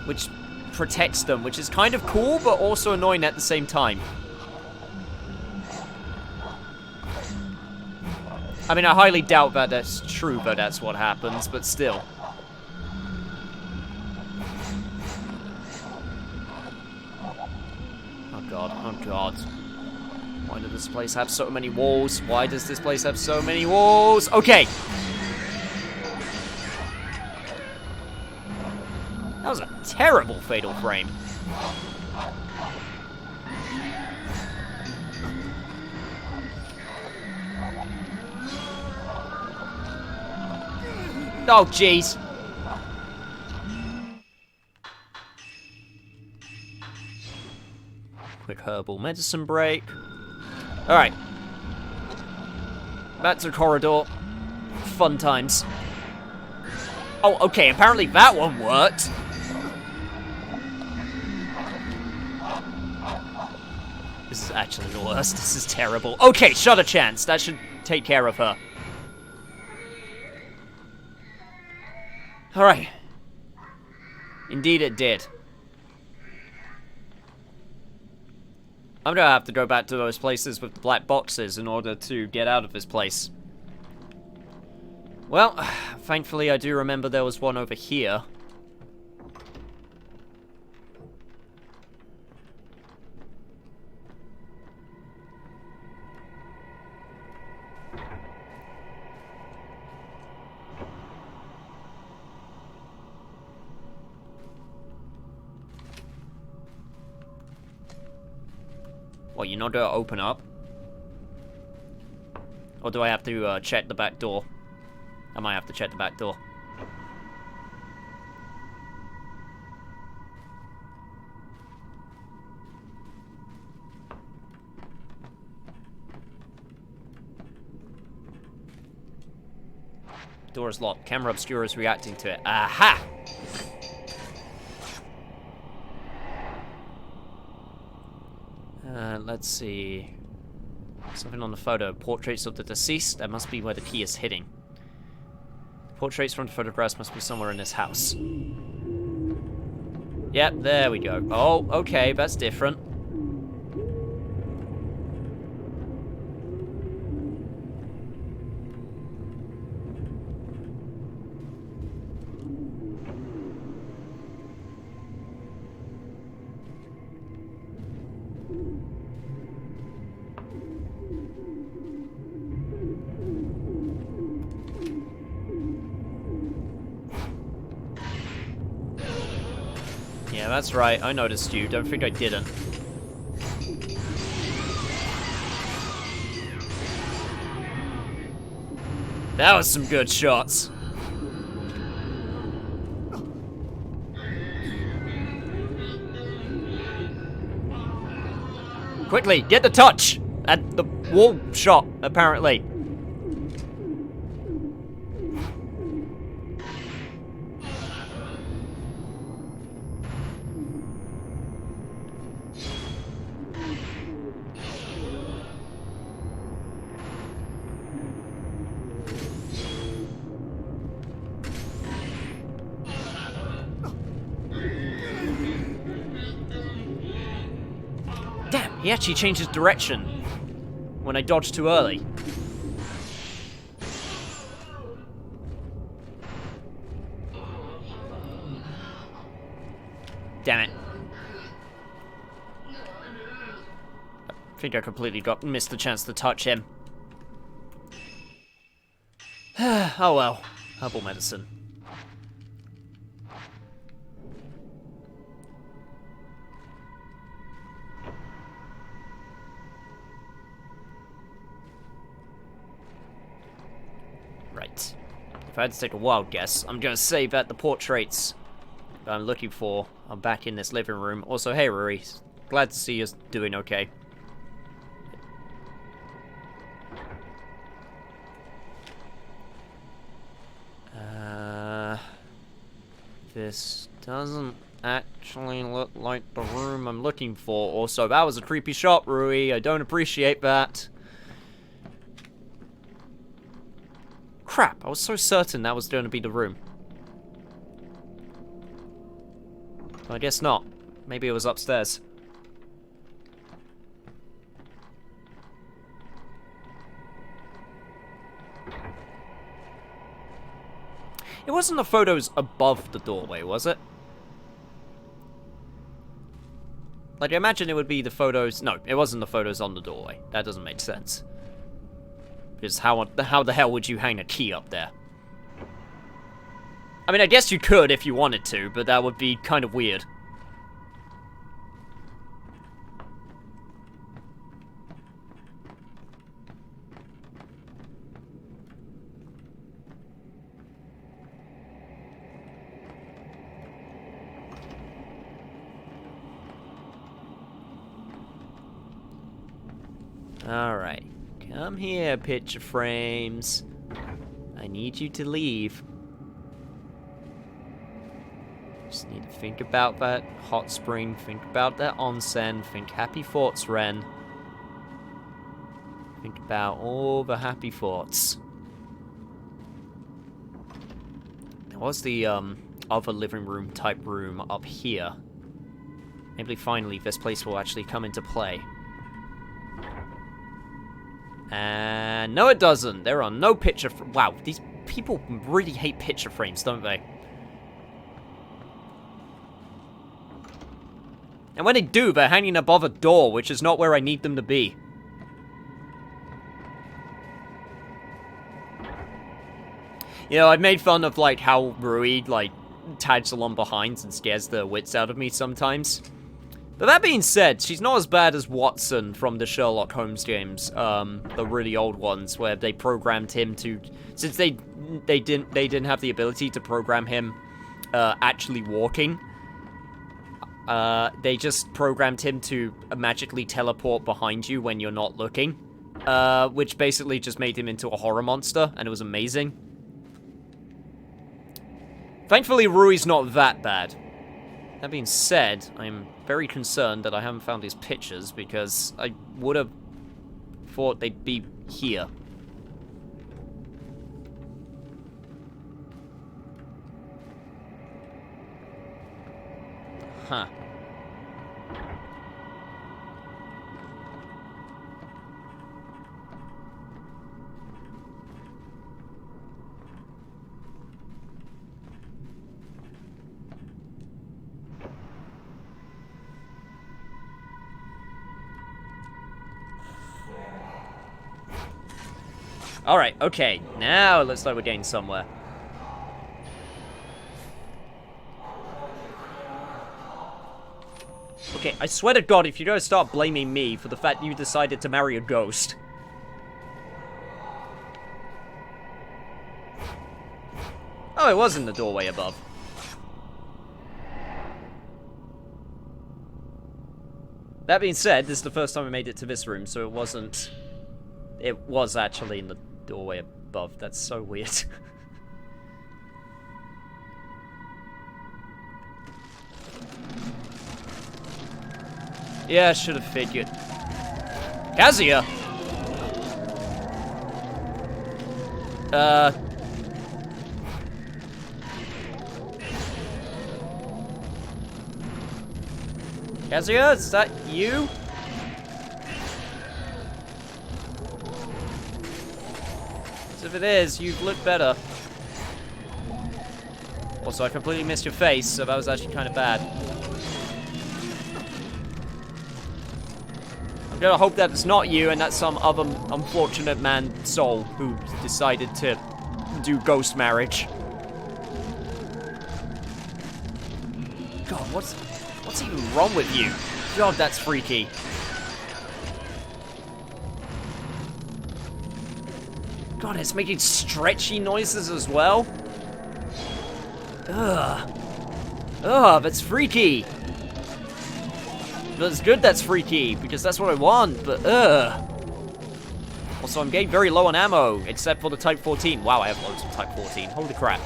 Which protects them, which is kind of cool, but also annoying at the same time. I mean, I highly doubt that that's true, but that's what happens, but still. Oh god, oh god. Why does this place have so many walls? Why does this place have so many walls? Okay! That was a terrible fatal frame. Oh, jeez. Quick herbal medicine break. Alright. Back to the corridor. Fun times. Oh, okay, apparently that one worked. This is actually the worst. This is terrible. Okay, shot a chance. That should take care of her. Alright. Indeed it did. I'm gonna have to go back to those places with the black boxes in order to get out of this place. Well, thankfully I do remember there was one over here. What, you're not gonna open up? Or do I have to check the back door? I might have to check the back door. Door is locked. Camera obscura is reacting to it. Aha! Let's see. Something on the photo. Portraits of the deceased. That must be where the key is hidden. Portraits from the photographs must be somewhere in this house. Yep, there we go. Oh, okay, that's different. Yeah, that's right. I noticed you. Don't think I didn't. That was some good shots. Quickly, get the touch! At the wall shot, apparently. Damn, he actually changed his direction when I dodged too early. Damn it. I think I completely missed the chance to touch him. Oh well. Herbal medicine. Right. If I had to take a wild guess, I'm gonna say that the portraits that I'm looking for are back in this living room. Also, hey Ruri, glad to see you doing okay. This doesn't actually look like the room I'm looking for. Also, that was a creepy shot, Rui. I don't appreciate that. Crap, I was so certain that was going to be the room. I guess not. Maybe it was upstairs. It wasn't the photos above the doorway, was it? Like, I imagine it would be the photos... No, it wasn't the photos on the doorway. That doesn't make sense. Because how the hell would you hang a key up there? I mean, I guess you could if you wanted to, but that would be kind of weird. Alright. Come here, picture frames. I need you to leave. Just need to think about that hot spring, think about that onsen, think happy thoughts, Ren. Think about all the happy thoughts. There was the other living room type room up here. Maybe finally this place will actually come into play. And no, it doesn't. There are no picture. Wow, these people really hate picture frames, don't they? And when they do, they're hanging above a door, which is not where I need them to be. You know, I've made fun of, like, how Rui, like, tags along behind and scares the wits out of me sometimes. But that being said, she's not as bad as Watson from the Sherlock Holmes games, the really old ones, where they programmed him to, since they didn't have the ability to program him actually walking. They just programmed him to magically teleport behind you when you're not looking, which basically just made him into a horror monster, and it was amazing. Thankfully, Rui's not that bad. That being said, I'm very concerned that I haven't found these pictures, because I would have thought they'd be here. Huh. Alright, okay. Now it looks like we're getting somewhere. Okay, I swear to God, if you're gonna start blaming me for the fact you decided to marry a ghost. Oh, it was in the doorway above. That being said, this is the first time I made it to this room, so it wasn't... It was actually in the doorway above. That's so weird. Yeah, I should have figured. Kazuya! Kazuya, is that you? If it is, you've looked better. Also, I completely missed your face, so that was actually kind of bad. I'm gonna hope that it's not you and that's some other unfortunate man soul who decided to do ghost marriage. God, what's even wrong with you? God, that's freaky. God, it's making stretchy noises as well. Ugh. Ugh, that's freaky. But it's good that's freaky, because that's what I want, but ugh. Also, I'm getting very low on ammo, except for the Type 14. Wow, I have loads of Type 14. Holy crap.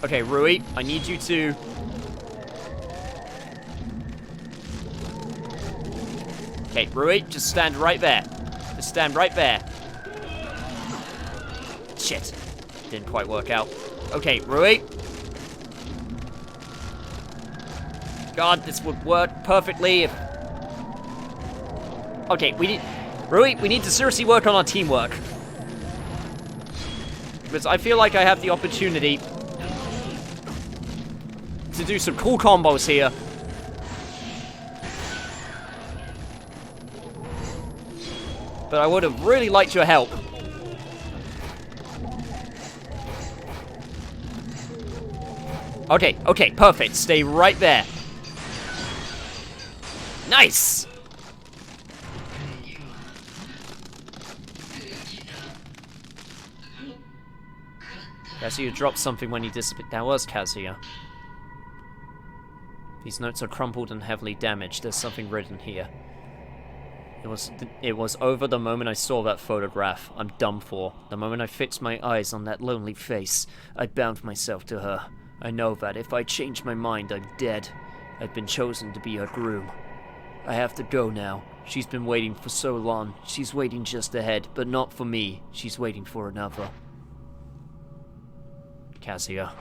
Okay, Rui, I need you to... Okay, Rui, just stand right there. Just stand right there. Shit. Didn't quite work out. Okay, Rui. God, this would work perfectly if... Okay, Rui, we need to seriously work on our teamwork. Because I feel like I have the opportunity to do some cool combos here. But I would have really liked your help. Okay, perfect. Stay right there. Nice! Kazuya dropped something when he disappeared. That was Kazuya. These notes are crumpled and heavily damaged. There's something written here. It was over the moment I saw that photograph. I'm done for. The moment I fixed my eyes on that lonely face, I bound myself to her. I know that if I change my mind, I'm dead. I've been chosen to be her groom. I have to go now. She's been waiting for so long. She's waiting just ahead, but not for me. She's waiting for another. Kazuya.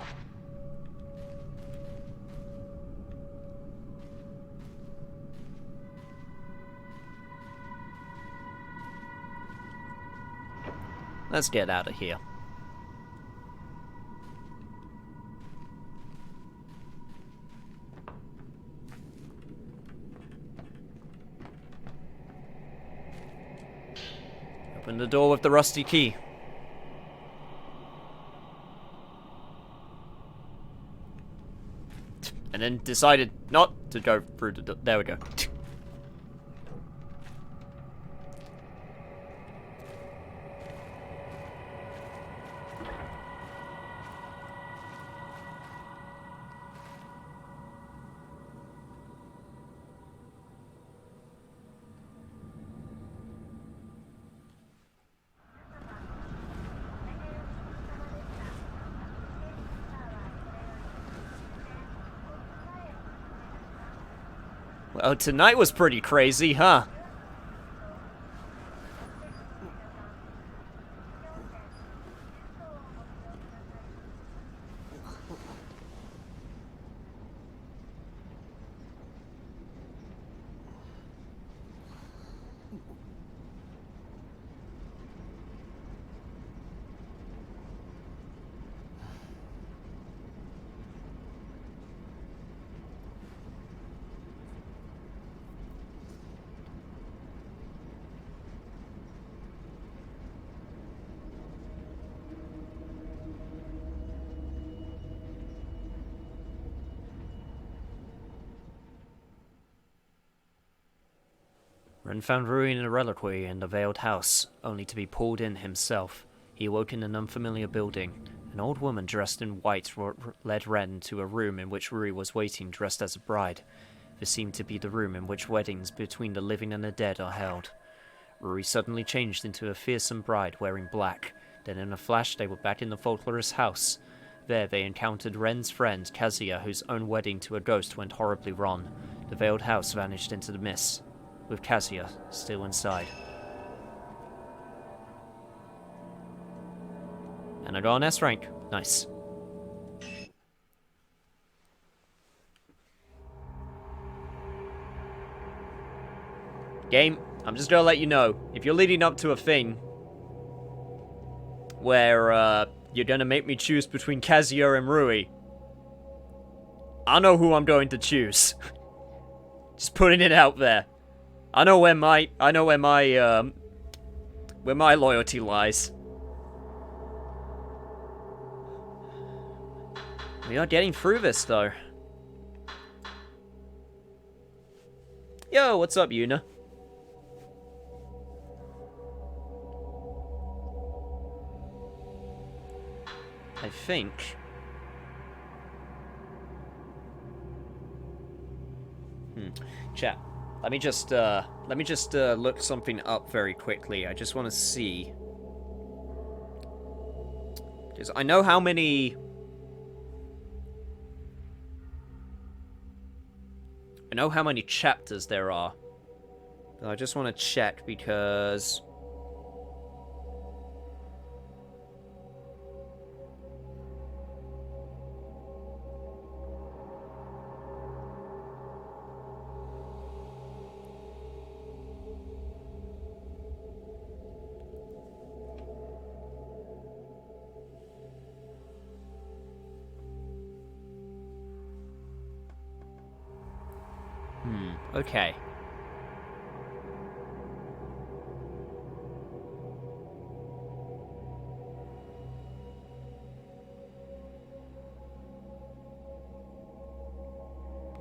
Let's get out of here. Open the door with the rusty key. And then decided not to go through the door. There we go. Well, tonight was pretty crazy, huh? Ren found Rui in a reliquary in the Veiled House, only to be pulled in himself. He awoke in an unfamiliar building. An old woman dressed in white led Ren to a room in which Rui was waiting, dressed as a bride. This seemed to be the room in which weddings between the living and the dead are held. Rui suddenly changed into a fearsome bride wearing black. Then in a flash they were back in the folklorist's house. There they encountered Ren's friend, Kazuya, whose own wedding to a ghost went horribly wrong. The Veiled House vanished into the mist, with Kazuya still inside. And I got an S rank. Nice. Game, I'm just gonna let you know, if you're leading up to a thing where you're gonna make me choose between Kazuya and Rui, I know who I'm going to choose. Just putting it out there. I know where my loyalty lies. We are getting through this though. Yo, what's up, Yuna? I think chat. Let me just look something up very quickly. I just want to see, because I know how many chapters there are. But I just want to check because okay.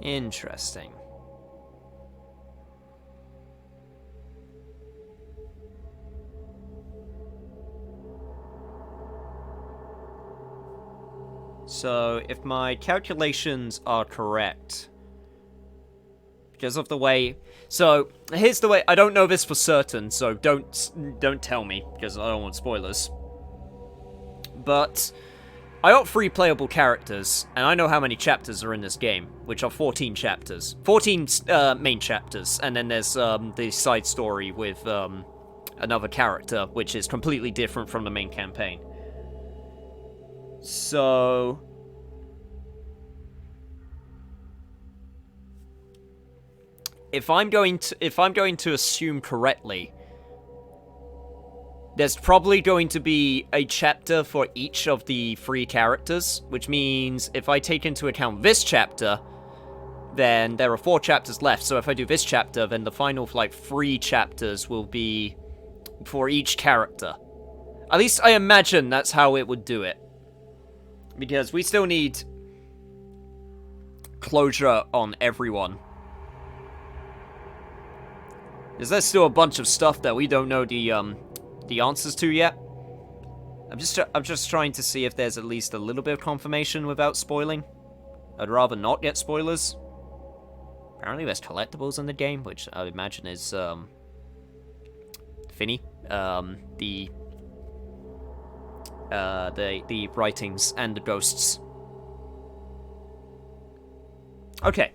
Interesting. So, if my calculations are correct, because of the way... So, here's the way... I don't know this for certain, so don't tell me, because I don't want spoilers. But I got 3 playable characters, and I know how many chapters are in this game, which are 14 chapters. 14 main chapters, and then there's the side story with another character, which is completely different from the main campaign. So... If I'm going to assume correctly, there's probably going to be a chapter for each of the 3 characters, which means if I take into account this chapter, then there are 4 chapters left. So if I do this chapter, then the final 3 chapters will be for each character. At least I imagine that's how it would do it. Because we still need closure on everyone. Because there's still a bunch of stuff that we don't know the answers to yet. I'm just trying to see if there's at least a little bit of confirmation without spoiling. I'd rather not get spoilers. Apparently there's collectibles in the game, which I would imagine is Finny. The writings and the ghosts. Okay,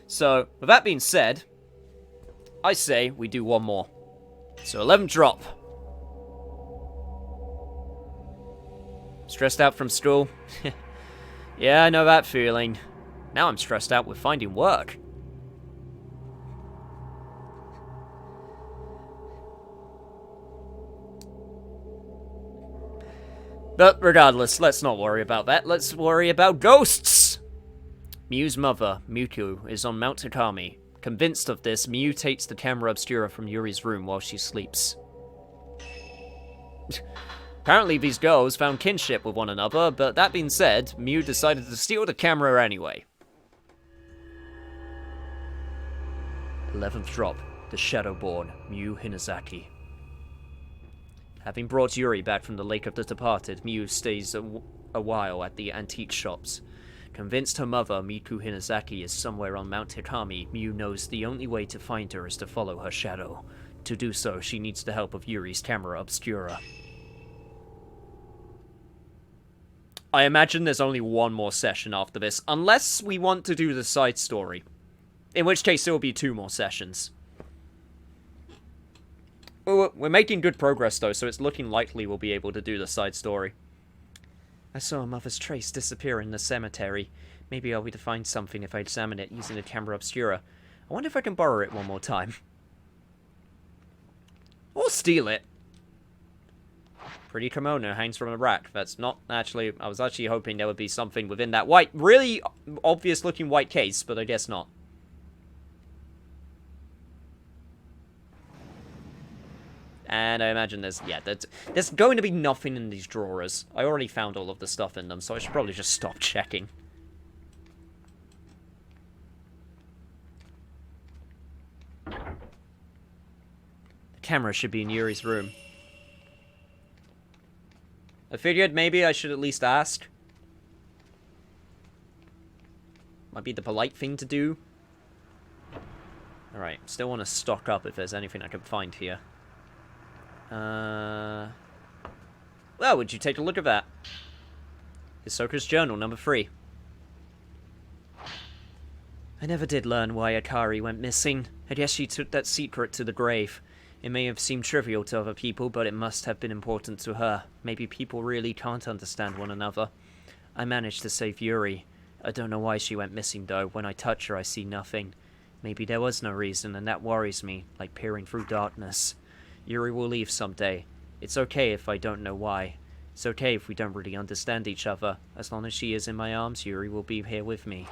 so with that being said, I say we do one more. So 11th drop. Stressed out from school? Yeah, I know that feeling. Now I'm stressed out with finding work. But regardless, let's not worry about that. Let's worry about ghosts! Miu's mother, Miku, is on Mount Takami. Convinced of this, Miu takes the camera obscura from Yuri's room while she sleeps. Apparently these girls found kinship with one another, but that being said, Miu decided to steal the camera anyway. 11th drop, the Shadowborn, Miu Hinazaki. Having brought Yuri back from the Lake of the Departed, Miu stays a while at the antique shops. Convinced her mother, Miku Hinazaki, is somewhere on Mount Takami, Miu knows the only way to find her is to follow her shadow. To do so, she needs the help of Yuri's camera obscura. I imagine there's only one more session after this, unless we want to do the side story. In which case, there will be 2 more sessions. We're making good progress, though, so it's looking likely we'll be able to do the side story. I saw a mother's trace disappear in the cemetery. Maybe I'll be able to find something if I examine it using the camera obscura. I wonder if I can borrow it one more time. Or steal it. Pretty kimono hangs from a rack. That's not actually... I was actually hoping there would be something within that white... really obvious-looking white case, but I guess not. And I imagine there's going to be nothing in these drawers. I already found all of the stuff in them, so I should probably just stop checking. The camera should be in Yuri's room. I figured maybe I should at least ask. Might be the polite thing to do. Alright, still want to stock up if there's anything I can find here. Well, would you take a look at that? Hisoka's journal, number 3. I never did learn why Akari went missing. I guess she took that secret to the grave. It may have seemed trivial to other people, but it must have been important to her. Maybe people really can't understand one another. I managed to save Yuri. I don't know why she went missing, though. When I touch her, I see nothing. Maybe there was no reason, and that worries me, like peering through darkness. Yuri will leave someday. It's okay if I don't know why. It's okay if we don't really understand each other. As long as she is in my arms, Yuri will be here with me.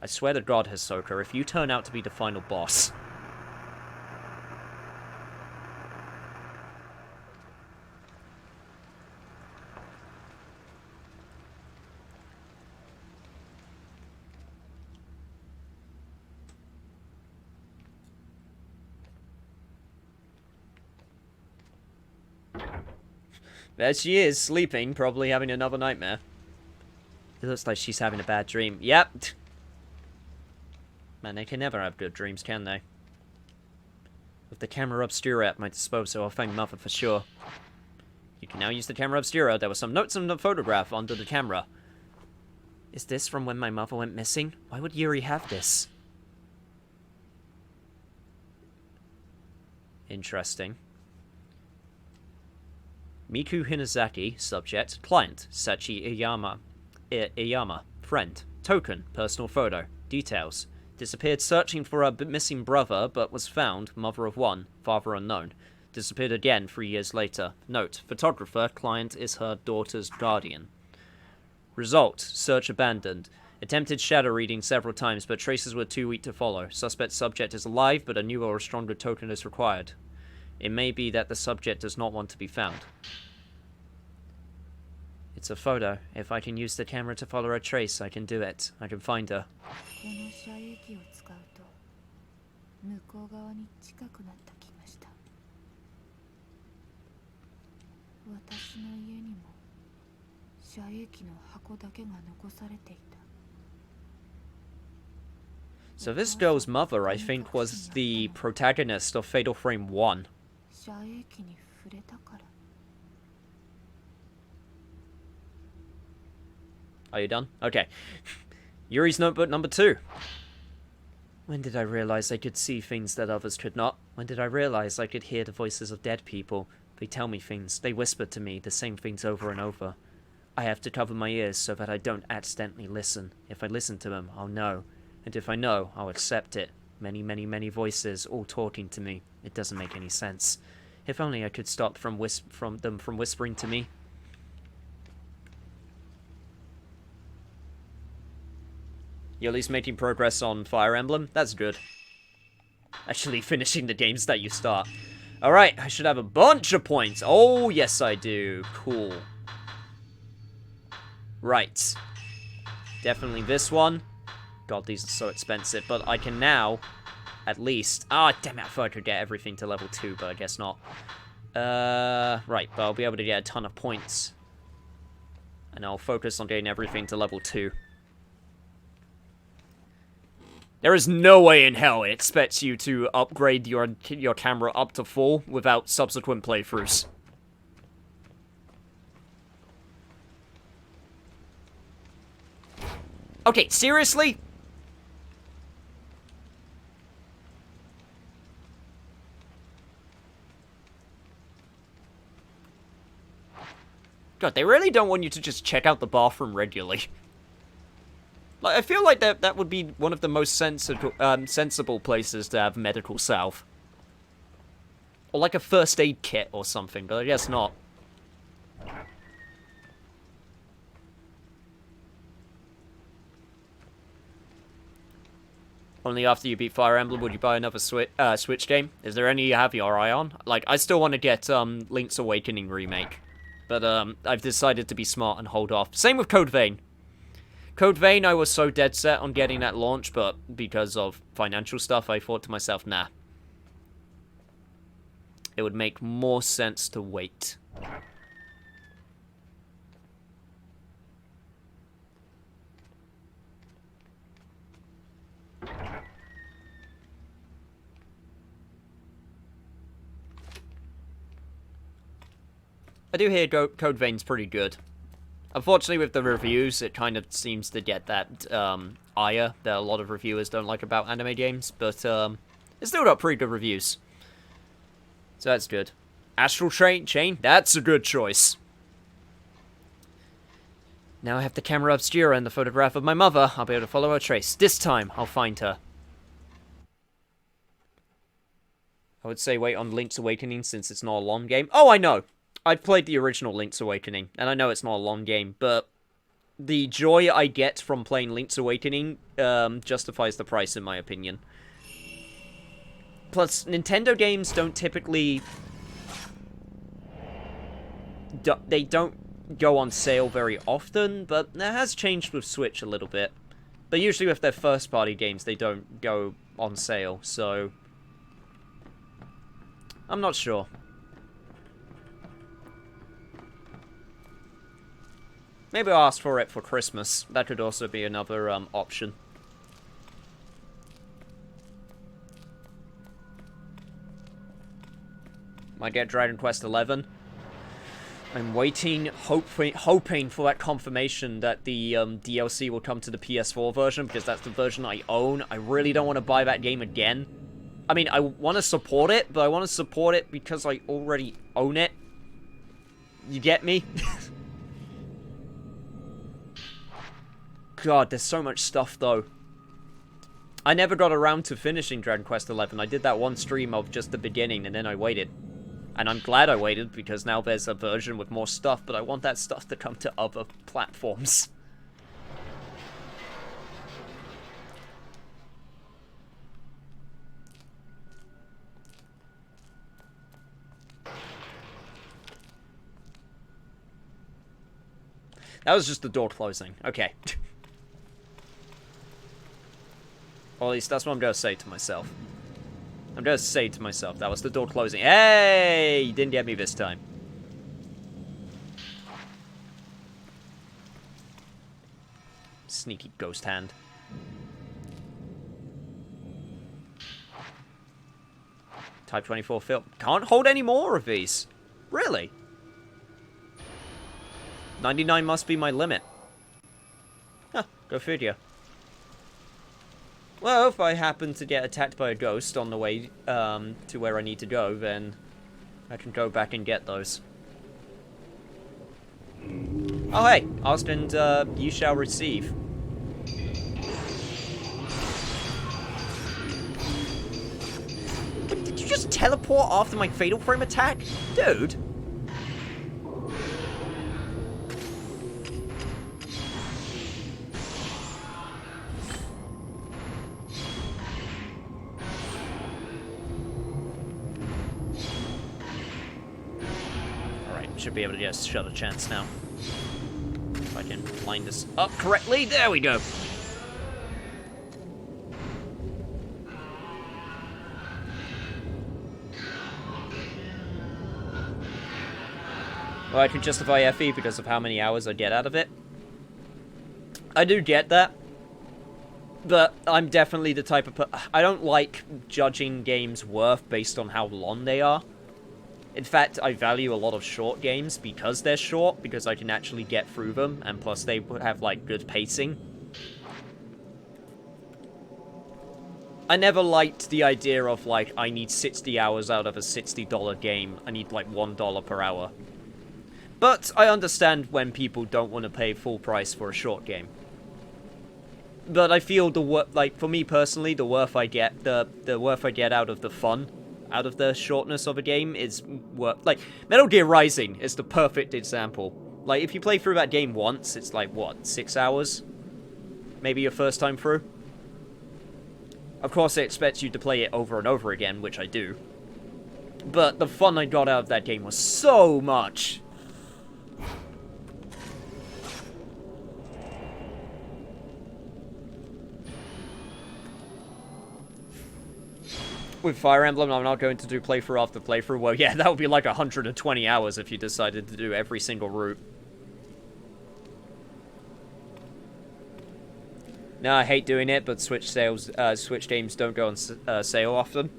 I swear to God, Hisoka, if you turn out to be the final boss... There she is, sleeping, probably having another nightmare. It looks like she's having a bad dream. Yep. Man, they can never have good dreams, can they? With the camera obscura at my disposal, I'll find Mother for sure. You can now use the camera obscura. There were some notes on the photograph under the camera. Is this from when my mother went missing? Why would Yuri have this? Interesting. Miku Hinazaki, subject, client, Sachi Iyama, friend, token, personal photo, details. Disappeared searching for her missing brother, but was found, mother of 1, father unknown. Disappeared again 3 years later. Note, photographer, client is her daughter's guardian. Result, search abandoned. Attempted shadow reading several times, but traces were too weak to follow. Suspect subject is alive, but a newer or stronger token is required. It may be that the subject does not want to be found. It's a photo. If I can use the camera to follow her trace, I can do it. I can find her. So this girl's mother, I think, was the protagonist of Fatal Frame 1. Are you done? Okay. Yuri's notebook number 2. When did I realize I could see things that others could not? When did I realize I could hear the voices of dead people? They tell me things. They whisper to me the same things over and over. I have to cover my ears so that I don't accidentally listen. If I listen to them, I'll know. And if I know, I'll accept it. Many, many, many voices, all talking to me. It doesn't make any sense. If only I could stop them from whispering to me. You're at least making progress on Fire Emblem? That's good. Actually finishing the games that you start. Alright, I should have a bunch of points. Oh, yes I do. Cool. Right. Definitely this one. God, these are so expensive. But I can now, at least... Ah, damn it, I thought I could get everything to level 2, but I guess not. Right, but I'll be able to get a ton of points. And I'll focus on getting everything to level 2. There is no way in hell it expects you to upgrade your camera up to full without subsequent playthroughs. Okay, seriously? God, they really don't want you to just check out the bathroom regularly. Like, I feel like that would be one of the most sensible places to have medical salve. Or like a first aid kit or something, but I guess not. Only after you beat Fire Emblem would you buy another Switch game. Is there any you have your eye on? Like, I still want to get Link's Awakening remake. But I've decided to be smart and hold off. Same with Code Vein. Code Vein, I was so dead set on getting at launch, but because of financial stuff, I thought to myself, nah. It would make more sense to wait. I do hear Code Vein's pretty good. Unfortunately, with the reviews, it kind of seems to get that ire that a lot of reviewers don't like about anime games, but it's still got pretty good reviews. So that's good. Astral Chain, that's a good choice. Now I have the camera obscura and the photograph of my mother. I'll be able to follow her trace. This time, I'll find her. I would say wait on Link's Awakening since it's not a long game. Oh, I know! I've played the original Link's Awakening, and I know it's not a long game, but the joy I get from playing Link's Awakening justifies the price, in my opinion. Plus, Nintendo games don't typically... They don't go on sale very often, but that has changed with Switch a little bit. But usually with their first-party games, they don't go on sale, so... I'm not sure. Maybe I'll ask for it for Christmas. That could also be another option. Might get Dragon Quest XI. I'm waiting, hoping for that confirmation that the DLC will come to the PS4 version, because that's the version I own. I really don't want to buy that game again. I mean, I want to support it, but I want to support it because I already own it. You get me? God, there's so much stuff, though. I never got around to finishing Dragon Quest XI. I did that one stream of just the beginning, and then I waited. And I'm glad I waited, because now there's a version with more stuff, but I want that stuff to come to other platforms. That was just the door closing. Okay. Or at least that's what I'm going to say to myself. I'm going to say to myself, that was the door closing. Hey! You didn't get me this time. Sneaky ghost hand. Type 24 film. Can't hold any more of these. Really? 99 must be my limit. Huh, go figure. Well, if I happen to get attacked by a ghost on the way to where I need to go, then I can go back and get those. Oh hey, asked and you shall receive. Did you just teleport after my Fatal Frame attack? Dude. Alright, should be able to get a shot of chance now. If I can line this up correctly. There we go. Well, I can justify FE because of how many hours I get out of it. I do get that. But I'm definitely the type of I don't like judging games' worth based on how long they are. In fact, I value a lot of short games because they're short, because I can actually get through them, and plus they have, like, good pacing. I never liked the idea of, like, I need 60 hours out of a $60 game. I need, like, $1 per hour. But I understand when people don't want to pay full price for a short game. But I feel like, for me personally, the worth I get, the worth I get out of the fun, out of the shortness of a game is worth. Like, Metal Gear Rising is the perfect example. Like, if you play through that game once, it's like, what, 6 hours? Maybe your first time through? Of course, they expect you to play it over and over again, which I do. But the fun I got out of that game was so much. With Fire Emblem, I'm not going to do playthrough after playthrough. Well, yeah, that would be like 120 hours if you decided to do every single route. No, I hate doing it, but Switch games don't go on sale often.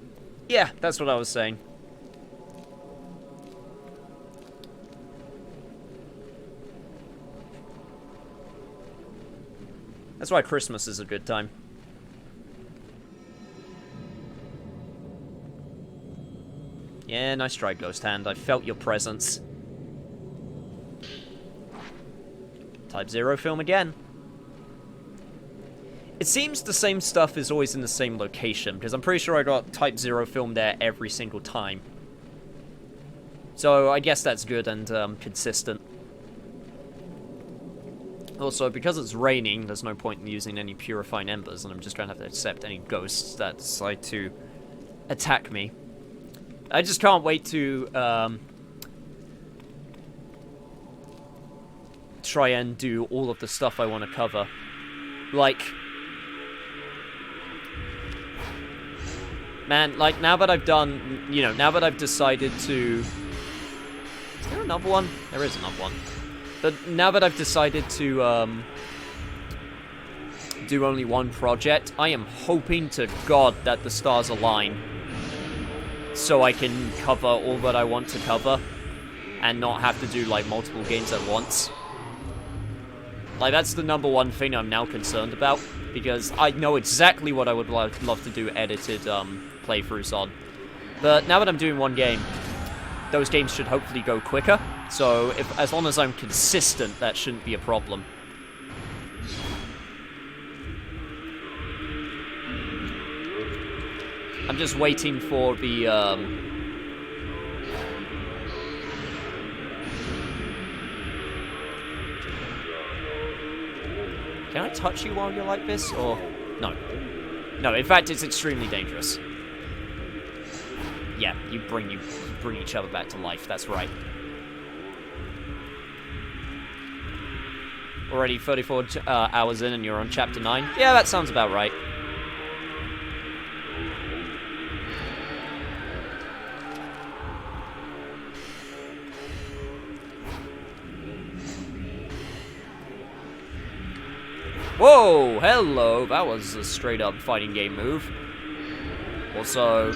Yeah, that's what I was saying. That's why Christmas is a good time. Yeah, nice try, Ghost Hand. I felt your presence. Type 0 film again. It seems the same stuff is always in the same location, because I'm pretty sure I got Type 0 film there every single time. So I guess that's good and consistent. Also, because it's raining, there's no point in using any purifying embers, and I'm just going to have to accept any ghosts that decide to attack me. I just can't wait to try and do all of the stuff I want to cover. Like, man, like, now that I've done, you know, now that I've decided to... Is there another one? There is another one. But now that I've decided to do only one project, I am hoping to God that the stars align, so I can cover all that I want to cover, and not have to do, like, multiple games at once. Like, that's the number one thing I'm now concerned about, because I know exactly what I would love to do edited playthroughs on. But now that I'm doing one game, those games should hopefully go quicker, so as long as I'm consistent, that shouldn't be a problem. I'm just waiting for the, Can I touch you while you're like this, or... No. No, in fact, it's extremely dangerous. Yeah, you bring each other back to life, that's right. Already 34 hours in and you're on Chapter 9? Yeah, that sounds about right. Whoa, hello, that was a straight up fighting game move. Also...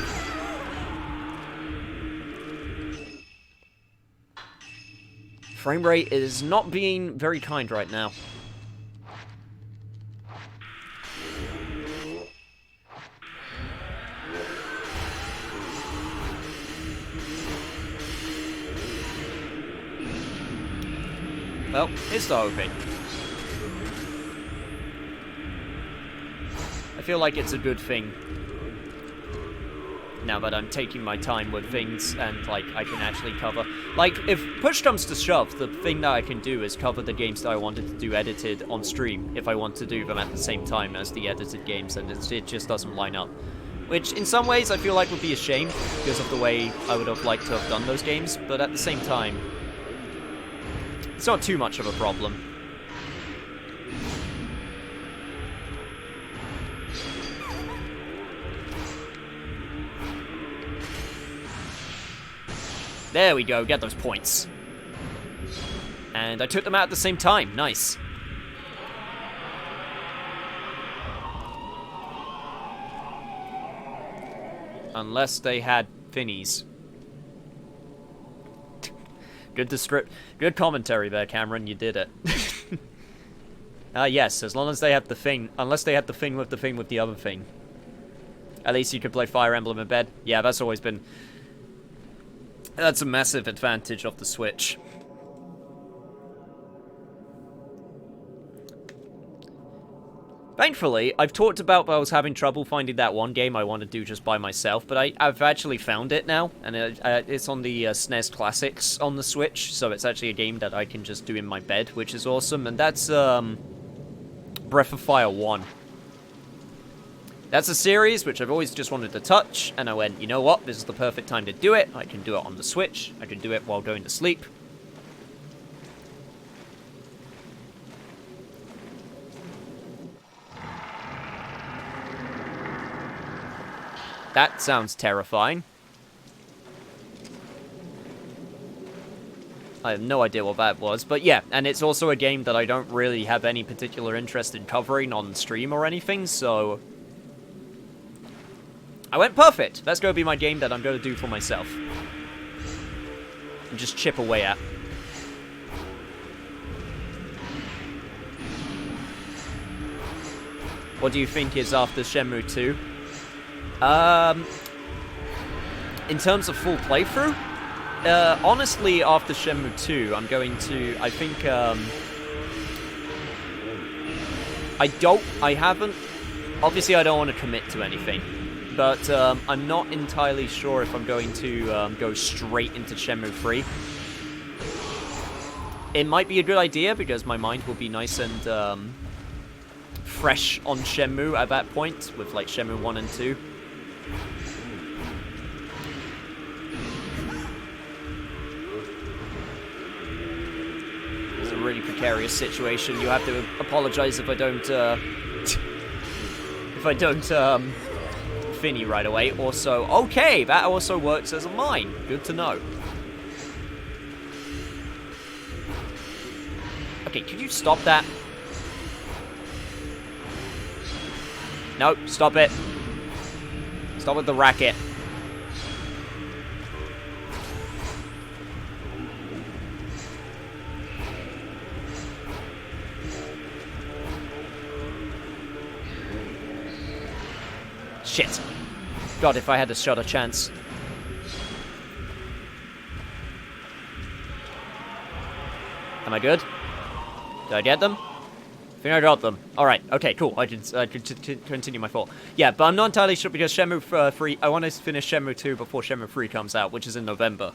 frame rate is not being very kind right now. Well, here's the hoping. I feel like it's a good thing now that I'm taking my time with things and, like, I can actually cover... Like, if push comes to shove, the thing that I can do is cover the games that I wanted to do edited on stream if I want to do them at the same time as the edited games, and it just doesn't line up. Which, in some ways, I feel like would be a shame because of the way I would have liked to have done those games, but at the same time, it's not too much of a problem. There we go, get those points. And I took them out at the same time, nice. Unless they had finnies. Good commentary there, Cameron, you did it. Yes, as long as they have the thing. Unless they had the thing with the other thing. At least you could play Fire Emblem in bed. Yeah, that's always been... That's a massive advantage of the Switch. Thankfully, I've talked about that I was having trouble finding that one game I want to do just by myself, but I've actually found it now, and it's on the SNES Classics on the Switch, so it's actually a game that I can just do in my bed, which is awesome, and that's Breath of Fire 1. That's a series which I've always just wanted to touch, and I went, you know what, this is the perfect time to do it. I can do it on the Switch, I can do it while going to sleep. That sounds terrifying. I have no idea what that was, but yeah, and it's also a game that I don't really have any particular interest in covering on stream or anything, so... I went perfect! That's going to be my game that I'm going to do for myself. And just chip away at. What do you think is after Shenmue 2? In terms of full playthrough? Honestly, after Shenmue 2, I'm going to... I think, I haven't... Obviously, I don't want to commit to anything. But I'm not entirely sure if I'm going to go straight into Shenmue 3. It might be a good idea because my mind will be nice and fresh on Shenmue at that point, with like Shenmue 1 and 2. It's a really precarious situation. You have to apologize if I don't Finny right away. Also, okay, that also works as a mine. Good to know. Okay, could you stop that? No, stop it. Stop with the racket. Shit. God, if I had a shot a chance. Am I good? Did I get them? I think I got them. Alright, okay, cool. I can continue my thought. Yeah, but I'm not entirely sure because Shenmue 3... I want to finish Shenmue 2 before Shenmue 3 comes out, which is in November.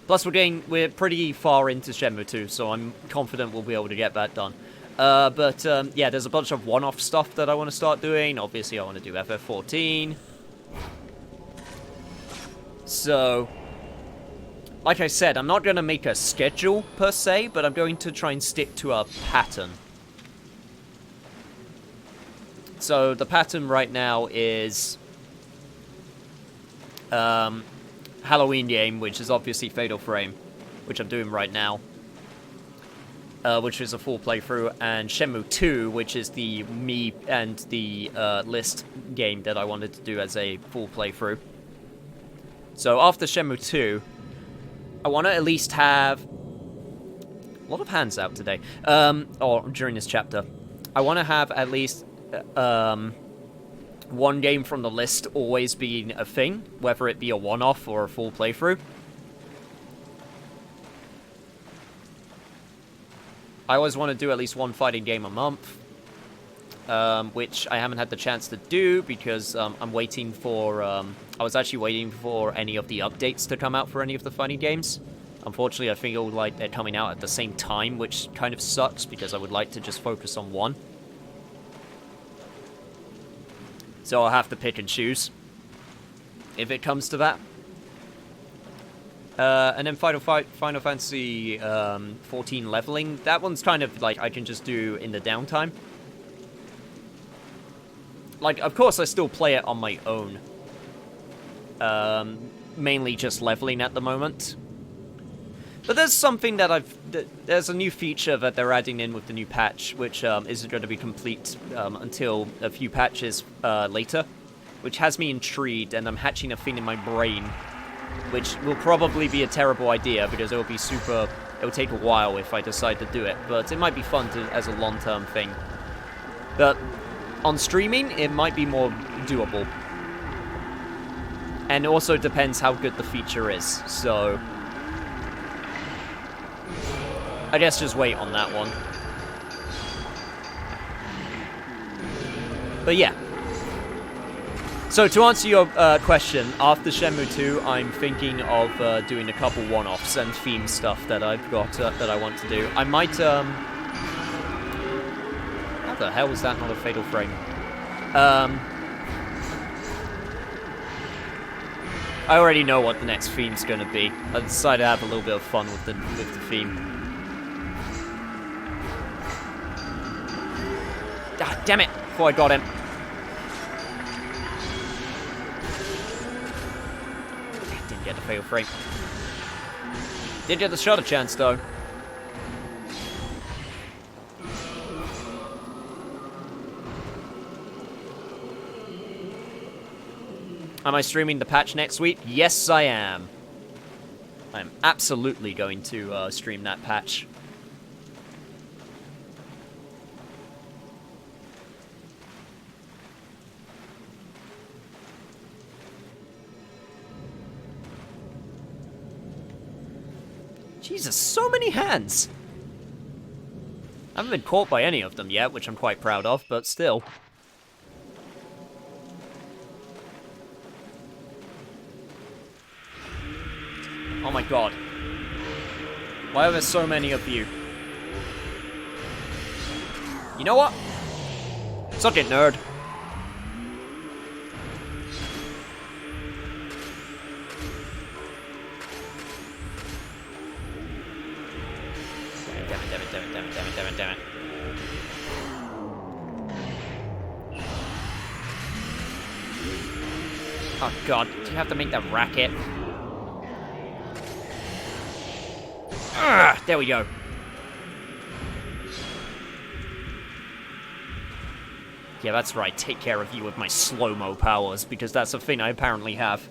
Plus, we're pretty far into Shenmue 2, so I'm confident we'll be able to get that done. Yeah, there's a bunch of one-off stuff that I want to start doing. Obviously, I want to do FF14. So, like I said, I'm not going to make a schedule, per se, but I'm going to try and stick to a pattern. So, the pattern right now is... Halloween game, which is obviously Fatal Frame, which I'm doing right now. Which is a full playthrough, and Shenmue 2, which is the me and the list game that I wanted to do as a full playthrough. So after Shenmue 2, I want to at least have... A lot of hands out today. Or during this chapter. I want to have at least one game from the list always being a thing, whether it be a one-off or a full playthrough. I always want to do at least one fighting game a month, which I haven't had the chance to do because I'm waiting for... I was actually waiting for any of the updates to come out for any of the fighting games. Unfortunately, I feel like they're coming out at the same time, which kind of sucks because I would like to just focus on one. So I'll have to pick and choose if it comes to that. And then Final Fantasy 14 leveling. That one's kind of like I can just do in the downtime. Like, of course, I still play it on my own. Mainly just leveling at the moment. But there's something that there's a new feature that they're adding in with the new patch, which isn't going to be complete until a few patches later, which has me intrigued, and I'm hatching a thing in my brain, which will probably be a terrible idea because it'll take a while if I decide to do it, but it might be fun as a long-term thing. But on streaming, it might be more doable. And it also depends how good the feature is, so I guess just wait on that one. But yeah. So to answer your question, after Shenmue 2, I'm thinking of doing a couple one-offs and theme stuff that I've got that I want to do. I might how the hell was that not a fatal frame? I already know what the next theme's gonna be. I decided to have a little bit of fun with the theme. Ah, damn it! Before I got him. Didn't get the fatal frame. Did get the shutter chance though. Am I streaming the patch next week? Yes, I am. I'm absolutely going to stream that patch. Jesus, so many hands! I haven't been caught by any of them yet, which I'm quite proud of, but still. Oh my god. Why are there so many of you? You know what? Suck it, nerd. Damn it. Oh god, do you have to make that racket? There we go. Yeah, that's right. Take care of you with my slow-mo powers, because that's a thing I apparently have.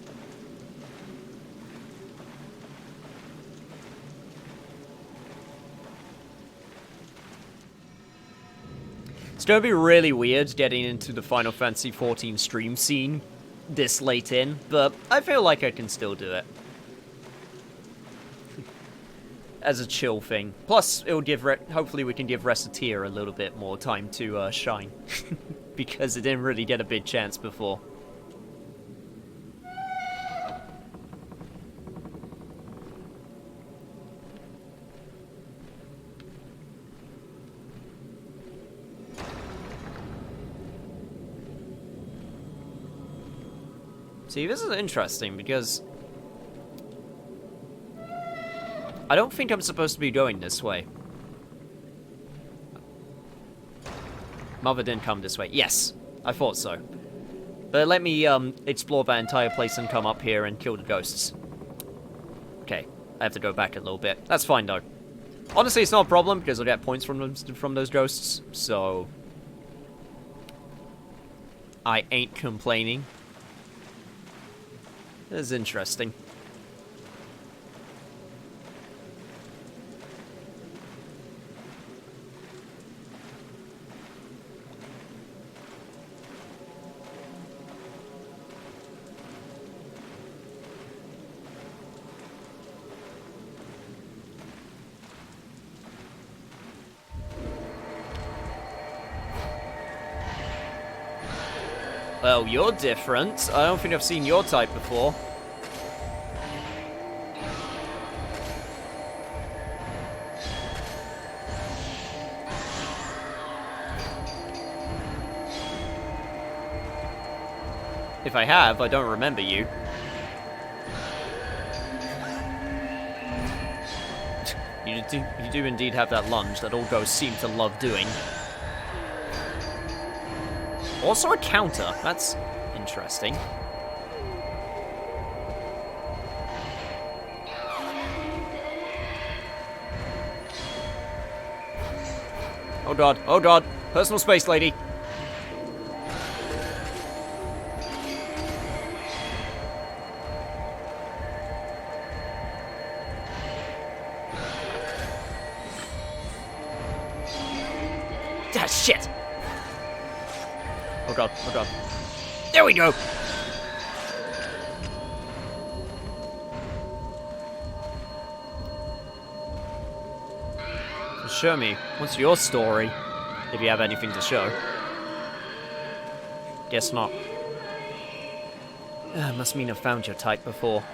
It's gonna be really weird getting into the Final Fantasy XIV stream scene this late in, but I feel like I can still do it. As a chill thing. Plus, it will give hopefully we can give Reciteer a little bit more time to shine. Because it didn't really get a big chance before. See, this is interesting because I don't think I'm supposed to be going this way. Mother didn't come this way. Yes, I thought so. But let me explore that entire place and come up here and kill the ghosts. Okay, I have to go back a little bit. That's fine though. Honestly, it's not a problem because I'll get points from those ghosts, so I ain't complaining. This is interesting. Well, you're different. I don't think I've seen your type before. If I have, I don't remember you. You do indeed have that lunge that all ghosts seem to love doing. Also a counter. That's interesting. Oh god, oh god. Personal space, lady. Ah, shit! Oh god, oh god. There we go! So show me, what's your story? If you have anything to show. Guess not. Must mean I've found your type before.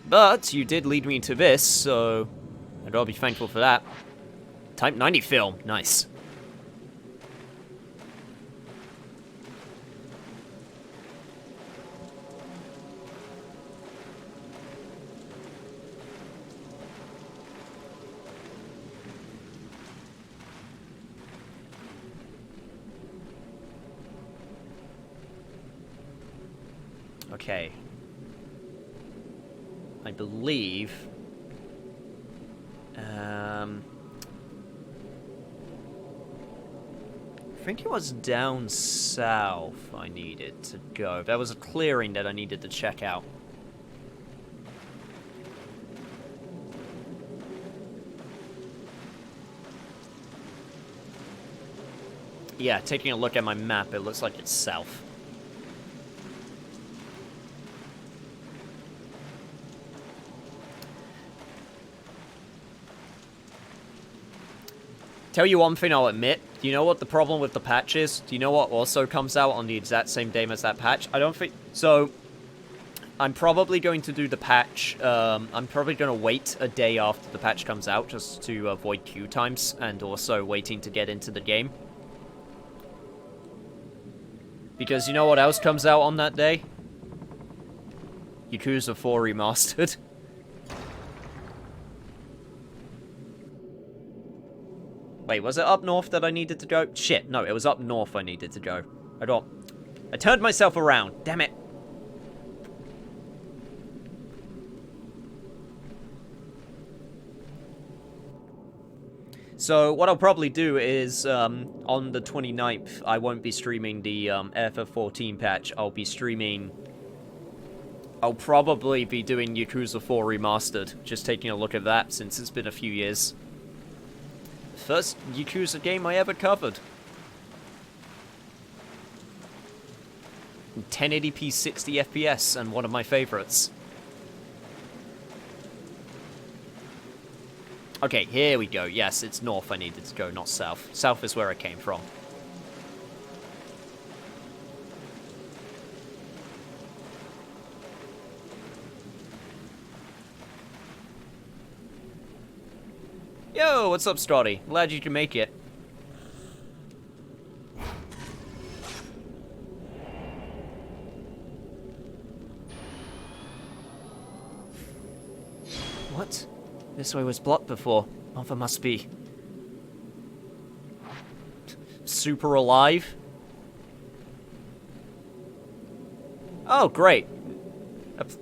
But you did lead me to this, so I gotta be thankful for that. Type 90 film, nice. Okay. I believe... I think it was down south I needed to go. There was a clearing that I needed to check out. Yeah, taking a look at my map, it looks like it's south. Tell you one thing I'll admit. Do you know what the problem with the patch is? Do you know what also comes out on the exact same day as that patch? I don't think... So, I'm probably going to do the patch... I'm probably going to wait a day after the patch comes out, just to avoid queue times, and also waiting to get into the game. Because you know what else comes out on that day? Yakuza 4 Remastered. Wait, was it up north that I needed to go? Shit, no, it was up north I needed to go. I turned myself around. Damn it. So, what I'll probably do is, on the 29th, I won't be streaming the FF14 patch. I'll probably be doing Yakuza 4 Remastered. Just taking a look at that, since it's been a few years. First Yakuza game I ever covered. 1080p 60 FPS, and one of my favorites. Okay, here we go. Yes, it's north I needed to go, not south. South is where I came from. Yo, what's up, Stotty? Glad you can make it. What? This way was blocked before. Mother must be... super alive? Oh, great.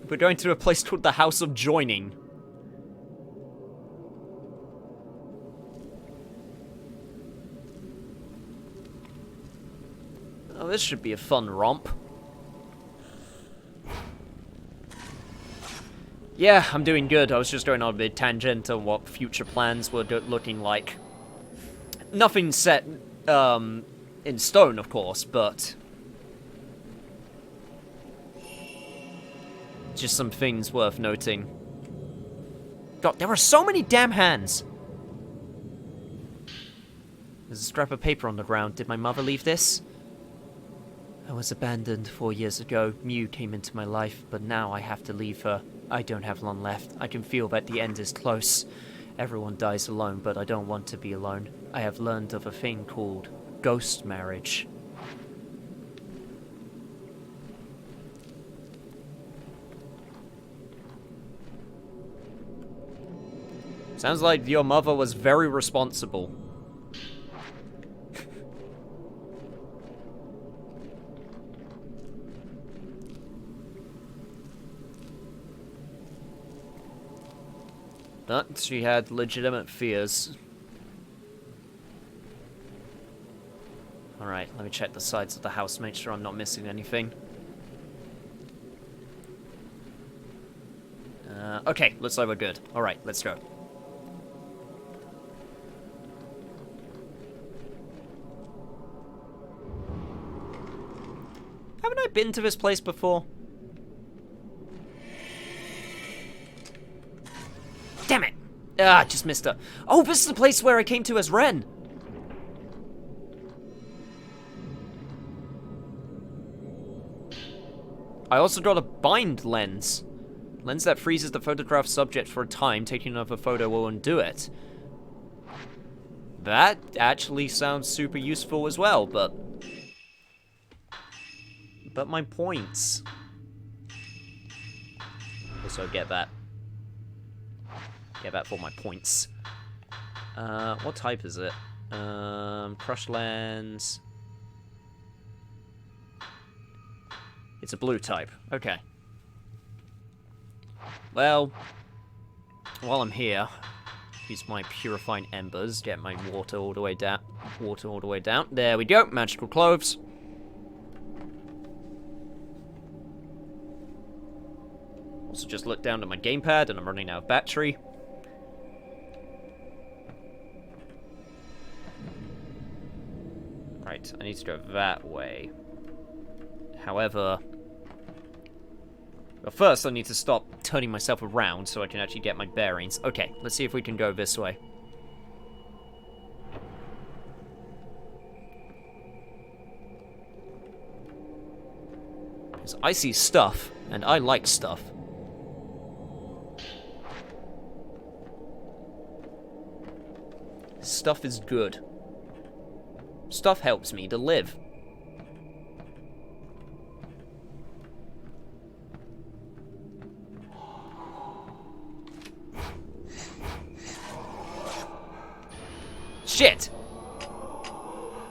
We're going to a place called the House of Joining. Oh, this should be a fun romp. Yeah, I'm doing good. I was just going on a bit tangent on what future plans were looking like. Nothing set in stone, of course, but... just some things worth noting. God, there are so many damn hands! There's a scrap of paper on the ground. Did my mother leave this? I was abandoned 4 years ago. Mew came into my life, but now I have to leave her. I don't have long left. I can feel that the end is close. Everyone dies alone, but I don't want to be alone. I have learned of a thing called ghost marriage. Sounds like your mother was very responsible. But she had legitimate fears. Alright, let me check the sides of the house, make sure I'm not missing anything. Okay, looks like we're good. Alright, let's go. Haven't I been to this place before? Damn it! Ah, just missed her. Oh, this is the place where I came to as Ren! I also got a bind lens. Lens that freezes the photograph subject for a time, taking another photo will undo it. That actually sounds super useful as well, but my points. Also get that. Get that for my points. What type is it? Crush lens. It's a blue type. Okay. Well, while I'm here, use my purifying embers, get my water all the way down. Water all the way down. There we go. Magical cloves. Also just look down at my gamepad and I'm running out of battery. Right, I need to go that way. However, but first I need to stop turning myself around so I can actually get my bearings. Okay, let's see if we can go this way. Because I see stuff, and I like stuff. Stuff is good. Stuff helps me to live. Shit!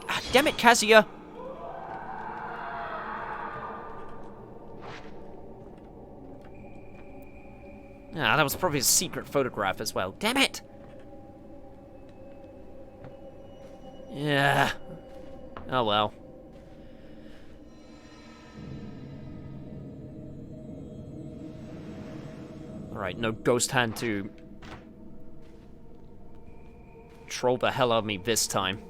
Ah, damn it, Kazuya! Ah, that was probably a secret photograph as well. Damn it! Yeah. Oh well. Alright, no ghost hand to troll the hell out of me this time.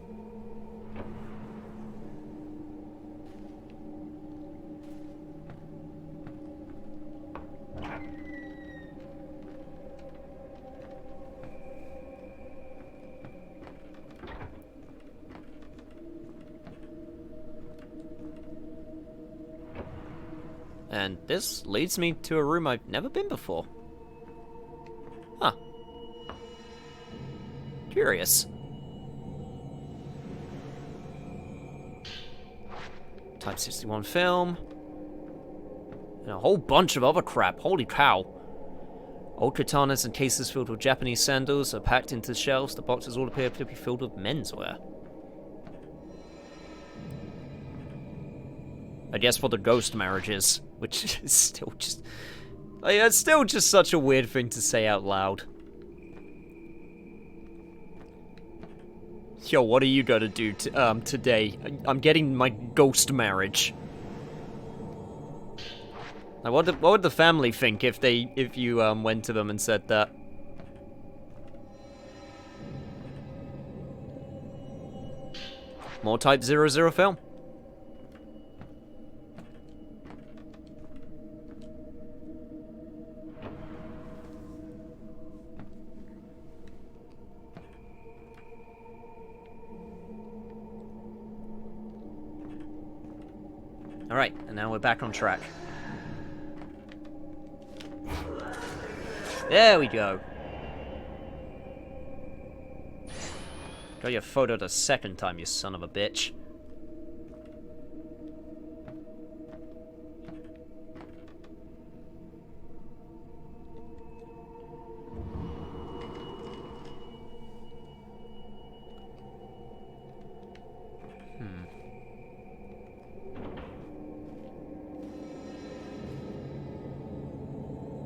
And this leads me to a room I've never been before. Huh. Curious. Type 61 film. And a whole bunch of other crap. Holy cow. Old katanas and cases filled with Japanese sandals are packed into shelves. The boxes all appear to be filled with menswear. I guess for the ghost marriages, which is still just... like, it's still just such a weird thing to say out loud. Yo, what are you gonna do today? I'm getting my ghost marriage. Like, what would the family think if you went to them and said that? More Type 00 film. Alright, and now we're back on track. There we go. Got your photo the second time, you son of a bitch.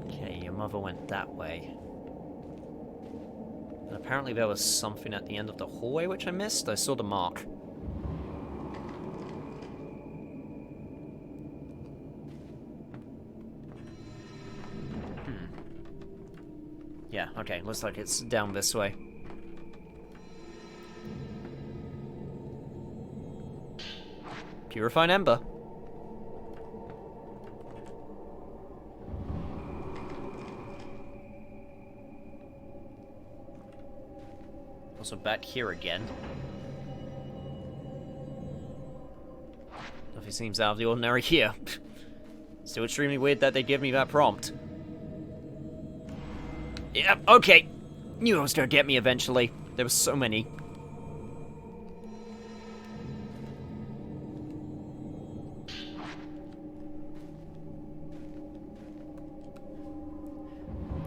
Okay, your mother went that way. And apparently there was something at the end of the hallway which I missed. I saw the mark. Yeah, okay, looks like it's down this way. Purified Ember. Also back here again. Nothing seems out of the ordinary here. Still extremely weird that they give me that prompt. Yep, okay. Knew it was gonna get me eventually. There were so many.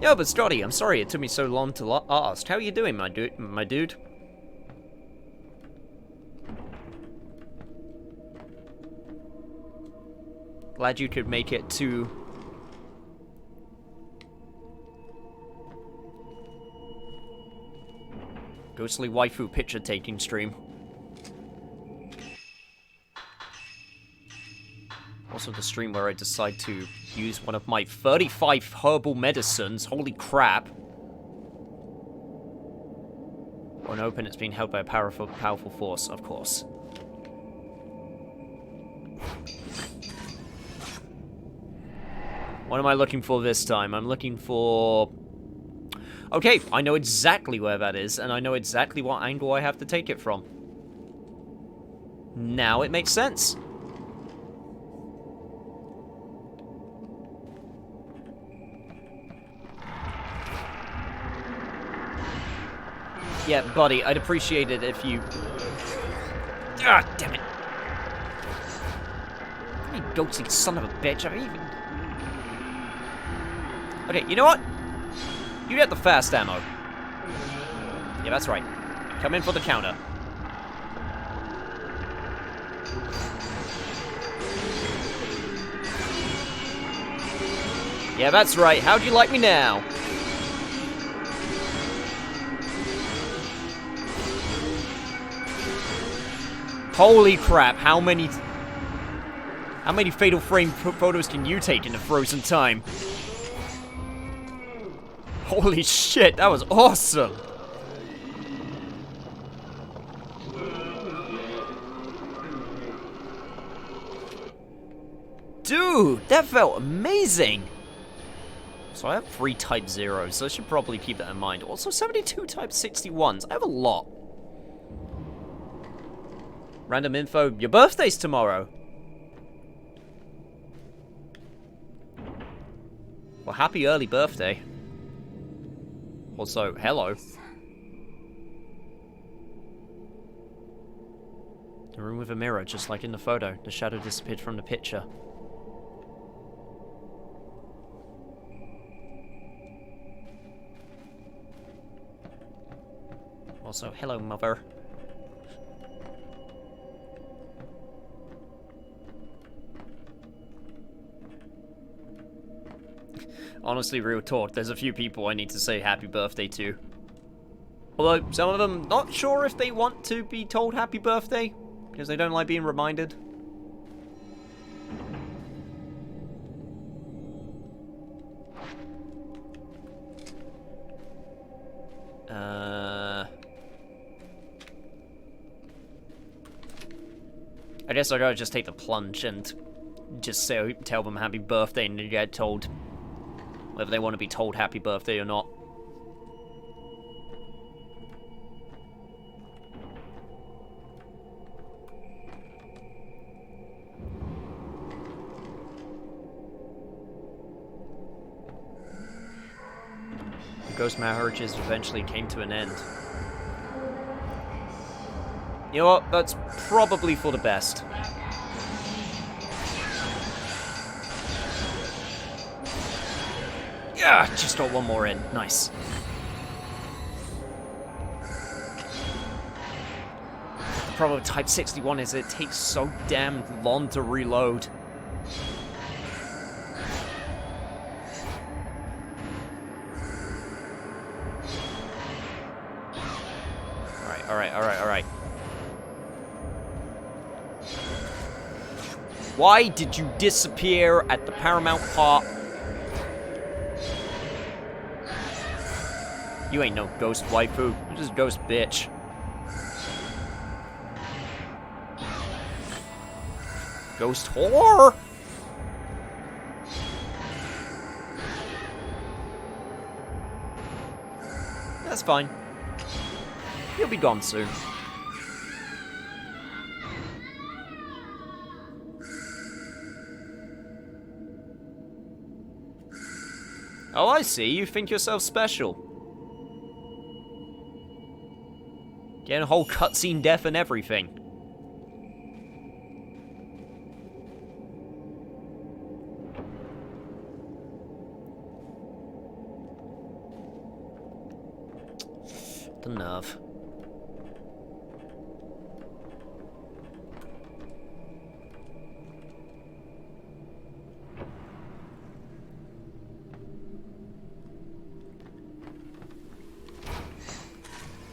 Yo, but Scotty, I'm sorry it took me so long to ask. How are you doing, my dude? Glad you could make it to... Ghostly waifu picture taking stream. Also the stream where I decide to use one of my 35 herbal medicines. Holy crap. When open, it's being held by a powerful force, of course. What am I looking for this time? I'm looking for... Okay, I know exactly where that is, and I know exactly what angle I have to take it from. Now it makes sense. Yeah, buddy, I'd appreciate it if you... Ah, damn it. You ghosty son of a bitch, I even... Okay, you know what? You get the fast ammo. Yeah, that's right. Come in for the counter. Yeah, that's right. How'd you like me now? Holy crap, how many Fatal Frame photos can you take in a frozen time? Holy shit, that was awesome! Dude, that felt amazing! So I have 3 Type 0s, so I should probably keep that in mind. Also, 72 Type 61s. I have a lot. Random info. Your birthday's tomorrow. Well, happy early birthday. Also, hello. The room with a mirror, just like in the photo. The shadow disappeared from the picture. Also, hello, mother. Honestly, real talk, there's a few people I need to say happy birthday to. Although, some of them, not sure if they want to be told happy birthday, because they don't like being reminded. I guess I gotta just take the plunge and just tell them happy birthday and get told whether they want to be told happy birthday or not. ghost marriages eventually came to an end. You know what? That's probably for the best. Yeah, just got one more in. Nice. The problem with Type 61 is it takes so damn long to reload. Alright. Why did you disappear at the Paramount part? You ain't no ghost waifu. You're just a ghost bitch. Ghost whore? That's fine. He'll be gone soon. Oh, I see. You think yourself special. Getting a whole cutscene death and everything. The nerve.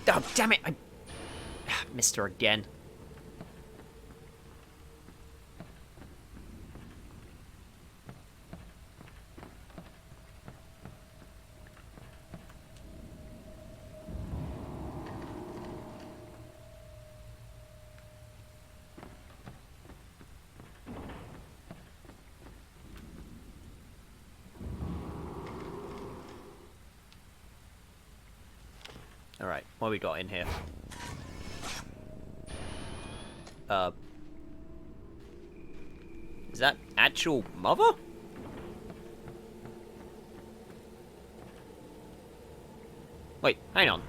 Oh, damn it! I missed her again. Alright, what we got in here? Is that actual mother? Wait, hang on.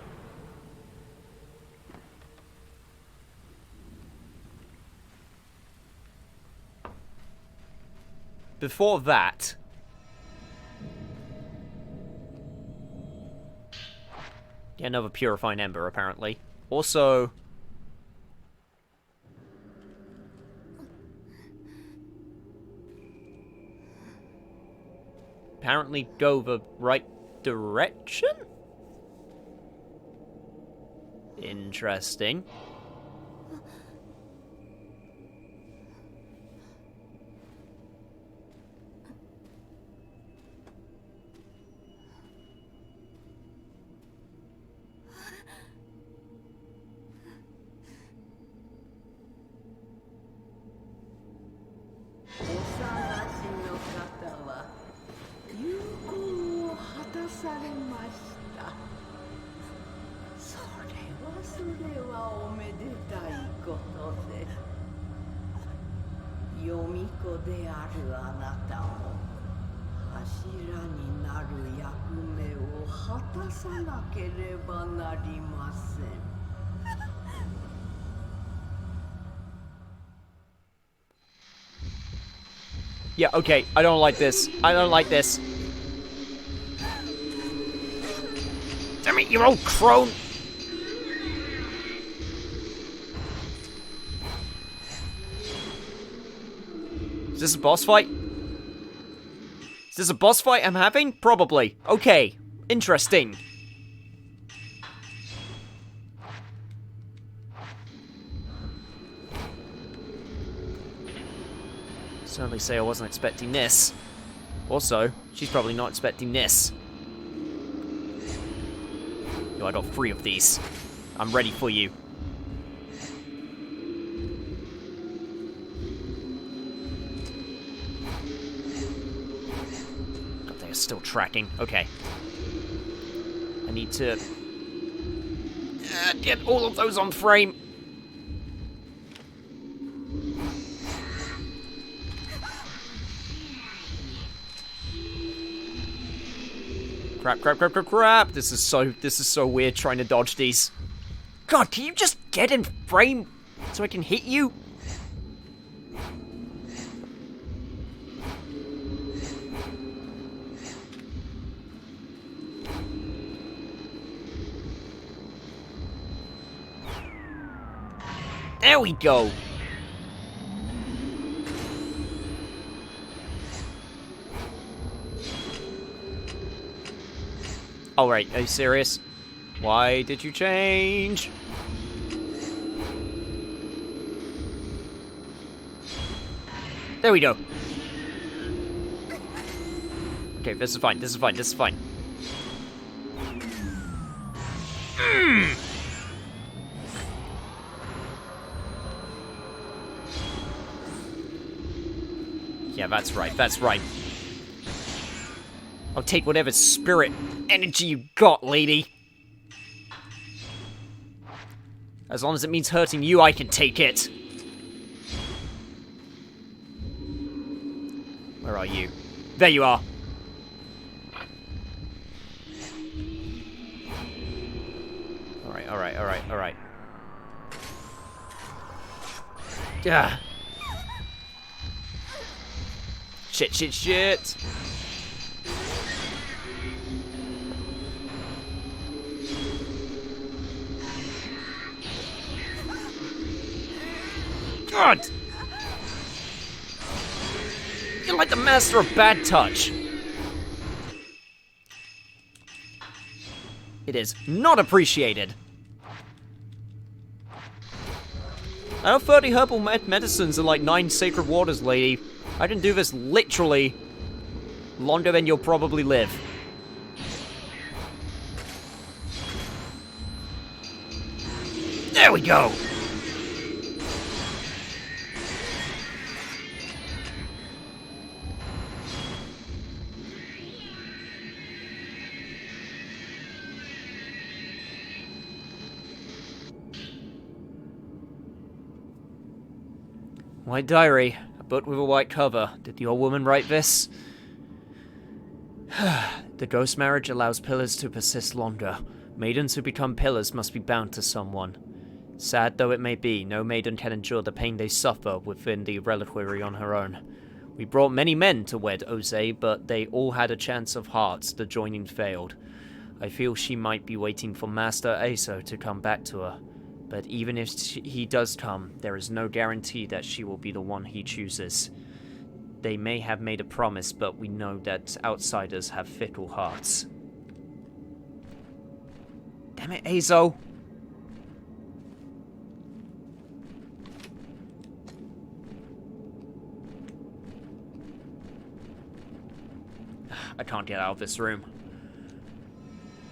Before that... Yeah, another purifying ember, apparently. Also... apparently go the right direction? Interesting. Yeah, okay, I don't like this. I don't like this. Damn it, you old crone! Is this a boss fight? Is this a boss fight I'm having? Probably. Okay, interesting. Certainly say I wasn't expecting this. Also, she's probably not expecting this. Yo, I got 3 of these. I'm ready for you. God, they're still tracking. Okay. I need to get all of those on frame. Crap, crap, crap, crap, crap. This is so weird trying to dodge these. God, can you just get in frame so I can hit you? There we go. Oh, right. Are you serious? Why did you change? There we go. Okay, this is fine. This is fine. This is fine. Yeah, that's right. That's right. I'll take whatever spirit energy you got, lady. As long as it means hurting you, I can take it. Where are you? There you are. Alright, alright, alright, alright. Yeah. Shit, shit, shit. God! You're like the master of bad touch. It is not appreciated. I know 30 herbal medicines and like 9 sacred waters, lady. I can do this literally longer than you'll probably live. There we go! White diary, a book with a white cover. Did the old woman write this? The ghost marriage allows pillars to persist longer. Maidens who become pillars must be bound to someone. Sad though it may be, no maiden can endure the pain they suffer within the reliquary on her own. We brought many men to wed Ose, but they all had a chance of hearts. The joining failed. I feel she might be waiting for Master Aso to come back to her. But even if he does come, there is no guarantee that she will be the one he chooses. They may have made a promise, but we know that outsiders have fickle hearts. Damn it, Azo! I can't get out of this room.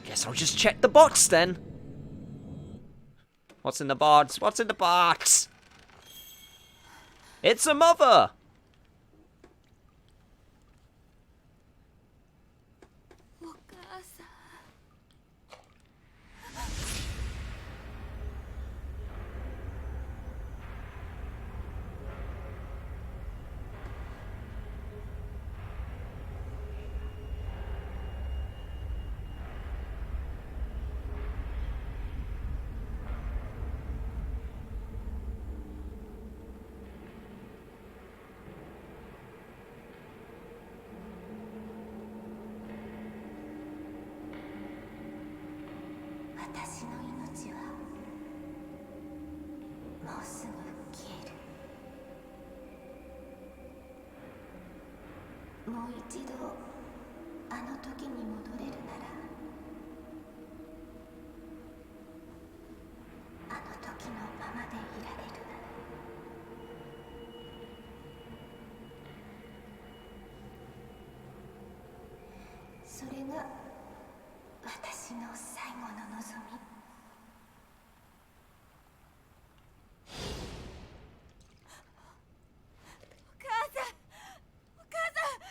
Guess I'll just check the box then. What's in the box? What's in the box? It's a mother! お母さん。私の命はもうすぐ消える。もう一度あの時に戻れるなら、あの時のままでいられるなら、それが私の最後の望み。お母さん、お母さん。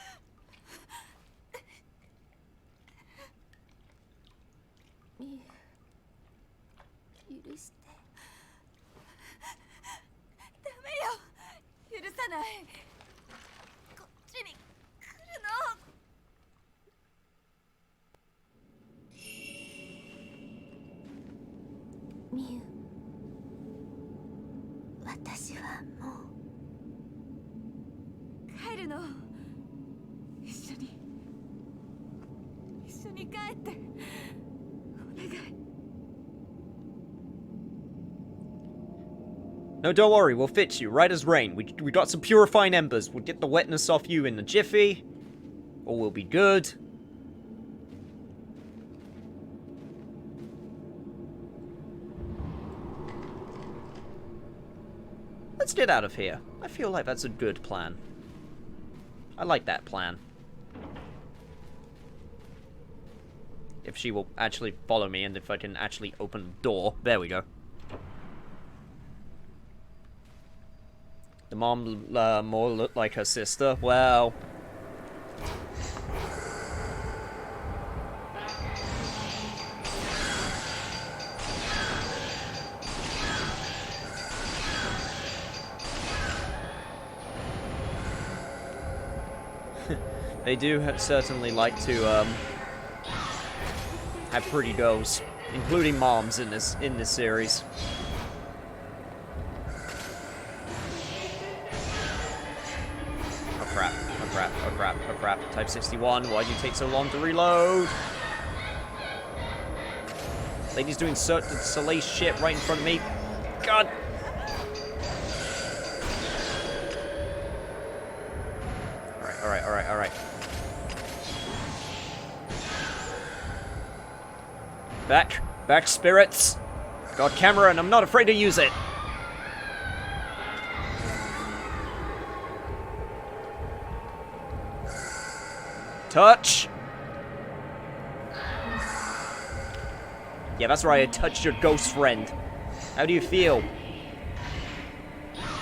みゆ、許して。ダメよ、許さない。こっちに来るの。私はもう帰るの。一緒に帰ってお願い。 No, don't worry, we'll fix you, right as rain. We got some purifying embers. We'll get the wetness off you in a jiffy. All will be good. Let's get out of here. I feel like that's a good plan. I like that plan. If she will actually follow me and if I can actually open the door. There we go. The mom more looked like her sister. Well... They do certainly like to have pretty girls, including moms in this series. Oh crap! Oh crap! Oh crap! Oh crap! Type 61. Why do you take so long to reload? Lady's doing certain Soleil shit right in front of me. God. Alright. Back, spirits. Got camera and I'm not afraid to use it. Touch. Yeah, that's right, I touched your ghost friend. How do you feel?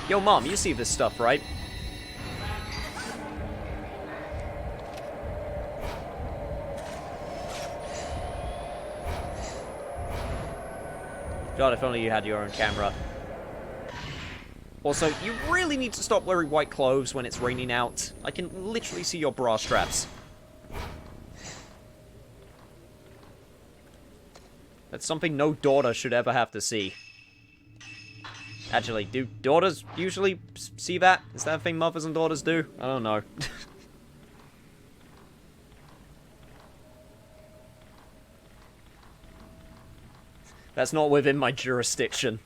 Yo, Mom, you see this stuff, right? God, if only you had your own camera. Also, you really need to stop wearing white clothes when it's raining out. I can literally see your bra straps. That's something no daughter should ever have to see. Actually, do daughters usually see that? Is that a thing mothers and daughters do? I don't know. That's not within my jurisdiction.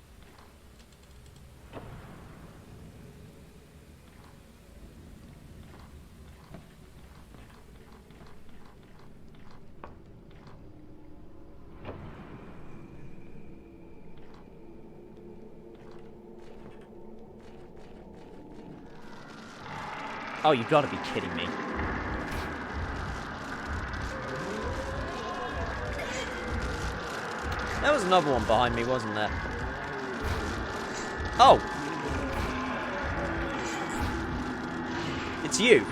Oh, you gotta be kidding me. There was another one behind me, wasn't there? Oh! It's you.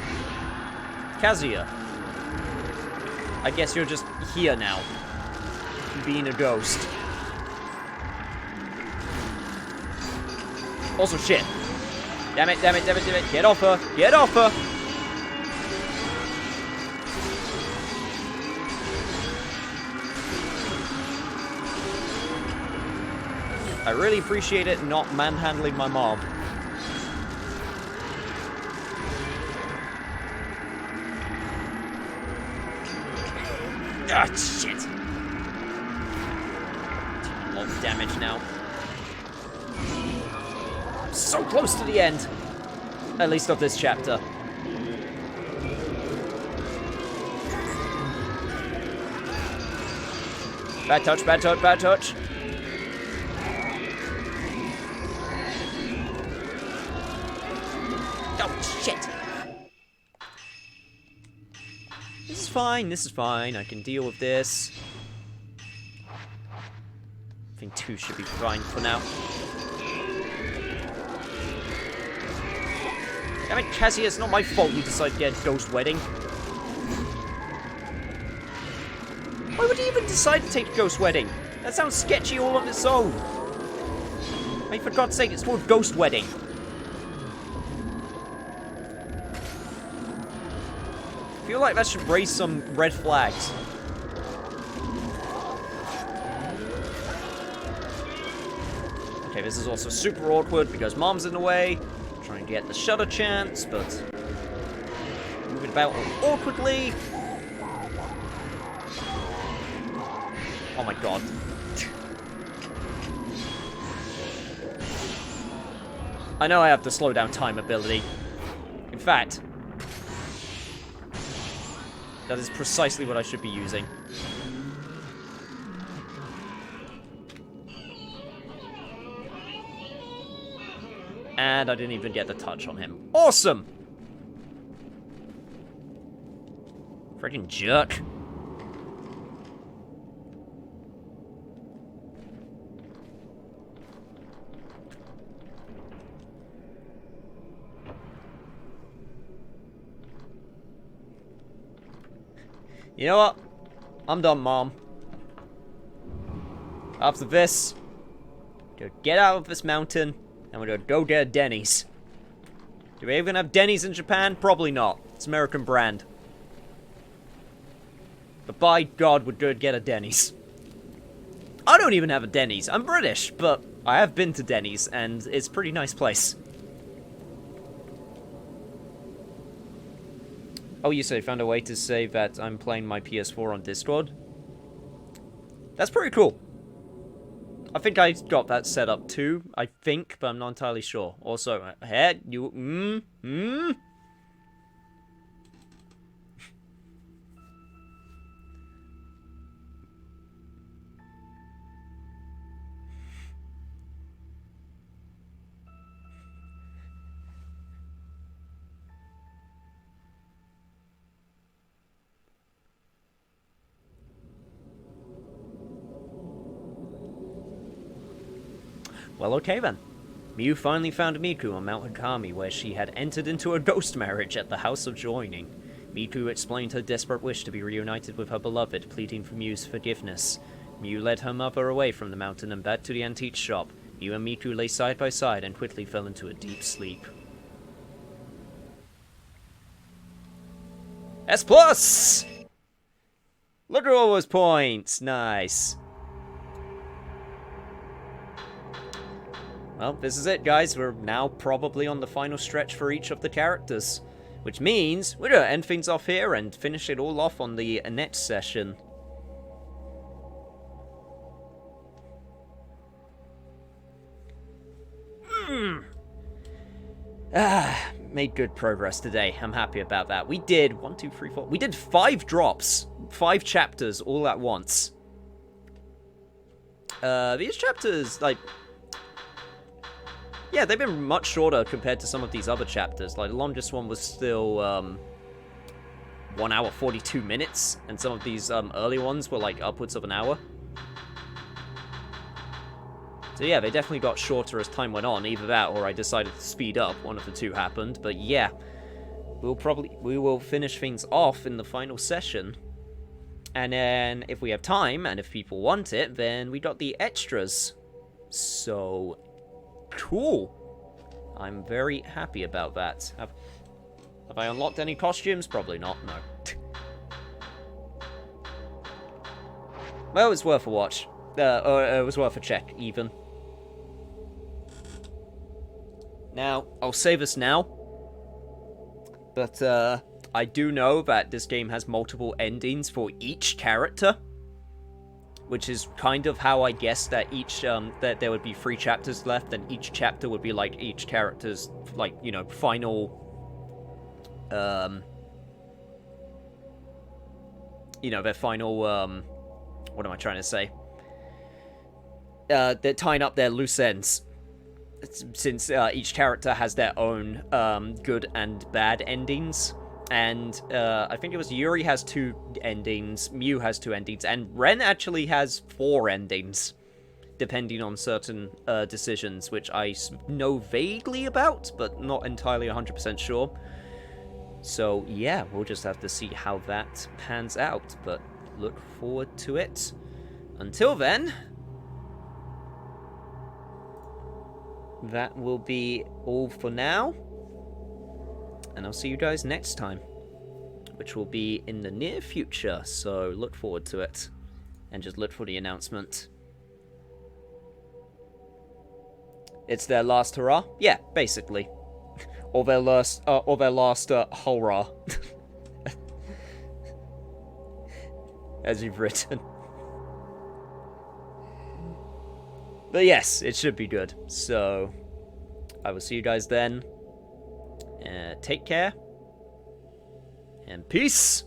Kazuya. I guess you're just here now. Being a ghost. Also, shit. Damn it. Get off her. Get off her. I really appreciate it not manhandling my mom. Ah, shit. A lot of damage now. So close to the end. At least of this chapter. Bad touch, bad touch, bad touch. Oh, shit. This is fine. I can deal with this. I think 2 should be fine for now. Damn it, Kazuya, it's not my fault you decided to get a ghost wedding. Why would you even decide to take a ghost wedding? That sounds sketchy all on its own. I mean, for God's sake, it's called ghost wedding. I feel like that should raise some red flags. Okay, this is also super awkward because Mom's in the way. Trying to get the shutter chance, but moving about awkwardly. Oh my god. I know I have the slow down time ability. In fact, that is precisely what I should be using. And I didn't even get the touch on him. Awesome! Freaking jerk. You know what? I'm done, Mom. After this, to get out of this mountain, and we're gonna go get a Denny's. Do we even have Denny's in Japan? Probably not. It's American brand. But by God, we're gonna get a Denny's. I don't even have a Denny's. I'm British, but I have been to Denny's, and it's a pretty nice place. Oh, you say found a way to say that I'm playing my PS4 on Discord? That's pretty cool. I think I got that set up too, I think, but I'm not entirely sure. Also, hey, you, Well, okay then. Miu finally found Miku on Mount Hakami, where she had entered into a ghost marriage at the House of Joining. Miku explained her desperate wish to be reunited with her beloved, pleading for Miu's forgiveness. Miu led her mother away from the mountain and back to the antique shop. Miu and Miku lay side by side and quickly fell into a deep sleep. S+! Look at all those points! Nice. Well, this is it, guys. We're now probably on the final stretch for each of the characters. Which means we're going to end things off here and finish it all off on the next session. Made good progress today. I'm happy about that. We did 1, 2, 3, 4. We did 5 drops. 5 chapters all at once. These chapters, like... Yeah, they've been much shorter compared to some of these other chapters. Like, the longest one was still, 1 hour 42 minutes, and some of these, early ones were, like, upwards of an hour. So yeah, they definitely got shorter as time went on. Either that, or I decided to speed up. One of the two happened, but yeah. We will finish things off in the final session. And then, if we have time, and if people want it, then we got the extras. So... cool. I'm very happy about that. Have I unlocked any costumes? Probably not, no. Well, it's worth a watch. Or it was worth a check, even. Now, I'll say this now. But, I do know that this game has multiple endings for each character. Which is kind of how I guessed that each, that there would be 3 chapters left, and each chapter would be, like, each character's, like, you know, final, you know, their final, what am I trying to say? They're tying up their loose ends. Since, each character has their own, good and bad endings. And, I think it was Yuri has 2 endings, Miu has 2 endings, and Ren actually has 4 endings. Depending on certain, decisions, which I know vaguely about, but not entirely 100% sure. So, yeah, we'll just have to see how that pans out, but look forward to it. Until then... that will be all for now. And I'll see you guys next time, which will be in the near future, so look forward to it. And just look for the announcement. It's their last hurrah? Yeah, basically. Or their last hurrah. As you've written. But yes, it should be good. So, I will see you guys then. Take care. And peace!